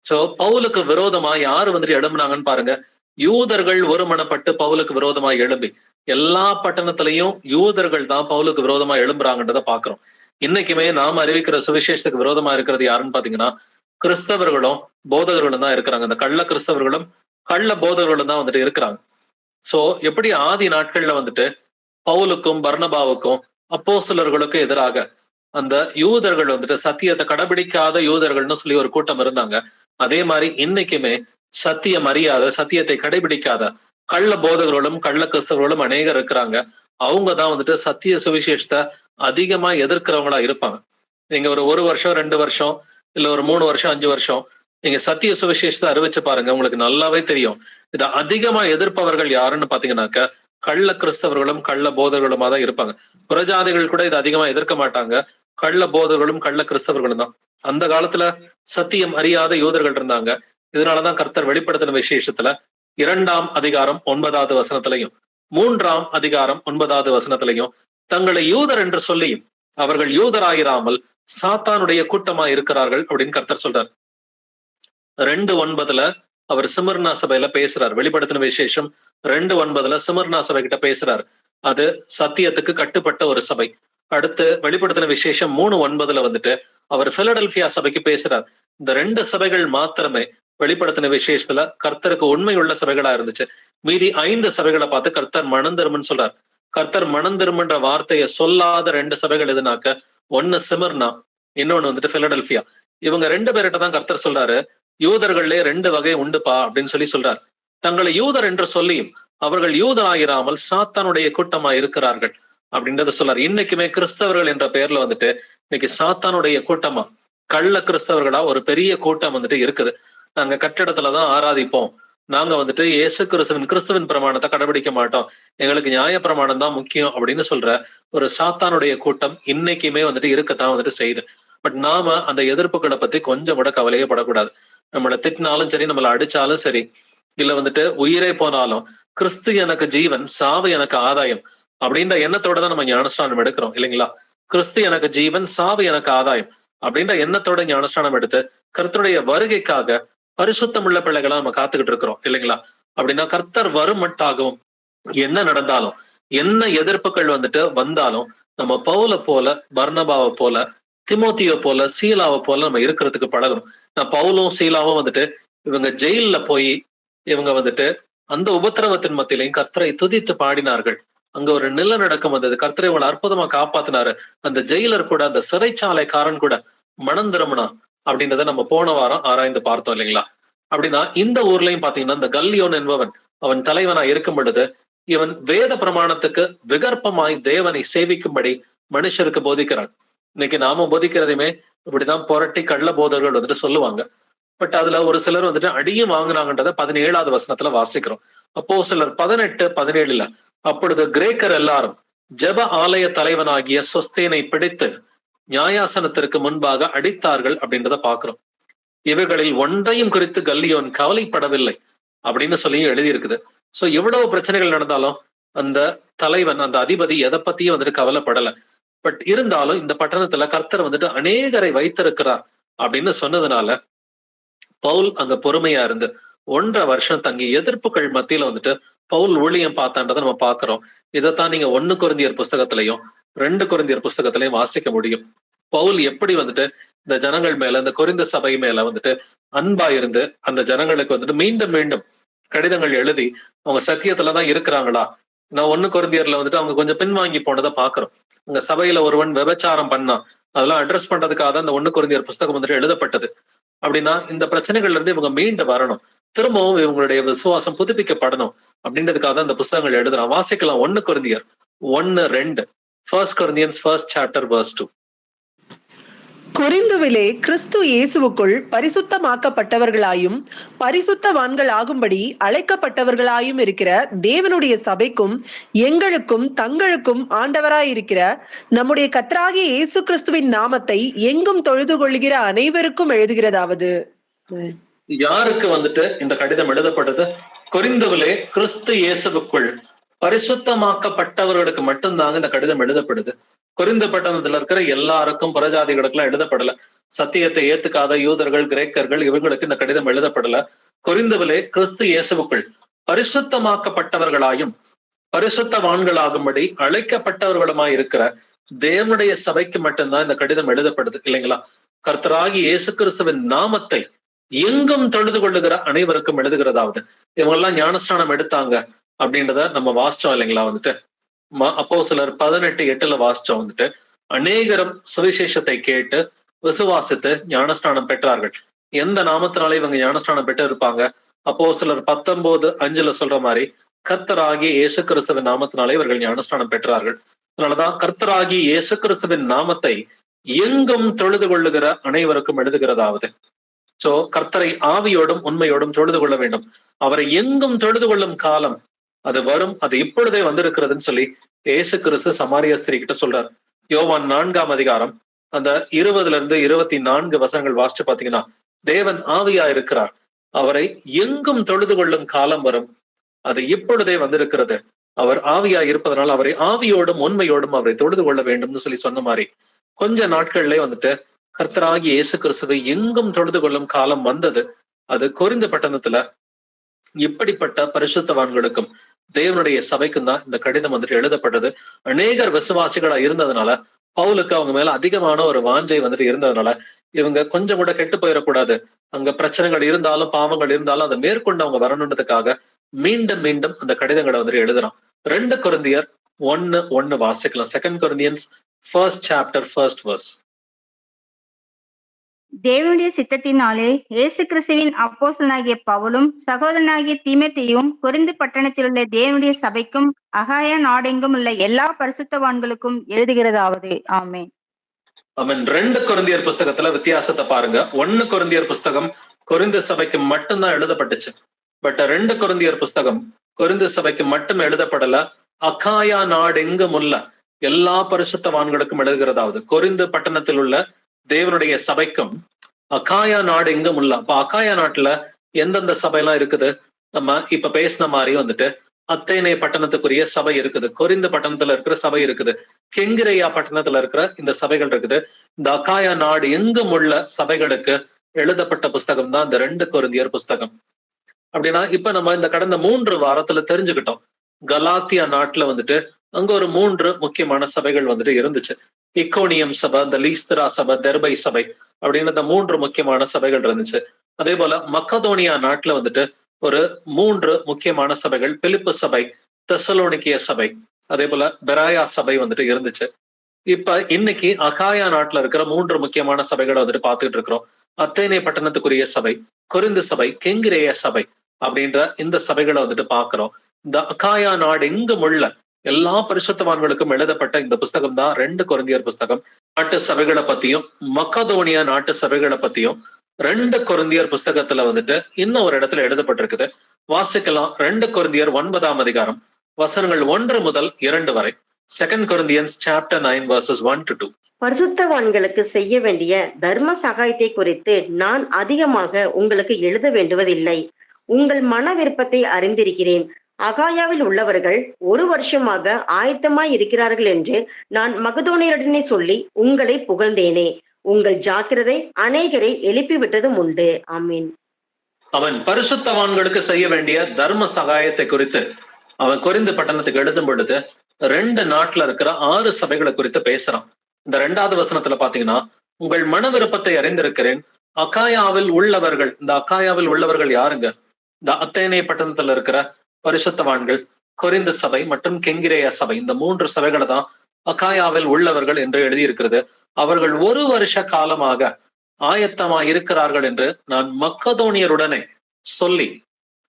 [SPEAKER 1] சோ பவுலுக்கு விரோதமா யாரு வந்துட்டு எழும்புனாங்கன்னு பாருங்க. யூதர்கள் ஒருமனப்பட்டு பவுலுக்கு விரோதமா எழும்பி, எல்லா பட்டணத்திலையும் யூதர்கள் தான் பவுலுக்கு விரோதமா எழும்புறாங்கன்றத பாக்குறோம். இன்னைக்குமே நாம அறிவிக்கிற சுவிசேஷத்துக்கு விரோதமா இருக்கிறது யாருன்னு பாத்தீங்கன்னா கிறிஸ்தவர்களும் போதகர்களும் தான் இருக்கிறாங்க. இந்த கள்ள கிறிஸ்தவர்களும் கள்ள போதகர்களும் தான் வந்துட்டு இருக்கிறாங்க. சோ எப்படி ஆதி நாட்கள்ல வந்துட்டு பவுலுக்கும் பர்னபாவுக்கும் அப்போஸ்தலர்களுக்கும் எதிராக அந்த யூதர்கள் வந்துட்டு சத்தியத்தை கடைபிடிக்காத யூதர்கள்னு சொல்லி ஒரு கூட்டம் இருந்தாங்க. அதே மாதிரி இன்னைக்குமே சத்தியம் அறியாத, சத்தியத்தை கடைபிடிக்காத கள்ள போதகர்களும் கள்ள கிறிஸ்தவர்களும் அநேகர் இருக்கிறாங்க. அவங்கதான் வந்துட்டு சத்திய சுவிசேஷத்தை அதிகமா எதிர்க்கிறவங்களா இருப்பாங்க. நீங்க ஒரு வருஷம் 2 வருஷம் இல்ல ஒரு 3 வருஷம் 5 வருஷம் நீங்க சத்திய சுவிசேஷத்தை அறிவிச்சு பாருங்க, உங்களுக்கு நல்லாவே தெரியும். இதை அதிகமா எதிர்ப்பவர்கள் யாருன்னு பாத்தீங்கன்னாக்க கள்ள கிறிஸ்தவர்களும் கள்ள போதகர்களுமா தான் இருப்பாங்க. புறஜாதிகள் கூட இதை அதிகமா எதிர்க்க மாட்டாங்க. கள்ள போதகர்களும் கள்ள கிறிஸ்தவர்களும் தான். அந்த காலத்துல சத்தியம் அறியாத யூதர்கள் இருந்தாங்க. இதனாலதான் கர்த்தர் வெளிப்படுத்தின விசேஷத்துல 2ஆம் அதிகாரம் 9வது வசனத்திலையும் 3ஆம் அதிகாரம் 9வது வசனத்திலையும் தங்களை யூதர் என்று சொல்லியும் அவர்கள் யூதராயிராமல் சாத்தானுடைய கூட்டமா இருக்கிறார்கள் அப்படின்னு கர்த்தர் சொல்றார். 2:9 அவர் சிமர்னா சபையில பேசுறார். வெளிப்படுத்தின விசேஷம் 2:9 சிமர்னா சபை கிட்ட பேசுறார். அது சத்தியத்துக்கு கட்டுப்பட்ட ஒரு சபை. அடுத்து வெளிப்படுத்தின விசேஷம் 3:9 வந்துட்டு அவர் பிலடெல்பியா சபைக்கு பேசுறார். இந்த 2 சபைகள் மாத்திரமே வெளிப்படுத்தின விசேஷத்துல கர்த்தருக்கு உண்மை உள்ள சபைகளா இருந்துச்சு. மீதி 5 சபைகளை பார்த்து கர்த்தர் மனந்திருமன்னு சொல்றார். கர்த்தர் மனந்திருமன்ற வார்த்தையை சொல்லாத 2 சபைகள் எதுனாக்க, ஒன்னு சிமர்னா, இன்னொன்னு வந்துட்டு பிலடெல்பியா. இவங்க 2 பேர்கிட்ட தான் கர்த்தர் சொல்றாரு, யூதர்கள்லே 2 வகை உண்டுப்பா அப்படின்னு சொல்றார். தங்களை யூதர் என்று சொல்லியும் அவர்கள் யூதராயிராமல் சாத்தானுடைய கூட்டமா இருக்கிறார்கள் அப்படின்றத சொல்றாரு. இன்னைக்குமே கிறிஸ்தவர்கள் என்ற பெயர்ல வந்துட்டு இன்னைக்கு சாத்தானுடைய கூட்டமா கள்ள கிறிஸ்தவர்களா ஒரு பெரிய கூட்டம் வந்துட்டு இருக்குது. நாங்க கட்டிடத்துலதான் ஆராதிப்போம், நாங்க வந்துட்டு இயேசு கிறிஸ்துவின் பிரமாணத்தை கடைபிடிக்க மாட்டோம், எங்களுக்கு நியாய பிரமாணம் தான் முக்கியம் அப்படின்னு சொல்ற ஒரு சாத்தானுடைய கூட்டம் இன்னைக்குமே வந்துட்டு இருக்கத்தான் வந்துட்டு செய்யுது. பட் நாம அந்த எதிர்ப்புகளை பத்தி கொஞ்சம் கூட கவலையே படக்கூடாது. நம்மளை திட்டினாலும் சரி, நம்மளை அடிச்சாலும் சரி, இல்ல வந்துட்டு உயிரே போனாலும் கிறிஸ்து எனக்கு ஜீவன், சாவு எனக்கு ஆதாயம் அப்படின்ற எண்ணத்தோட தான் நம்ம ஞானஸ்நானம் எடுக்கிறோம் இல்லைங்களா? கிறிஸ்து எனக்கு ஜீவன், சாவு எனக்கு ஆதாயம் அப்படின்ற எண்ணத்தோட ஞானஸ்நானம் எடுத்து கர்த்தருடைய வருகைக்காக பரிசுத்தம் உள்ள பிள்ளைகளா நம்ம காத்துக்கிட்டு இருக்கிறோம் இல்லைங்களா? அப்படின்னா கர்த்தர் வரும் மட்டாகவும் என்ன நடந்தாலும், என்ன எதிர்ப்புகள் வந்துட்டு வந்தாலும், நம்ம பவுல போல, பர்னபாவை போல, திமோத்தியோ போல, சீலாவை போல நம்ம இருக்கிறதுக்கு பழகணும். நான் பவுலும் சீலாவும் வந்துட்டு இவங்க ஜெயில்ல போய் இவங்க வந்துட்டு அந்த உபத்திரவத்தின் மத்தியிலையும் கர்த்தரை துதித்து பாடினார்கள். அங்க ஒரு நிலநடுக்கம் வந்தது, கர்த்தரை இவங்களை அற்புதமா காப்பாத்தினாரு. அந்த ஜெயிலர் கூட, அந்த சிறைச்சாலைக்காரன் கூட மனம் திரும்பினா அப்படின்றத நம்ம போன வாரம் ஆராய்ந்து பார்த்தோம் இல்லைங்களா? அப்படின்னா இந்த ஊர்லயும் பாத்தீங்கன்னா இந்த கல்லியோன் என்பவன் அவன் தலைவனா இருக்கும் பொழுது இவன் வேத பிரமாணத்துக்கு விகற்பமாய் தேவனை சேவிக்கும்படி மனுஷருக்கு போதிக்கிறான். இன்னைக்கு நாம போதிக்கிறதையுமே இப்படிதான் புரட்டி கள்ள போதர்கள் வந்துட்டு சொல்லுவாங்க. பட் அதுல ஒரு சிலர் வந்துட்டு அடியும் வாங்கினாங்கன்றத 17வது வசனத்துல வாசிக்கிறோம். அப்போ சிலர் 18:17 அப்பொழுது கிரேக்கர் எல்லாரும் ஜெப ஆலய தலைவனாகிய சொஸ்தேனை பிடித்து நியாயாசனத்திற்கு முன்பாக அடித்தார்கள் அப்படின்றத பாக்குறோம். இவைகளில் ஒன்றையும் குறித்து கல்லியோன் கவலைப்படவில்லை அப்படின்னு சொல்லி எழுதியிருக்குது. சோ எவ்வளவு பிரச்சனைகள் நடந்தாலும் அந்த தலைவன், அந்த அதிபதி எதை பத்தியும் வந்துட்டு கவலைப்படல. பட் இருந்தாலும் இந்த பட்டணத்துல கர்த்தர் வந்துட்டு அநேகரை வைத்திருக்கிறார் அப்படின்னு சொன்னதுனால பவுல் அங்க பொறுமையா இருந்து 1.5 வருஷம் தங்கி எதிர்ப்புகள் மத்தியில வந்துட்டு பவுல் ஊழியம் பார்த்தான்றதை நம்ம பாக்குறோம். இதைத்தான் நீங்க 1 கொரிந்தியர் புஸ்தகத்திலையும் 2 கொரிந்தியர் புஸ்தகத்திலையும் வாசிக்க முடியும். பவுல் எப்படி வந்துட்டு இந்த ஜனங்கள் மேல, இந்த கொரிந்த சபை மேல வந்துட்டு அன்பா இருந்து அந்த ஜனங்களுக்கு வந்துட்டு மீண்டும் மீண்டும் கடிதங்கள் எழுதி அவங்க சத்தியத்துலதான் இருக்கிறாங்களா. நான் 1 கொரிந்தியர்ல வந்துட்டு அவங்க கொஞ்சம் பின்வாங்கி போனதை பாக்குறோம். உங்க சபையில ஒருவன் விபச்சாரம் பண்ணா அதெல்லாம் அட்ரஸ் பண்றதுக்காக தான் இந்த 1 கொரிந்தியர் புஸ்தகம் வந்துட்டு எழுதப்பட்டது. அப்படின்னா இந்த பிரச்சனைகள்ல இருந்து இவங்க மீண்டு வரணும், திரும்பவும் இவங்களுடைய விசுவாசம் புதுப்பிக்கப்படணும் அப்படின்றதுக்காக தான் இந்த புஸ்தகங்கள் எழுதுறான். வாசிக்கலாம் 1 கொரிந்தியர் 1:2, 1 Corinthians 1st chapter verse 2.
[SPEAKER 2] கொரிந்துவிலே கிறிஸ்து இயேசுவுக்குள் பரிசுத்தமாக்கப்பட்டவர்களாயும் பரிசுத்தவான்கள் ஆகும்படி அழைக்கப்பட்டவர்களாயும் இருக்கிற தேவனுடைய சபைக்கும் எங்களுக்கும் தங்களுக்கும் ஆண்டவராயிருக்கிற நம்முடைய கர்த்தராகிய இயேசு கிறிஸ்துவின் நாமத்தை எங்கும் தொழுது கொள்கிற அனைவருக்கும் எழுதுகிறதாவது.
[SPEAKER 1] யாருக்கு வந்துட்டு இந்த கடிதம் எழுதப்பட்டது? கொரிந்துவிலே கிறிஸ்து இயேசுவுக்குள் பரிசுத்தமாக்கப்பட்டவர்களுக்கு மட்டும்தாங்க இந்த கடிதம் எழுதப்படுது. கொரிந்து பட்டணத்துல இருக்கிற எல்லாருக்கும், புறஜாதிகளுக்கெல்லாம் எழுதப்படல. சத்தியத்தை ஏத்துக்காத யூதர்கள், கிரேக்கர்கள், இவங்களுக்கு இந்த கடிதம் எழுதப்படல. கொரிந்துவிலே கிறிஸ்து இயேசுவுக்குள் பரிசுத்தமாக்கப்பட்டவர்களாயும் பரிசுத்தவான்களாகும்படி அழைக்கப்பட்டவர்களுமாய் இருக்கிற தேவனுடைய சபைக்கு மட்டும்தான் இந்த கடிதம் எழுதப்படுது இல்லைங்களா? கர்த்தராகி இயேசு கிறிஸ்துவின் நாமத்தை எங்கும் தொழுது கொள்ளுகிற அனைவருக்கும் எழுதுகிறதாவது. இவங்க எல்லாம் ஞானஸ்நானம் எடுத்தாங்க அப்படின்றத நம்ம வாசிச்சோம் இல்லைங்களா? வந்துட்டு அப்போஸ்தலர் 18:8 வாசிச்சோம். வந்துட்டு அநேகரும் சுவிசேஷத்தை கேட்டு விசுவாசித்து ஞானஸ்நானம் பெற்றார்கள். எந்த நாமத்தினாலே இவங்க ஞானஸ்நானம் பெற்று இருப்பாங்க? அப்போஸ்தலர் 19:5 சொல்ற மாதிரி கர்த்தராகிய இயேசு கிறிஸ்துவின் நாமத்தினாலே இவர்கள் ஞானஸ்நானம் பெற்றார்கள். அதனாலதான் கர்த்தராகிய இயேசு கிறிஸ்துவின் நாமத்தை எங்கும் தொழுது கொள்ளுகிற அனைவருக்கும் எழுதுகிறதாவது. சோ கர்த்தரை ஆவியோடும் உண்மையோடும் தொழுது கொள்ள வேண்டும். அவரை எங்கும் தொழுது கொள்ளும் காலம் அது வரும், அது இப்பொழுதே வந்திருக்கிறதுன்னு சொல்லி இயேசு கிறிஸ்து சமாரிய ஸ்திரீ கிட்ட சொல்றார். யோவான் 4ஆம் அதிகாரம் அந்த 20-24 வசனங்கள் வாசிச்சு பாத்தீங்கன்னா, தேவன் ஆவியா இருக்கிறார், அவரை எங்கும் தொழுது கொள்ளும் காலம் வரும், அது இப்பொழுதே வந்திருக்கிறது. அவர் ஆவியா இருப்பதனால் அவரை ஆவியோடும் உண்மையோடும் அவரை தொழுது கொள்ள வேண்டும்னு சொல்லி சொன்ன மாதிரி கொஞ்ச நாட்கள்ல வந்துட்டு கர்த்தராகி இயேசு கிறிஸ்துவை எங்கும் தொழுது கொள்ளும் காலம் வந்தது. அது கொரிந்து பட்டணத்துல இப்படிப்பட்ட பரிசுத்தவான்களுக்கும் தேவனுடைய சபைக்கும் தான் இந்த கடிதம் வந்துட்டு எழுதப்பட்டது. அநேகர் விசுவாசிகளா இருந்ததுனால, பவுலுக்கு அவங்க மேல அதிகமான ஒரு வாஞ்சை வந்துட்டு இருந்ததுனால, இவங்க கொஞ்சம் கூட கெட்டு போயிடக்கூடாது, அங்க பிரச்சனைகள் இருந்தாலும் பாவங்கள் இருந்தாலும் அதை மேற்கொண்டு அவங்க வரணுன்றதுக்காக மீண்டும் மீண்டும் அந்த கடிதங்களை வந்துட்டு எழுதுறான். 2 கொரிந்தியர் 1:1 வாசிக்கலாம். 2 Corinthians 1st chapter 1st verse.
[SPEAKER 3] தேவனுடைய சித்தத்தினாலே இயேசு கிறிஸ்துவின் அப்போஸ்தலனாகிய பவுலும் சகோதரனாகிய தீமோத்தேயுவும் கொரிந்து பட்டணத்தில் உள்ள தேவனுடைய சபைக்கும் அகாயா நாடெங்கும் உள்ள எல்லா பரிசுத்தவான்களுக்கும் எழுதுகிறதாவது. ஆமென்.
[SPEAKER 1] அவன் 2 கொரிந்தியர் புஸ்தகத்துல வித்தியாசத்தை பாருங்க. 1 கொரிந்தியர் புஸ்தகம் கொரிந்து சபைக்கு மட்டும்தான் எழுதப்பட்டுச்சு. பட் 2 கொரிந்தியர் புஸ்தகம் கொரிந்து சபைக்கு மட்டும் எழுதப்படல, அகாயா நாடெங்கும் உள்ள எல்லா பரிசுத்தவான்களுக்கும் எழுதுகிறதாவது. கொரிந்து பட்டணத்தில் உள்ள தேவனுடைய சபைக்கும் அகாயா நாடு எங்கும் உள்ள. அப்ப அகாயா நாட்டுல எந்தெந்த சபையெல்லாம் இருக்குது? நம்ம இப்ப பேசின மாதிரி வந்துட்டு அத்தேனே பட்டணத்துக்குரிய சபை இருக்குது, கொரிந்து பட்டணத்துல இருக்கிற சபை இருக்குது, கெங்கிரேயா பட்டணத்துல இருக்கிற இந்த சபைகள் இருக்குது. இந்த அகாயா நாடு எங்கும் உள்ள சபைகளுக்கு எழுதப்பட்ட புஸ்தகம் தான் இந்த 2 கொரிந்தியர் புஸ்தகம். அப்படின்னா இப்ப நம்ம இந்த கடந்த 3 வாரத்துல தெரிஞ்சுக்கிட்டோம், கலாத்தியா நாட்டுல வந்துட்டு அங்க ஒரு 3 முக்கியமான சபைகள் வந்துட்டு இருந்துச்சு. இக்கோனியம் சபை, இந்த லீஸ்திரா சபை, தெர்பை சபை அப்படின்னு இந்த 3 முக்கியமான சபைகள் இருந்துச்சு. அதே போல மக்கதோனியா நாட்டுல வந்துட்டு ஒரு 3 முக்கியமான சபைகள், பிலிப்பு சபை, தெசலோனிக்கிய சபை, அதே போல பெராயா சபை வந்துட்டு இருந்துச்சு. இப்ப இன்னைக்கு அகாயா நாட்டுல இருக்கிற 3 முக்கியமான சபைகளை வந்துட்டு பார்த்துட்டு இருக்கிறோம். அத்தேனே பட்டணத்துக்குரிய சபை, கொரிந்து சபை, கெங்கிரேய சபை அப்படின்ற இந்த சபைகளை வந்துட்டு பாக்குறோம். இந்த அகாயா நாடு எங்கும் உள்ள எல்லா பரிசுத்தவான்களுக்கும் எழுதப்பட்ட இந்த புஸ்தகம் தான் 2 கொரிந்தியர் புஸ்தகம். நாட்டு சபைகளை பத்தியும் மக்கதோனியா நாட்டு சபைகளை பத்தியும் 2 கொரிந்தியர் புஸ்தகத்துல வந்துட்டு இன்னும் ஒரு இடத்துல எழுதப்பட்டிருக்குது. வாசிக்கலாம். 2 கொரிந்தியர் 9ஆம் அதிகாரம் வசனங்கள் 1 முதல் 2 வரை. 2 Corinthians chapter 9 verses 1 to 2.
[SPEAKER 4] பரிசுத்தவான்களுக்கு செய்ய வேண்டிய தர்ம சகாயத்தை குறித்து நான் அதிகமாக உங்களுக்கு எழுத வேண்டுவதில்லை. உங்கள் மன விருப்பத்தை அறிந்திருக்கிறேன். அகாயாவில் உள்ளவர்கள் 1 வருஷமாக ஆயத்தமாய் இருக்கிறார்கள் என்று நான் மகதோனியருடனே சொல்லி உங்களை புகழ்ந்தேனே. உங்கள் ஜாக்கிரதை அநேகரை எழுப்பி விட்டதும் உண்டு. ஆமீன்.
[SPEAKER 1] அவன் பரிசுத்தவான்களுக்கு செய்ய வேண்டிய தர்ம சகாயத்தை குறித்து அவன் கொரிந்து பட்டணத்துக்கு எழுதும் பொழுது 2 நாட்டுல இருக்கிற 6 சபைகளை குறித்து பேசுறான். இந்த 2வது வசனத்துல பாத்தீங்கன்னா, உங்கள் மன விருப்பத்தை அறிந்திருக்கிறேன். அகாயாவில் உள்ளவர்கள், இந்த அகாயாவில் உள்ளவர்கள் யாருங்க? இந்த அத்தேனே பட்டணத்துல இருக்கிற பரிசுத்தவான்கள், கொரிந்து சபை மற்றும் கெங்கிரேயா சபை, இந்த 3 சபைகளை தான் அகாயாவில் உள்ளவர்கள் என்று எழுதியிருக்கிறது. அவர்கள் 1 வருஷ காலமாக ஆயத்தமா இருக்கிறார்கள் என்று நான் மக்கதோனியருடனே சொல்லி,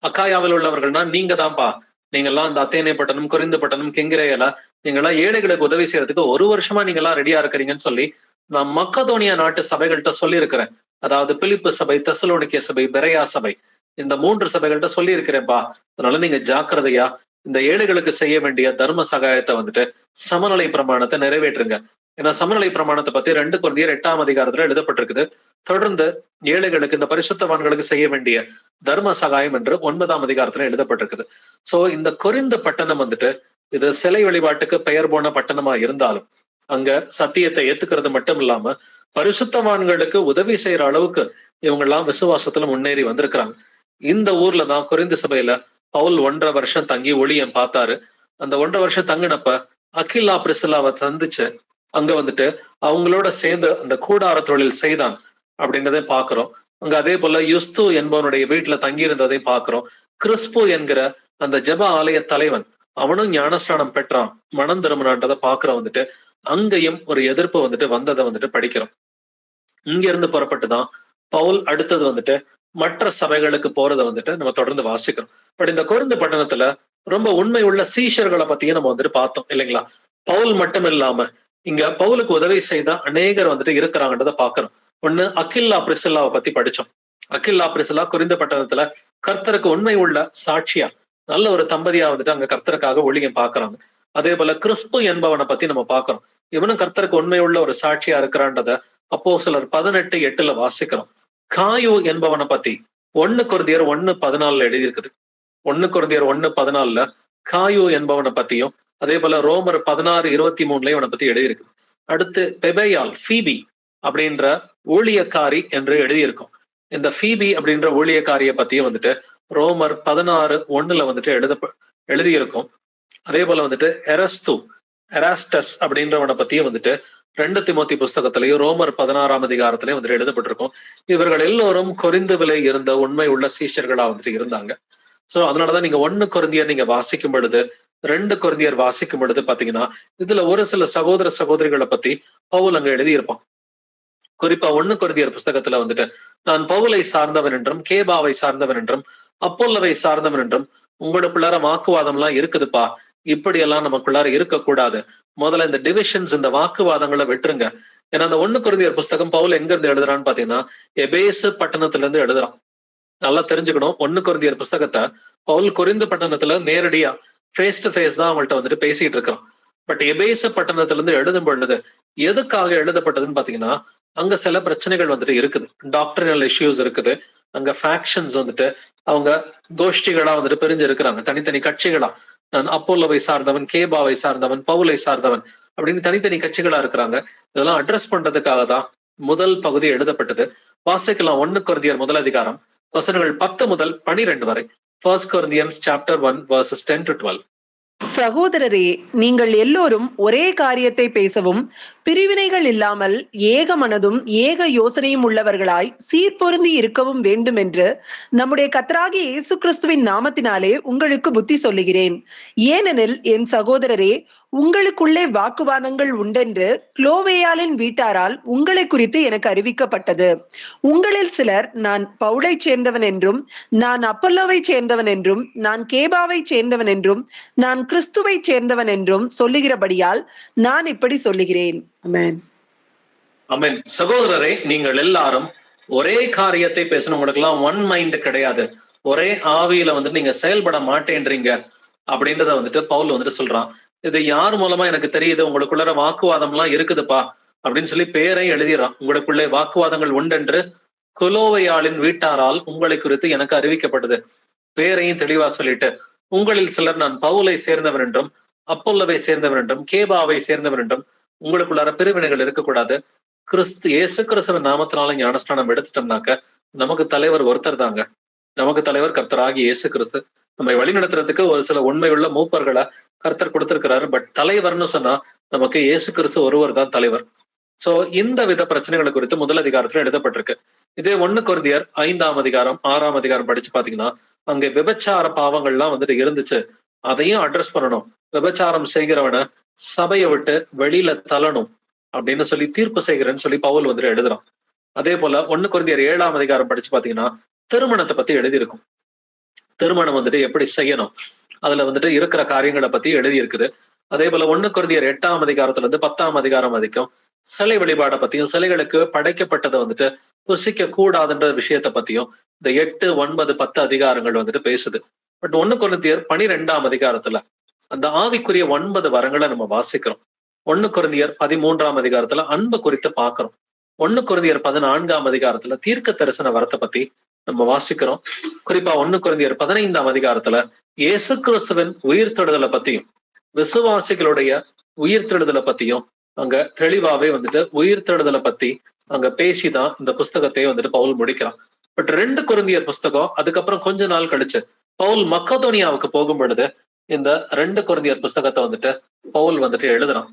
[SPEAKER 1] அகாயாவில் உள்ளவர்கள்னா நீங்க தான்ப்பா, நீங்கெல்லாம் இந்த அத்தேனே பட்டணம், கொரிந்து பட்டணம், கெங்கிரேயா, நீங்கெல்லாம் ஏழைகளுக்கு உதவி செய்யறதுக்கு 1 வருஷமா நீங்க எல்லாம் ரெடியா இருக்கிறீங்கன்னு சொல்லி நான் மக்கதோனியா நாட்டு சபைகள்கிட்ட சொல்லி இருக்கிறேன். அதாவது பிலிப்பு சபை, தெசலோனிக்கிய சபை, பெரையா சபை, இந்த 3 சபைகள்கிட்ட சொல்லி இருக்கிறேன்ப்பா. அதனால நீங்க ஜாக்கிரதையா இந்த ஏழைகளுக்கு செய்ய வேண்டிய தர்ம சகாயத்தை வந்துட்டு சமநிலை பிரமாணத்தை நிறைவேற்றுங்க. ஏன்னா சமநிலை பிரமாணத்தை பத்தி 2 கொரிந்தியர் 8ஆம் அதிகாரத்துல எழுதப்பட்டிருக்குது. தொடர்ந்து ஏழைகளுக்கு, இந்த பரிசுத்தவான்களுக்கு செய்ய வேண்டிய தர்ம சகாயம் என்று 9ஆம் அதிகாரத்துல எழுதப்பட்டிருக்குது. சோ இந்த கொரிந்து பட்டணம் வந்துட்டு இது சிலை வழிபாட்டுக்கு பெயர் போன பட்டணமா இருந்தாலும் அங்க சத்தியத்தை ஏத்துக்கிறது மட்டும் இல்லாம பரிசுத்தவான்களுக்கு உதவி செய்யற அளவுக்கு இவங்க எல்லாம் விசுவாசத்துல முன்னேறி வந்திருக்கிறாங்க. இந்த ஊர்ல தான் கொரிந்து சபையில பவுல் 1.5 வருஷம் தங்கி ஊழியம் பார்த்தாரு. அந்த 1.5 வருஷம் தங்கினப்ப அகிலா பிரிசிலாவை சந்திச்சு அங்க வந்துட்டு அவங்களோட சேர்ந்து அந்த கூடார தொழில் செய்தான் அப்படின்றதை பாக்குறோம். அங்க அதே போல யுஸ்து என்பவனுடைய வீட்டுல தங்கியிருந்ததை பாக்குறோம். கிறிஸ்பு என்கிற அந்த ஜெப ஆலய தலைவன் அவனும் ஞானஸ்நானம் பெற்றான், மனம் திரும்பினான்றதை பாக்குறோம். வந்துட்டு அங்கேயும் ஒரு எதிர்ப்பு வந்துட்டு வந்ததை வந்துட்டு படிக்கிறோம். இங்க இருந்து புறப்பட்டுதான் பவுல் அடுத்தது வந்துட்டு மற்ற சபைகளுக்கு போறதை வந்துட்டு நம்ம தொடர்ந்து வாசிக்கிறோம். பட் இந்த கொரிந்து பட்டணத்துல ரொம்ப உண்மை உள்ள சீஷர்களை பத்தியும் நம்ம வந்துட்டு பார்த்தோம் இல்லைங்களா? பவுல் மட்டும் இல்லாம இங்க பவுலுக்கு உதவி செய்த அநேகர் வந்துட்டு இருக்கிறாங்கன்றத பாக்குறோம். ஒண்ணு அக்கில்லா பிரிசில்லாவை பத்தி படிச்சோம். அக்கில்லா பிரிசில்லா கொரிந்து பட்டணத்துல கர்த்தருக்கு உண்மை உள்ள சாட்சியா நல்ல ஒரு தம்பதியா வந்துட்டு அங்க கர்த்தருக்காக ஒளியம் பாக்குறாங்க. அதே போல கிறிஸ்பு என்பவனை பத்தி நம்ம பாக்குறோம். இவனும் கர்த்தருக்கு உண்மை உள்ள ஒரு சாட்சியா இருக்கிறான்றத அப்போஸ்தலர் 18:8 வாசிக்கிறோம். காயு என்பவனை பத்தி 1 கொரிந்தியர் 1:14 எழுதியிருக்குது. 1 கொரிந்தியர் 1:14 காயு என்பவனை பத்தியும் அதே போல ரோமர் 16:23 இவனை பத்தி எழுதியிருக்கு. அடுத்து பெபேயால் ஃபீபி அப்படின்ற ஊழியக்காரி என்று எழுதியிருக்கும். இந்த ஃபீபி அப்படின்ற ஊழியக்காரிய பத்தியும் வந்துட்டு ரோமர் 16:1 வந்துட்டு எழுதியிருக்கும். அதே போல வந்துட்டு எராஸ்டஸ் அப்படின்றவனை பத்தியும் வந்துட்டு 2 திமோத்தி புஸ்தகத்திலையும் ரோமர் 16ஆம் அதிகாரத்திலையும் வந்துட்டு எழுதப்பட்டிருக்கும். இவர்கள் எல்லோரும் கொரிந்துவிலே இருந்த உண்மை உள்ள சீஷர்களா வந்துட்டு இருந்தாங்க. சோ அதனாலதான் நீங்க 1 கொரிந்தியர் நீங்க வாசிக்கும் பொழுது 2 கொரிந்தியர் வாசிக்கும் பொழுது பாத்தீங்கன்னா இதுல ஒரு சில சகோதர சகோதரிகளை பத்தி பவுல் அங்க எழுதியிருப்பான். குறிப்பா 1 கொரிந்தியர் புஸ்தகத்துல வந்துட்டு நான் பவுலை சார்ந்தவன் என்றும் கேபாவை சார்ந்தவன் என்றும் அப்போல்லவை சார்ந்தவன் என்றும் உங்களுக்குள்ளார வாக்குவாதம் எல்லாம் இருக்குதுப்பா, இப்படி எல்லாம் நமக்குள்ளார இருக்கக்கூடாது. முதல்ல இந்த டிவிஷன்ஸ் இந்த வாக்குவாதங்களை விட்டுருங்க. ஏன்னா அந்த 1 கொரிந்தியர் புஸ்தகம் பவுல் எங்க இருந்து எழுதுறான்னு பாத்தீங்கன்னா எபேசு பட்டணத்துல இருந்து எழுதுறான். நல்லா தெரிஞ்சுக்கணும், 1 கொரிந்தியர் புஸ்தகத்தை பவுல் கொரிந்து பட்டணத்துல நேரடியா ஃபேஸ் டு ஃபேஸ் தான் அவங்கள்ட்ட வந்துட்டு பேசிட்டு இருக்கிறான். பட் எபேசு பட்டணத்துல இருந்து எழுதும் பொழுது எதுக்காக எழுதப்பட்டதுன்னு பாத்தீங்கன்னா அங்க சில பிரச்சனைகள் வந்துட்டு இருக்குது, டாக்டரினல் இஷ்யூஸ் இருக்குது. அங்க ஃபேக்ஷன்ஸ் வந்துட்டு அவங்க கோஷ்டிகளா வந்துட்டு பிரிஞ்சு இருக்கிறாங்க, தனித்தனி கட்சிகளா. நான் அப்போல்லோவை சார்ந்தவன், கேபாவை சார்ந்தவன், பவுலை சார்ந்தவன் அப்படின்னு தனித்தனி கட்சிகளா இருக்கிறாங்க. இதெல்லாம் அட்ரஸ் பண்றதுக்காக தான் முதல் பகுதி எழுதப்பட்டது. வாசிக்கலாம் 1 கொரிந்தியர் 1 அதிகாரம் வசனங்கள் 10 முதல் 12 வரை. 1 Corinthians chapter 1 verses 10 to 12.
[SPEAKER 2] சகோதரரே, நீங்கள் எல்லோரும் ஒரே காரியத்தை பேசவும் பிரிவினைகள் இல்லாமல் ஏக மனதும் ஏக யோசனையும் உள்ளவர்களாய் சீர்பொருந்தி இருக்கவும் வேண்டும் என்று நம்முடைய கர்த்தராகிய இயேசு கிறிஸ்துவின் நாமத்தினாலே உங்களுக்கு புத்தி சொல்லுகிறேன். ஏனெனில் என் சகோதரரே, உங்களுக்குள்ளே வாக்குவாதங்கள் உண்டென்று குளோவேயாலின் வீட்டாரால் உங்களை குறித்து எனக்கு அறிவிக்கப்பட்டது. உங்களில் சிலர் நான் பவுலை சேர்ந்தவன் என்றும், நான் அப்பல்லோவை சேர்ந்தவன் என்றும், நான் கேபாவை சேர்ந்தவன் என்றும், நான் கிறிஸ்துவை சேர்ந்தவன் என்றும் சொல்லுகிறபடியால் நான் இப்படி சொல்லுகிறேன். ஆமென்.
[SPEAKER 1] ஆமென். சகோதரரே, நீங்கள் எல்லாரும் ஒரே காரியத்தை பேசணும். உங்களுக்கு எல்லாம் ஒன் மைண்ட் கிடையாது, ஒரே ஆவியில வந்துட்டு நீங்க செயல்பட மாட்டேன்றீங்க அப்படின்றத வந்துட்டு பவுல் வந்துட்டு சொல்றான். இது யார் மூலமா எனக்கு தெரியுது, உங்களுக்குள்ள வாக்குவாதம் எல்லாம் இருக்குதுப்பா அப்படின்னு சொல்லி பேரையும் எழுதிடுறான். உங்களுக்குள்ளே வாக்குவாதங்கள் உண்டென்று குலோவையாளின் வீட்டாரால் உங்களை குறித்து எனக்கு அறிவிக்கப்பட்டது. பேரையும் தெளிவா சொல்லிட்டு உங்களில் சிலர் நான் பவுலை சேர்ந்தவர் என்றும் அப்போல்லவை சேர்ந்தவர் என்றும் கேபாவை சேர்ந்தவர் என்றும் உங்களுக்குள்ளார பிரிவினைகள் இருக்கக்கூடாது. இயேசு கிறிஸ்துவின் நாமத்தினால ஞானஸ்நானம் எடுத்துட்டோம்னாக்க நமக்கு தலைவர் ஒருத்தர் தாங்க. நமக்கு தலைவர் கர்த்தராகி இயேசு கிறிஸ்து. நம்மை வழி நடத்துறதுக்கு ஒரு சில உண்மையுள்ள மூப்பர்களை கர்த்தர் கொடுத்திருக்கிறாரு. பட் தலைவர்னு சொன்னா நமக்கு இயேசு கிறிஸ்து ஒருவர் தான் தலைவர். சோ இந்த வித பிரச்சனைகளை குறித்து 1 அதிகாரத்துல எழுதப்பட்டிருக்கு. இதே 1 கொரிந்தியர் 5ஆம் அதிகாரம் 6ஆம் அதிகாரம் படிச்சு பாத்தீங்கன்னா அங்க விபச்சார பாவங்கள்லாம் வந்துட்டு இருந்துச்சு. அதையும் அட்ரஸ் பண்ணணும். விபச்சாரம் செய்கிறவனை சபையை விட்டு வெளியில தள்ளணும் அப்படின்னு சொல்லி தீர்ப்பு செய்கிறேன்னு சொல்லி பவுல் வந்துட்டு எழுதுறான். அதே போல 1 கொரிந்தியர் 7ஆம் அதிகாரம் படிச்சு பாத்தீங்கன்னா திருமணத்தை பத்தி எழுதியிருக்கும். திருமணம் வந்துட்டு எப்படி செய்யணும், அதுல வந்துட்டு இருக்கிற காரியங்களை பத்தி எழுதி இருக்குது. அதே போல 1 கொரிந்தியர் 8ஆம் அதிகாரத்துல இருந்து 10ஆம் அதிகாரம் வரைக்கும் சிலை வழிபாடை பத்தியும் சிலைகளுக்கு படைக்கப்பட்டதை வந்துட்டு புசிக்க கூடாதுன்ற விஷயத்த பத்தியும் இந்த 8, 9, 10 அதிகாரங்கள் வந்துட்டு பேசுது. பட் 1 கொரிந்தியர் 12ஆம் அதிகாரத்துல அந்த ஆவிக்குரிய 9 வரங்களை நம்ம வாசிக்கிறோம். 1 கொரிந்தியர் 13ஆம் அதிகாரத்துல அன்பு குறித்து பாக்குறோம். 1 கொரிந்தியர் 14ஆம் அதிகாரத்துல தீர்க்க தரிசன வரத்தை பத்தி நம்ம வாசிக்கிறோம். குறிப்பா 1 கொரிந்தியர் 15ஆம் அதிகாரத்துல இயேசு கிறிஸ்துவின் உயிர்த்தெழுதலை பத்தியும் விசுவாசிகளுடைய உயிர்த்தெழுதலை பத்தியும் அங்க தெளிவாவே வந்துட்டு உயிர்த்தெழுதலை பத்தி அங்க பேசிதான் இந்த புஸ்தகத்தையே வந்துட்டு பவுல் முடிக்கிறான். பட் 2 கொரிந்தியர் புஸ்தகம் அதுக்கப்புறம் கொஞ்ச நாள் கழிச்சு பவுல் மக்கதோனியாவுக்கு போகும் பொழுது இந்த 2 கொரிந்தியர் புஸ்தகத்தை வந்துட்டு பவுல் வந்துட்டு எழுதுறான்.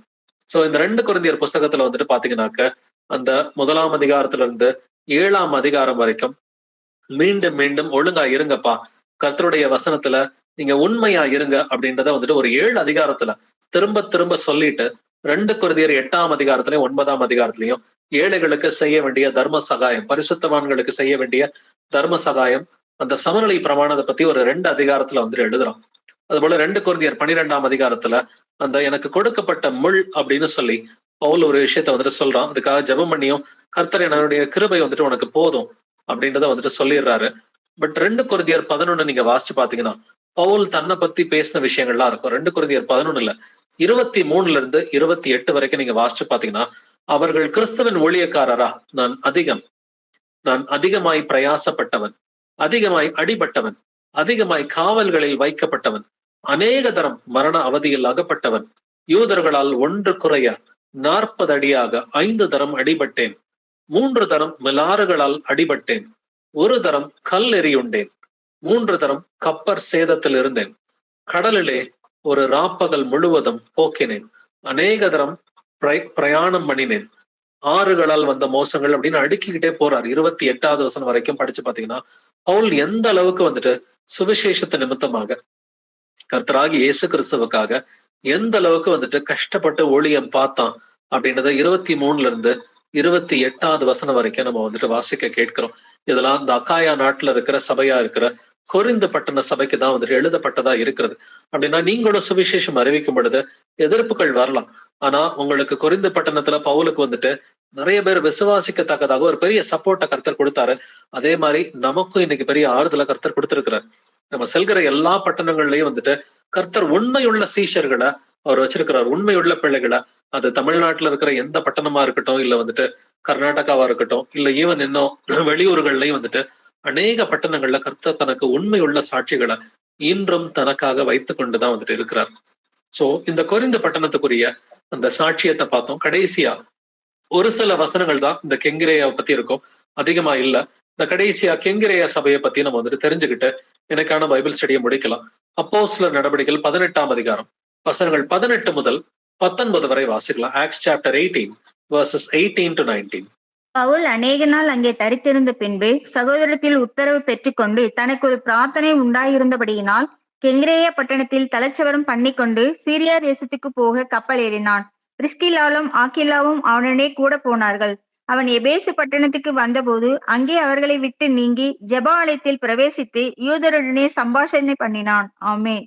[SPEAKER 1] சோ இந்த 2 கொரிந்தியர் புஸ்தகத்துல வந்துட்டு பாத்தீங்கன்னாக்க அந்த 1ஆம் அதிகாரத்துல இருந்து 7ஆம் அதிகாரம் வரைக்கும் மீண்டும் மீண்டும் ஒழுங்கா இருங்கப்பா, கர்த்தருடைய வசனத்துல நீங்க உண்மையா இருங்க அப்படின்றத வந்துட்டு ஒரு 7 அதிகாரத்துல திரும்ப திரும்ப சொல்லிட்டு 2 கொரிந்தியர் 8ஆம் அதிகாரத்திலையும் 9ஆம் அதிகாரத்திலையும் ஏழைகளுக்கு செய்ய வேண்டிய தர்ம சகாயம், பரிசுத்தவான்களுக்கு செய்ய வேண்டிய தர்ம சகாயம், அந்த சமநிலை பிரமாணத்தை பத்தி ஒரு 2 அதிகாரத்துல வந்துட்டு எழுதுறோம். அதுபோல 2 கொரிந்தியர் 12ஆம் அதிகாரத்துல அந்த எனக்கு கொடுக்கப்பட்ட முள் அப்படின்னு சொல்லி பவுல் ஒரு விஷயத்த வந்துட்டு சொல்றான். அதுக்காக ஜெபம் பண்ணியும் கர்த்தர் என்னுடைய கிருபை வந்துட்டு உனக்கு போதும் அப்படின்றத வந்துட்டு சொல்லிடுறாரு. பட் 2 கொரிந்தியர் 11 நீங்க வாசிச்சு பாத்தீங்கன்னா பவுல் தன்னை பத்தி பேசின விஷயங்கள்லாம் இருக்கும். 2 கொரிந்தியர் 11 23 இருந்து 28 வரைக்கும் நீங்க வாசிச்சு பாத்தீங்கன்னா, அவர்கள் கிறிஸ்துவின் ஊழியக்காரரா, நான் அதிகமாய் பிரயாசப்பட்டவன், அதிகமாய் அடிபட்டவன், அதிகமாய் காவல்களில் வைக்கப்பட்டவன், அநேக தரம் மரண அவதியில் அகப்பட்டவன், யூதர்களால் 1 குறைய 40 அடியாக 5 தரம் அடிபட்டேன், 3 தரம் மிலாறுகளால் அடிபட்டேன், 1 தரம் கல் எறியுண்டேன், 3 தரம் கப்பர் சேதத்தில் இருந்தேன், கடலிலே ஒரு ராப்பகல் முழுவதும் போக்கினேன், அநேக தரம் பிரயாணம் பண்ணினேன், ஆறுகளால் வந்த மோசங்கள் அப்படின்னு அடுக்கிக்கிட்டே போறார். 28வது வசனம் வரைக்கும் படிச்சு பாத்தீங்கன்னா பவுல் எந்த அளவுக்கு வந்துட்டு சுவிசேஷத்து நிமித்தமாக கர்த்தராகி இயேசு கிறிஸ்துவுக்காக எந்த அளவுக்கு வந்துட்டு கஷ்டப்பட்டு ஊழியம் பார்த்தான் அப்படின்றத 23 இருந்து 28வது வசனம் வரைக்கும் நம்ம வந்துட்டு வாசிக்க கேட்கிறோம். இதெல்லாம் இந்த அக்காயா நாட்டுல இருக்கிற சபையா இருக்கிற கொரிந்து பட்டண சபைக்கு தான் வந்துட்டு எழுதப்பட்டதா இருக்கிறது. அப்படின்னா நீங்களும் சுவிசேஷம் அறிவிக்கும் பொழுது எதிர்ப்புகள் வரலாம். ஆனா உங்களுக்கு கொரிந்து பட்டணத்துல பவுலுக்கு வந்துட்டு நிறைய பேர் விசுவாசிக்கத்தக்கதாக ஒரு பெரிய சப்போர்ட்டை கர்த்தர் கொடுத்தாரு. அதே மாதிரி நமக்கும் இன்னைக்கு பெரிய ஆறுதலை கர்த்தர் கொடுத்திருக்கிறார். நம்ம செல்கிற எல்லா பட்டணங்கள்லயும் வந்துட்டு கர்த்தர் உண்மையுள்ள சீஷர்களை அவர் வச்சிருக்கிறார், உண்மையுள்ள பிள்ளைகளை. அது தமிழ்நாட்டுல இருக்கிற எந்த பட்டணமா இருக்கட்டும், இல்ல வந்துட்டு கர்நாடகாவா இருக்கட்டும், இல்ல ஈவன் இன்னும் வெளியூர்கள்லயும் வந்துட்டு அநேக பட்டணங்கள்ல கர்த்தர் தனக்கு உண்மையுள்ள சாட்சிகளை இன்றும் தனக்காக வைத்து கொண்டுதான் வந்துட்டு இருக்கிறார். சோ இந்த கொரிந்து பட்டணத்துக்குரிய அந்த சாட்சியத்தை பார்த்தோம். கடைசியா ஒரு சில வசனங்கள் தான் இந்த கெங்கிரேயாவை பத்தி இருக்கும், அதிகமா இல்ல. இந்த கடைசியா கெங்கிரேயா சபையை பத்தி நம்ம வந்துட்டு தெரிஞ்சுக்கிட்டு எனக்கான பைபிள் ஸ்டடியை முடிக்கலாம். அப்போஸ்தலர் நடவடிக்கைகள் 18ஆம் அதிகாரம் வசனங்கள் 18 முதல் 19 வரை வாசிக்கலாம். Acts chapter 18 verses 18 to 19.
[SPEAKER 3] பவுல் அநேக நாள் அங்கே தரித்திருந்த பின்பு சகோதரத்தில் உத்தரவு பெற்றுக்கொண்டு தனக்கு ஒரு பிரார்த்தனை உண்டாயிருந்தபடியினால் கெங்கிரேயா பட்டணத்தில் தலச்சவரம் பண்ணிக்கொண்டு சீரியா தேசத்துக்கு போக கப்பல் ஏறினான். பிரிஸ்கில்லாவும் ஆக்கில்லாவும் அவனுடனே கூட போனார்கள். அவன் எபேசு பட்டணத்துக்கு வந்தபோது அங்கே அவர்களை விட்டு நீங்கி ஜெப ஆலயத்தில் பிரவேசித்து யூதருடனே சம்பாஷணை பண்ணினான். ஆமே.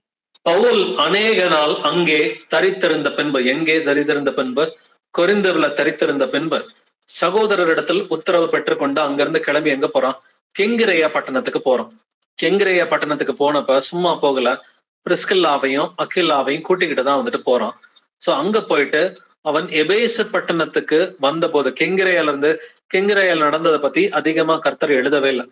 [SPEAKER 1] பவுல் அநேக நாள் அங்கே தரித்திருந்த பின்பு, எங்கே தரித்திருந்த பின்பு? கொரிந்துல தரித்திருந்த பின்பு சகோதரரிடத்தில் உத்தரவு பெற்றுக்கொண்டு அங்கிருந்து கிளம்பி எங்க போறான்? கெங்கிரேயா பட்டணத்துக்கு போறான். கெங்கிரேயா பட்டணத்துக்கு போனப்ப சும்மா போகல, பிரிஸ்கில்லாவையும் அக்கில்லாவையும் கூட்டிக்கிட்டு தான் வந்துட்டு போறான். சோ அங்க போயிட்டு அவன் எபேசு பட்டணத்துக்கு வந்த போது, கெங்கிரேயால இருந்து கெங்கிரேயால நடந்ததை பத்தி அதிகமா கர்த்தர் எழுதவே இல்லை.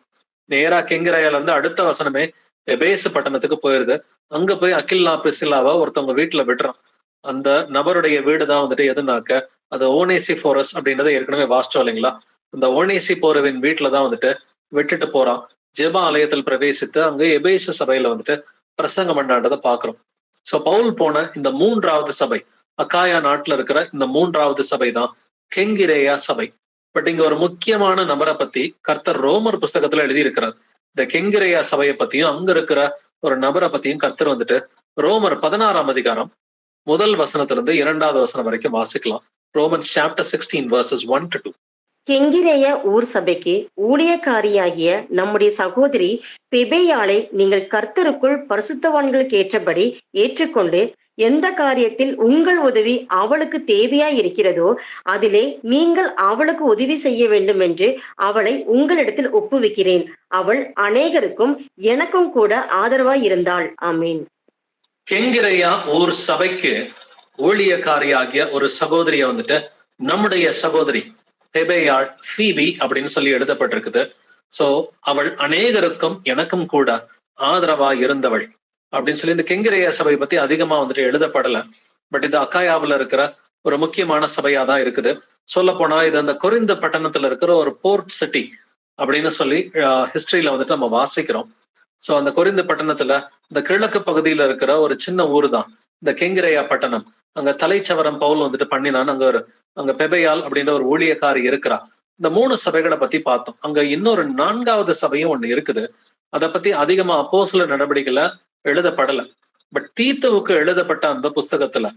[SPEAKER 1] நேரா கெங்கிரேயால இருந்து அடுத்த வசனமே எபேசு பட்டணத்துக்கு போயிருது. அங்க போய் அக்கில்லா பிரிஸ்கில்லாவை ஒருத்தவங்க வீட்டுல விடுறான். அந்த நபருடைய வீடுதான் வந்துட்டு எதுனாக்க அது ஓனேசிபோரஸ் அப்படின்றத ஏற்கனவே வாசிச்சோம் இல்லைங்களா? அந்த ஓனேசிபோரவின் வீட்டுலதான் வந்துட்டு விட்டுட்டு போறான். ஜெப ஆலயத்தில் பிரவேசித்து அங்க எபேசு சபையில வந்துட்டு பிரசங்கம் பண்ணாண்டதை பாக்குறோம். சோ பவுல் போன இந்த 3வது சபை, அக்காயா நாட்டுல இருக்கிற இந்த 3வது சபை தான் கெங்கிரேயா சபை. பட் இங்க ஒரு முக்கியமான நபரை பத்தி கர்த்தர் ரோமர் புஸ்தகத்துல எழுதியிருக்கிறார். இந்த கெங்கிரேயா சபையை பத்தியும் அங்க இருக்கிற ஒரு நபரை பத்தியும் கர்த்தர் வந்துட்டு ரோமர் 16ஆம் அதிகாரம் முதல் வசனத்திலிருந்து 2வது வசனம் வரைக்கும் வாசிக்கலாம். Romans chapter 16 verses 1 to 2.
[SPEAKER 4] கெங்கிரேய ஊர் சபைக்கு ஊழியக்காரியாகிய நம்முடைய சகோதரி பெபேயாளை நீங்கள் கர்த்தருக்குள் பரிசுத்தவான்களுக்கு ஏற்றபடி ஏற்றுக்கொண்டு எந்த காரியத்தில் உங்கள் உதவி அவளுக்கு தேவையாய் இருக்கிறதோ அதிலே நீங்கள் அவளுக்கு உதவி செய்ய வேண்டும் என்று அவளை உங்களிடத்தில் ஒப்புவிக்கிறேன். அவள் அநேகருக்கும் எனக்கும் கூட ஆதரவாய் இருந்தாள். ஆமீன்.
[SPEAKER 1] கெங்கிரேயா ஊர் சபைக்கு ஊழியக்காரியாகிய ஒரு சகோதரிய வந்துட்டு நம்முடைய சகோதரி பெபேயாள் ஃபீபி அப்படின்னு சொல்லி எழுதப்பட்டிருக்குது. சோ அவள் அநேகருக்கும் எனக்கும் கூட ஆதரவா இருந்தவள் அப்படின்னு சொல்லி இந்த கெங்கிரேயா சபை பத்தி அதிகமா வந்துட்டு எழுதப்படல. பட் இது அக்காயாவில் இருக்கிற ஒரு முக்கியமான சபையா தான் இருக்குது. சொல்ல போனா இது அந்த கொரிந்து பட்டணத்துல இருக்கிற ஒரு போர்ட் சிட்டி அப்படின்னு சொல்லி ஹிஸ்டரியில வந்துட்டு நம்ம வாசிக்கிறோம். சோ அந்த கொரிந்து பட்டணத்துல இந்த கிழக்கு பகுதியில இருக்கிற ஒரு சின்ன ஊர் தான் இந்த கெங்கிரேயா பட்டணம், அங்க தலைச்சவரம் பவுல் வந்துட்டு பண்ணினான். அங்க பெபையால் அப்படின்ற ஒரு ஊழியக்காரி இருக்கிறா. இந்த 3 சபைகளை பத்தி பார்த்தோம். அங்க இன்னொரு 4வது சபையும் ஒண்ணு இருக்குது. அதை பத்தி அதிகமா அப்போஸ்தலர் நடவடிக்கையில எழுதப்படல. பட் தீத்துவுக்கு எழுதப்பட்ட அந்த புஸ்தகத்துல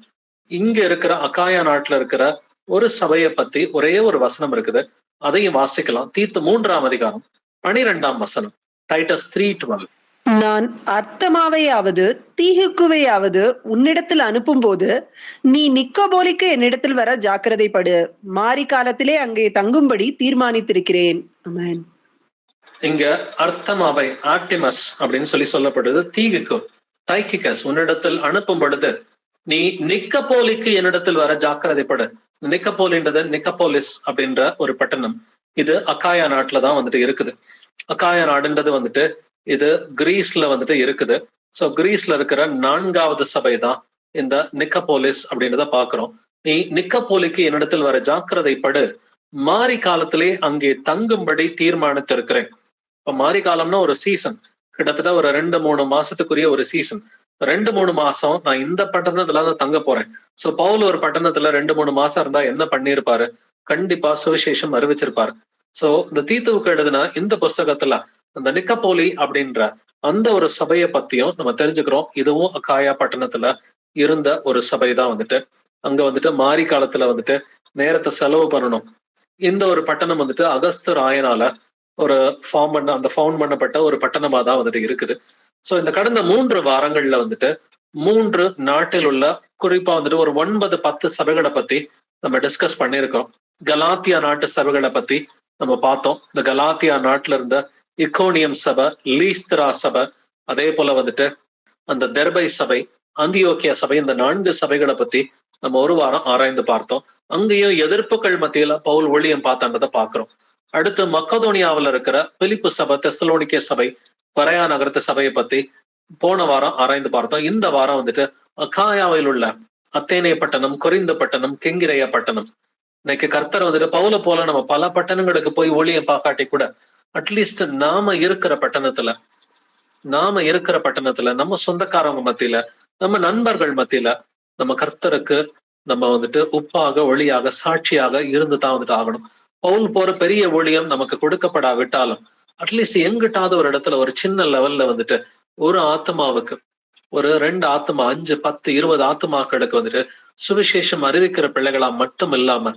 [SPEAKER 1] இங்க இருக்கிற அக்காயா நாட்டுல இருக்கிற ஒரு சபையை பத்தி ஒரே ஒரு வசனம் இருக்குது. அதையும் வாசிக்கலாம். தீத்து 3ஆம் அதிகாரம் 12ஆம் வசனம். டைட்டஸ் 3:12.
[SPEAKER 2] நான் அர்த்தமாவையாவது தீகுக்குவையாவது உன்னிடத்தில் அனுப்பும்போது நீ நிக்கோபோலிக்கு என்னிடத்தில் வர ஜாக்கிரதைப்படு. மாரி காலத்திலே அங்கே தங்கும்படி தீர்மானித்திருக்கிறேன். ஆமென்.
[SPEAKER 1] இங்க அர்த்தமாவை ஆர்டிமஸ் அப்படின்னு சொல்லப்படுது. தீகுக்கு டைக்கிகஸ் உன்னிடத்தில் அனுப்பும் பொழுது நீ நிக்கப்போலிக்கு என்னிடத்தில் வர ஜாக்கிரதைப்படு. நிக்கப்போலின்றது நிக்கப்போலிஸ் அப்படின்ற ஒரு பட்டணம். இது அக்காயா நாட்டுலதான் வந்துட்டு இருக்குது. அக்காயா நாடுன்றது வந்துட்டு இது கிரீஸ்ல வந்துட்டு இருக்குது. சோ கிரீஸ்ல இருக்கிற 4வது சபை தான் இந்த நிக்கப்போலிஸ் அப்படின்றத பாக்குறோம். நீ நிக்கப்போலிக்கு என்னிடத்தில் வர ஜாக்கிரதைப்படு, மாரி காலத்திலே அங்கே தங்கும்படி தீர்மானித்திருக்கிறேன். இப்ப மாரி காலம்னா ஒரு சீசன், கிட்டத்தட்ட ஒரு 2-3 மாசத்துக்குரிய ஒரு சீசன். 2-3 மாசம் நான் இந்த பட்டணத்துலதான் தங்க போறேன். சோ பவுல் ஒரு பட்டணத்துல 2-3 மாசம் இருந்தா என்ன பண்ணிருப்பாரு? கண்டிப்பா சுவிசேஷம் அறிவிச்சிருப்பாரு. சோ இந்த தீத்துவுக்கு எழுதுனா இந்த புஸ்தகத்துல அந்த நிக்கப்போலி அப்படின்ற அந்த ஒரு சபையை பத்தியும் நம்ம தெரிஞ்சுக்கிறோம். இதுவும் அக்காயா பட்டணத்துல இருந்த ஒரு சபை தான் வந்துட்டு. அங்க வந்துட்டு மாரி காலத்துல வந்துட்டு நேரத்தை செலவு பண்ணணும். இந்த ஒரு பட்டணம் வந்துட்டு அகஸ்து ராயனால ஒரு ஃபவுண்ட் பண்ணப்பட்ட ஒரு பட்டணமா தான் வந்துட்டு இருக்குது. சோ இந்த கடந்த 3 வாரங்கள்ல வந்துட்டு 3 நாட்டில் உள்ள குறிப்பா வந்துட்டு ஒரு 9-10 சபைகளை பத்தி நம்ம டிஸ்கஸ் பண்ணியிருக்கிறோம். கலாத்தியா நாட்டு சபைகளை பத்தி நம்ம பார்த்தோம். இந்த கலாத்தியா நாட்டுல இருந்த இக்கோனியம் சபை, லீஸ்திரா சபை, அதே போல வந்துட்டு அந்த தெர்பை சபை, அந்தியோக்கியா சபை, இந்த 4 சபைகளை பத்தி நம்ம ஒரு வாரம் ஆராய்ந்து பார்த்தோம். அங்கேயும் எதிர்ப்புகள் மத்தியில பவுல் ஊழியம் பார்த்தான்றதை பாக்குறோம். அடுத்து மக்கதோனியாவில் இருக்கிற பிலிப்பு சபை, தெசலோனிக்கே சபை, பரையா நகரத்து சபையை பத்தி போன வாரம் ஆராய்ந்து பார்த்தோம். இந்த வாரம் வந்துட்டு அக்காயாவில் உள்ள அத்தேனே பட்டணம், கொரிந்த பட்டணம், கெங்கிரேயா பட்டணம். இன்னைக்கு கர்த்தர் வந்துட்டு பவுல போல நம்ம பல பட்டணங்களுக்கு போய் ஊழியம் பார்க்காட்டி கூட அட்லீஸ்ட் நாம இருக்கிற பட்டணத்துல நம்ம சொந்தக்காரவங்க மத்தியில, நம்ம நண்பர்கள் மத்தியில நம்ம கர்த்தருக்கு நம்ம வந்துட்டு உப்பாக, ஒளியாக, சாட்சியாக இருந்து தான் வந்துட்டு ஆகணும். பவுல் போற பெரிய ஊழியம் நமக்கு கொடுக்கப்படாவிட்டாலும் அட்லீஸ்ட் எங்கிட்டாவது ஒரு இடத்துல ஒரு சின்ன லெவல்ல வந்துட்டு ஒரு ஆத்மாவுக்கு ஒரு 2 ஆத்மா, 5, 10, 20 ஆத்மாக்களுக்கு வந்துட்டு சுவிசேஷம் அறிவிக்கிற பிள்ளைகளா மட்டும் இல்லாம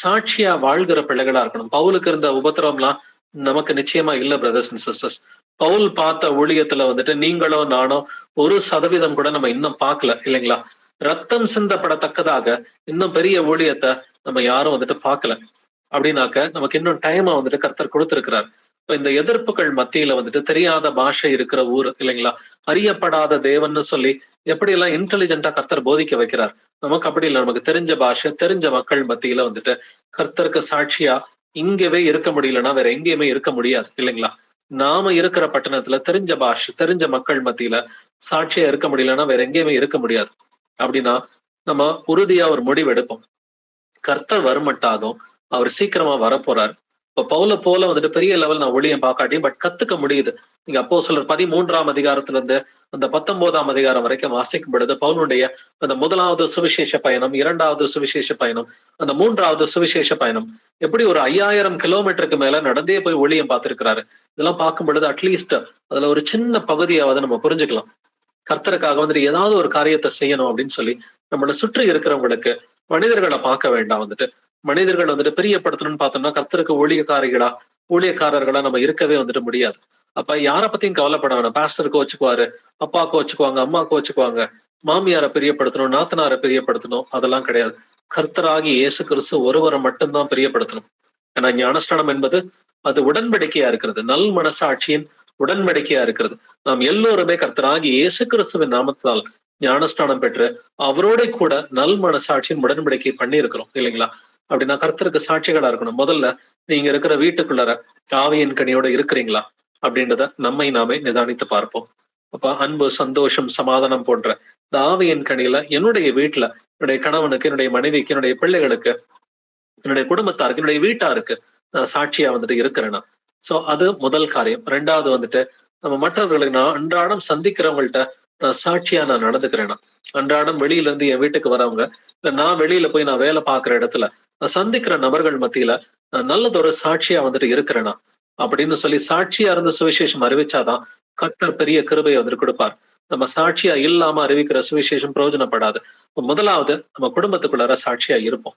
[SPEAKER 1] சாட்சியா வாழ்கிற பிள்ளைகளா இருக்கணும். பவுலுக்கு இருந்த உபத்திரவம்லாம் நமக்கு நிச்சயமா இல்ல பிரதர்ஸ் அண்ட் சிஸ்டர்ஸ். பவுல் பார்த்த ஊழியத்துல வந்துட்டு நீங்களோ நானோ 1% கூட நம்ம இன்னும் பார்க்கல இல்லைங்களா? ரத்தம் சிந்தப்படத்தக்கதாக இன்னும் பெரிய ஊழியத்தை நம்ம யாரும் வந்துட்டு பார்க்கல. அப்படின்னாக்க நமக்கு இன்னும் டைமா வந்துட்டு கர்த்தர் கொடுத்திருக்கிறார். இப்ப இந்த எதிர்ப்புகள் மத்தியில வந்துட்டு தெரியாத பாஷை இருக்கிற ஊர் இல்லைங்களா, அறியப்படாத தேவன்னு சொல்லி எப்படியெல்லாம் இன்டெலிஜென்டா கர்த்தர் போதிக்க வைக்கிறார். நமக்கு அப்படி இல்லை. நமக்கு தெரிஞ்ச பாஷை, தெரிஞ்ச மக்கள் மத்தியில வந்துட்டு கர்த்தருக்கு சாட்சியா இங்கவே இருக்க முடியலன்னா வேற எங்கேயுமே இருக்க முடியாது இல்லைங்களா? நாம இருக்கிற பட்டணத்துல தெரிஞ்ச பாஷை, தெரிஞ்ச மக்கள் மத்தியில சாட்சியா இருக்க முடியலன்னா வேற எங்கேயுமே இருக்க முடியாது. அப்படின்னா நம்ம உறுதியா ஒரு முடிவு எடுப்போம். கர்த்தர் வருமட்டாகும், அவர் சீக்கிரமா வரப்போறார். இப்ப பவுல போல வந்துட்டு பெரிய லெவல் நான் ஒளியம் பார்க்காட்டியும் பட் கத்துக்க முடியுது. நீங்க அப்போஸ்தலர் 13ஆம் அதிகாரத்துல இருந்து அந்த 19ஆம் அதிகாரம் வரைக்கும் வாசிக்கும் பொழுது பவுலுடைய அந்த 1வது சுவிசேஷ பயணம், 2வது சுவிசேஷ பயணம், அந்த 3வது சுவிசேஷ பயணம், எப்படி ஒரு 5000 கிலோமீட்டருக்கு மேல நடந்தே போய் ஒளியம் பார்த்திருக்கிறாரு. இதெல்லாம் பார்க்கும் பொழுது அட்லீஸ்ட் அதுல ஒரு சின்ன பகுதியாவது நம்ம புரிஞ்சுக்கலாம். கர்த்தருக்காக வந்துட்டு ஏதாவது ஒரு காரியத்தை செய்யணும் அப்படின்னு சொல்லி நம்மளை சுற்றி இருக்கிறவங்களுக்கு மனிதர்களை பார்க்க வேண்டாம். வந்துட்டு மனிதர்கள் வந்துட்டு பிரியப்படுத்தணும்னு பார்த்தோம்னா கர்த்தருக்கு ஊழியக்காரர்களா நம்ம இருக்கவே வந்துட்டு முடியாது. அப்ப யாரை பத்தியும் கவலைப்பட வேணாம். பாஸ்டர் கோச்சுக்குவாரு, அப்பா கோச்சுக்குவாங்க, அம்மா கோச்சுக்குவாங்க, மாமியாரை பிரியப்படுத்தணும், நாத்தனாரை பிரியப்படுத்தணும், அதெல்லாம் கிடையாது. கர்த்தராகி இயேசு கிறிஸ்து ஒருவரை மட்டும்தான் பிரியப்படுத்தணும். ஏன்னா ஞானஸ்நானம் என்பது அது உடன்படிக்கையா இருக்கிறது, நல் மனசாட்சியின் உடன்படிக்கையா இருக்கிறது. நாம் எல்லோருமே கர்த்தராகி இயேசு கிறிஸ்துவின் நாமத்தினால் ஞானஸ்நானம் பெற்று அவரோட கூட நல் மனசாட்சியின் உடன்படிக்கை பண்ணி இருக்கிறோம் இல்லைங்களா? அப்படின்னா கர்த்தருக்கு சாட்சிகளா இருக்கணும். முதல்ல நீங்க இருக்கிற வீட்டுக்குள்ளார ஆவியின் கனியோட இருக்கிறீங்களா அப்படின்றத நம்மை நாமே நிதானித்து பார்ப்போம். அப்ப அன்பு, சந்தோஷம், சமாதானம் போன்ற இந்த ஆவியின் கனியில என்னுடைய வீட்டுல என்னுடைய கணவனுக்கு, என்னுடைய மனைவிக்கு, என்னுடைய பிள்ளைகளுக்கு, என்னுடைய குடும்பத்தாருக்கு, என்னுடைய வீட்டாருக்கு நான் சாட்சியா வந்துட்டு இருக்கிறேன்னா, சோ அது முதல் காரியம். 2வது வந்துட்டு நம்ம மற்றவர்களுக்கு நான் அன்றாடம் சந்திக்கிறவங்கள்ட்ட நான் சாட்சியா நான் நடந்துக்கிறேனா? அன்றாடம் வெளியில இருந்து என் வீட்டுக்கு வரவங்க, இல்ல நான் வெளியில போய் நான் வேலை பார்க்கிற இடத்துல நான் சந்திக்கிற நபர்கள் மத்தியில நான் நல்லதொரு சாட்சியா வந்துட்டு இருக்கிறேனா அப்படின்னு சொல்லி சாட்சியா இருந்து சுவிசேஷம் அறிவிச்சாதான் கர்த்தர் பெரிய கிருபையை வந்துட்டு கொடுப்பார். நம்ம சாட்சியா இல்லாம அறிவிக்கிற சுவிசேஷம் பிரயோஜனப்படாது. முதலாவது நம்ம குடும்பத்துக்குள்ளார சாட்சியா இருப்போம்.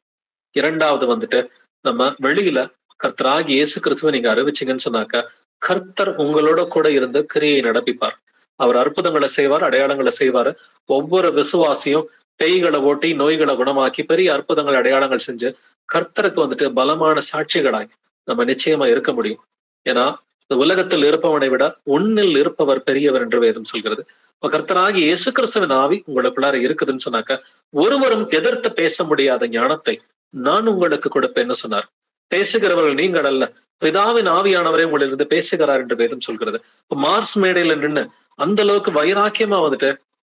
[SPEAKER 1] இரண்டாவது வந்துட்டு நம்ம வெளியில கர்த்தராகி இயேசு கிறிஸ்துவை நீங்க அறிவிச்சீங்கன்னு சொன்னாக்க கர்த்தர் உங்களோட கூட இருந்து கிரியை நடப்பிப்பார். அவர் அற்புதங்களை செய்வார், அடையாளங்களை செய்வாரு. ஒவ்வொரு விசுவாசியும் பேய்களை ஓட்டி நோய்களை குணமாக்கி பெரிய அற்புதங்கள் அடையாளங்கள் செஞ்சு கர்த்தருக்கு வந்துட்டு பலமான சாட்சிகளாய் நம்ம நிச்சயமா இருக்க முடியும். ஏன்னா இந்த உலகத்தில் இருப்பவனை விட உன்னில் இருப்பவர் பெரியவர் என்று வேதம் சொல்கிறது. இப்ப கர்த்தராகி இயேசு கிறிஸ்துவின் ஆவி உங்களுக்குள்ளார இருக்குதுன்னு சொன்னாக்க ஒருவரும் எதிர்த்து பேச முடியாத ஞானத்தை நான் உங்களுக்கு கொடுப்பேன்னு சொன்னார். பேசுகிறவர்கள் நீங்கள் அல்ல, பிதாவின் ஆவியானவரே உங்களிலிருந்து பேசுகிறார் என்று வேதம் சொல்கிறது. இப்ப மார்ஸ் மேடையில நின்று அந்த அளவுக்கு வைராக்கியமா வந்துட்டு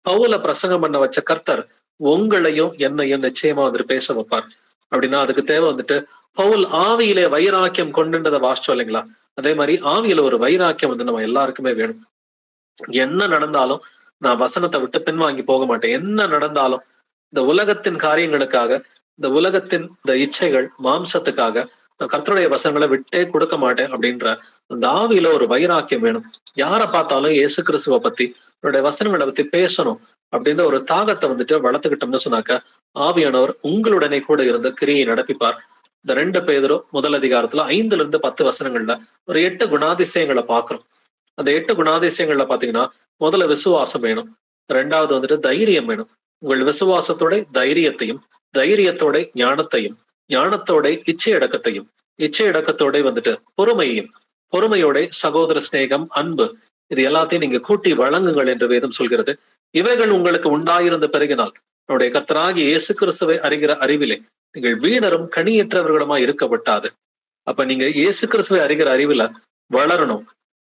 [SPEAKER 1] பவுல பிரசங்கம் பண்ண வச்ச கர்த்தர் உங்களையும் என்னையும் நிச்சயமா வந்துட்டு பேச வைப்பார். அப்படின்னா அதுக்கு தேவை வந்துட்டு பவுல் ஆவியிலே வைராக்கியம் கொண்டுன்றதை வாசிச்சோம் இல்லைங்களா? அதே மாதிரி ஆவியில ஒரு வைராக்கியம் வந்து நம்ம எல்லாருக்குமே வேணும். என்ன நடந்தாலும் நான் வசனத்தை விட்டு பின்வாங்கி போக மாட்டேன். என்ன நடந்தாலும் இந்த உலகத்தின் காரியங்களுக்காக, இந்த உலகத்தின் இந்த இச்சைகள் மாம்சத்துக்காக நான் கர்த்தருடைய வசனங்களை விட்டே கொடுக்க மாட்டேன் அப்படின்ற அந்த ஆவியில ஒரு வைராக்கியம் வேணும். யாரை பார்த்தாலும் இயேசு கிறிஸ்துவை பத்தி அவருடைய வசனங்களை பத்தி பேசணும் அப்படின்ற ஒரு தாகத்தை வந்துட்டு வளர்த்துக்கிட்டோம்னு சொன்னாக்க ஆவியானவர் உங்களுடனே கூட இருந்து கிரியை நடப்பிப்பார். இந்த 2 பேதுரு முதல் அதிகாரத்துல 5-10 வசனங்கள்ல ஒரு 8 குணாதிசயங்களை பார்க்கிறோம். அந்த 8 குணாதிசயங்கள்ல பாத்தீங்கன்னா முதல்ல விசுவாசம் வேணும், ரெண்டாவது வந்துட்டு தைரியம் வேணும். உங்கள் விசுவாசத்தோட தைரியத்தையும், தைரியத்தோட ஞானத்தையும், ஞானத்தோட இச்சையடக்கத்தையும், இச்சையடக்கத்தோட வந்துட்டு பொறுமையையும், பொறுமையோட சகோதர சிநேகம், அன்பு, இது எல்லாத்தையும் நீங்க கூட்டி வழங்குங்கள் என்று வேதம் சொல்கிறது. இவைகள் உங்களுக்கு உண்டாயிருந்த பிறகினால் நம்முடைய கர்த்தராகி இயேசு கிறிஸ்துவை அறிகிற அறிவிலே நீங்கள் வீணரும் கனியற்றவர்களுமா இருக்க விட்டாது. அப்ப நீங்க இயேசு கிறிஸ்துவை அறிகிற அறிவுல வளரணும்.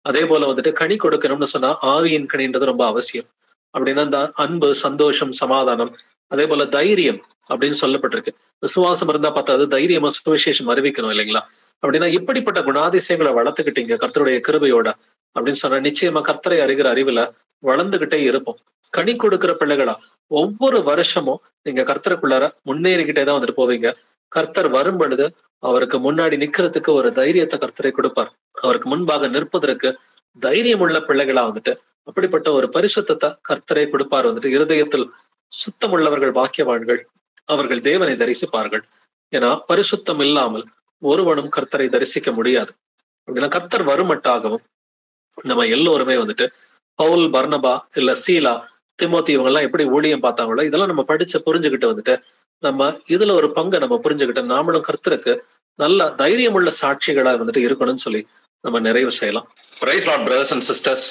[SPEAKER 1] அதே போல வந்துட்டு கனி கொடுக்கணும்னு சொன்னா ஆவியின் கனின்றது ரொம்ப அவசியம். அப்படின்னா இந்த அன்பு, சந்தோஷம், சமாதானம், அதே போல தைரியம் அப்படின்னு சொல்லப்பட்டிருக்கு. விசுவாசம் இருந்தா பார்த்தாது, தைரியமா சுவிசேஷம் அறிவிக்கணும் இல்லைங்களா? அப்படின்னா இப்படிப்பட்ட குணாதிசயங்களை வளர்த்துக்கிட்டீங்க கர்த்தருடைய கிருபையோட அப்படின்னு சொன்னா நிச்சயமா கர்த்தரை அறிகிற அறிவுல வளர்ந்துகிட்டே இருப்போம். கனி கொடுக்கிற பிள்ளைகளா ஒவ்வொரு வருஷமும் நீங்க கர்த்தருக்குள்ளார முன்னேறிக்கிட்டே தான் வந்துட்டு போவீங்க. கர்த்தர் வரும் பொழுது அவருக்கு முன்னாடி நிக்கிறதுக்கு ஒரு தைரியத்தை கர்த்தரை கொடுப்பார். அவருக்கு முன்பாக நிற்பதற்கு தைரியம் உள்ள பிள்ளைகளா வந்துட்டு அப்படிப்பட்ட ஒரு பரிசுத்தத்தை கர்த்தரை கொடுப்பார். வந்துட்டு இருதயத்தில் சுத்தம் உள்ளவர்கள் பாக்கியவான்கள், அவர்கள் தேவனை தரிசிப்பார்கள். ஏன்னா பரிசுத்தம் இல்லாமல் ஒருவனும் கர்த்தரை தரிசிக்க முடியாது. அப்படின்னா கர்த்தர் வருமட்டாகவும் நம்ம எல்லோருமே வந்துட்டு பவுல், பர்னபா, இல்ல சீலா, திமோத்தி இவங்க எல்லாம் எப்படி ஊழியம் பார்த்தாங்களோ இதெல்லாம் நம்ம படிச்சு புரிஞ்சுக்கிட்டு வந்துட்டு நம்ம இதுல ஒரு பங்கை நம்ம புரிஞ்சுக்கிட்டு நாமளும் கர்த்தருக்கு நல்ல தைரியமுள்ள சாட்சிகளா வந்துட்டு இருக்கணும்னு சொல்லி நம்ம நிறைவு செய்யலாம். Praise Lord brothers and sisters.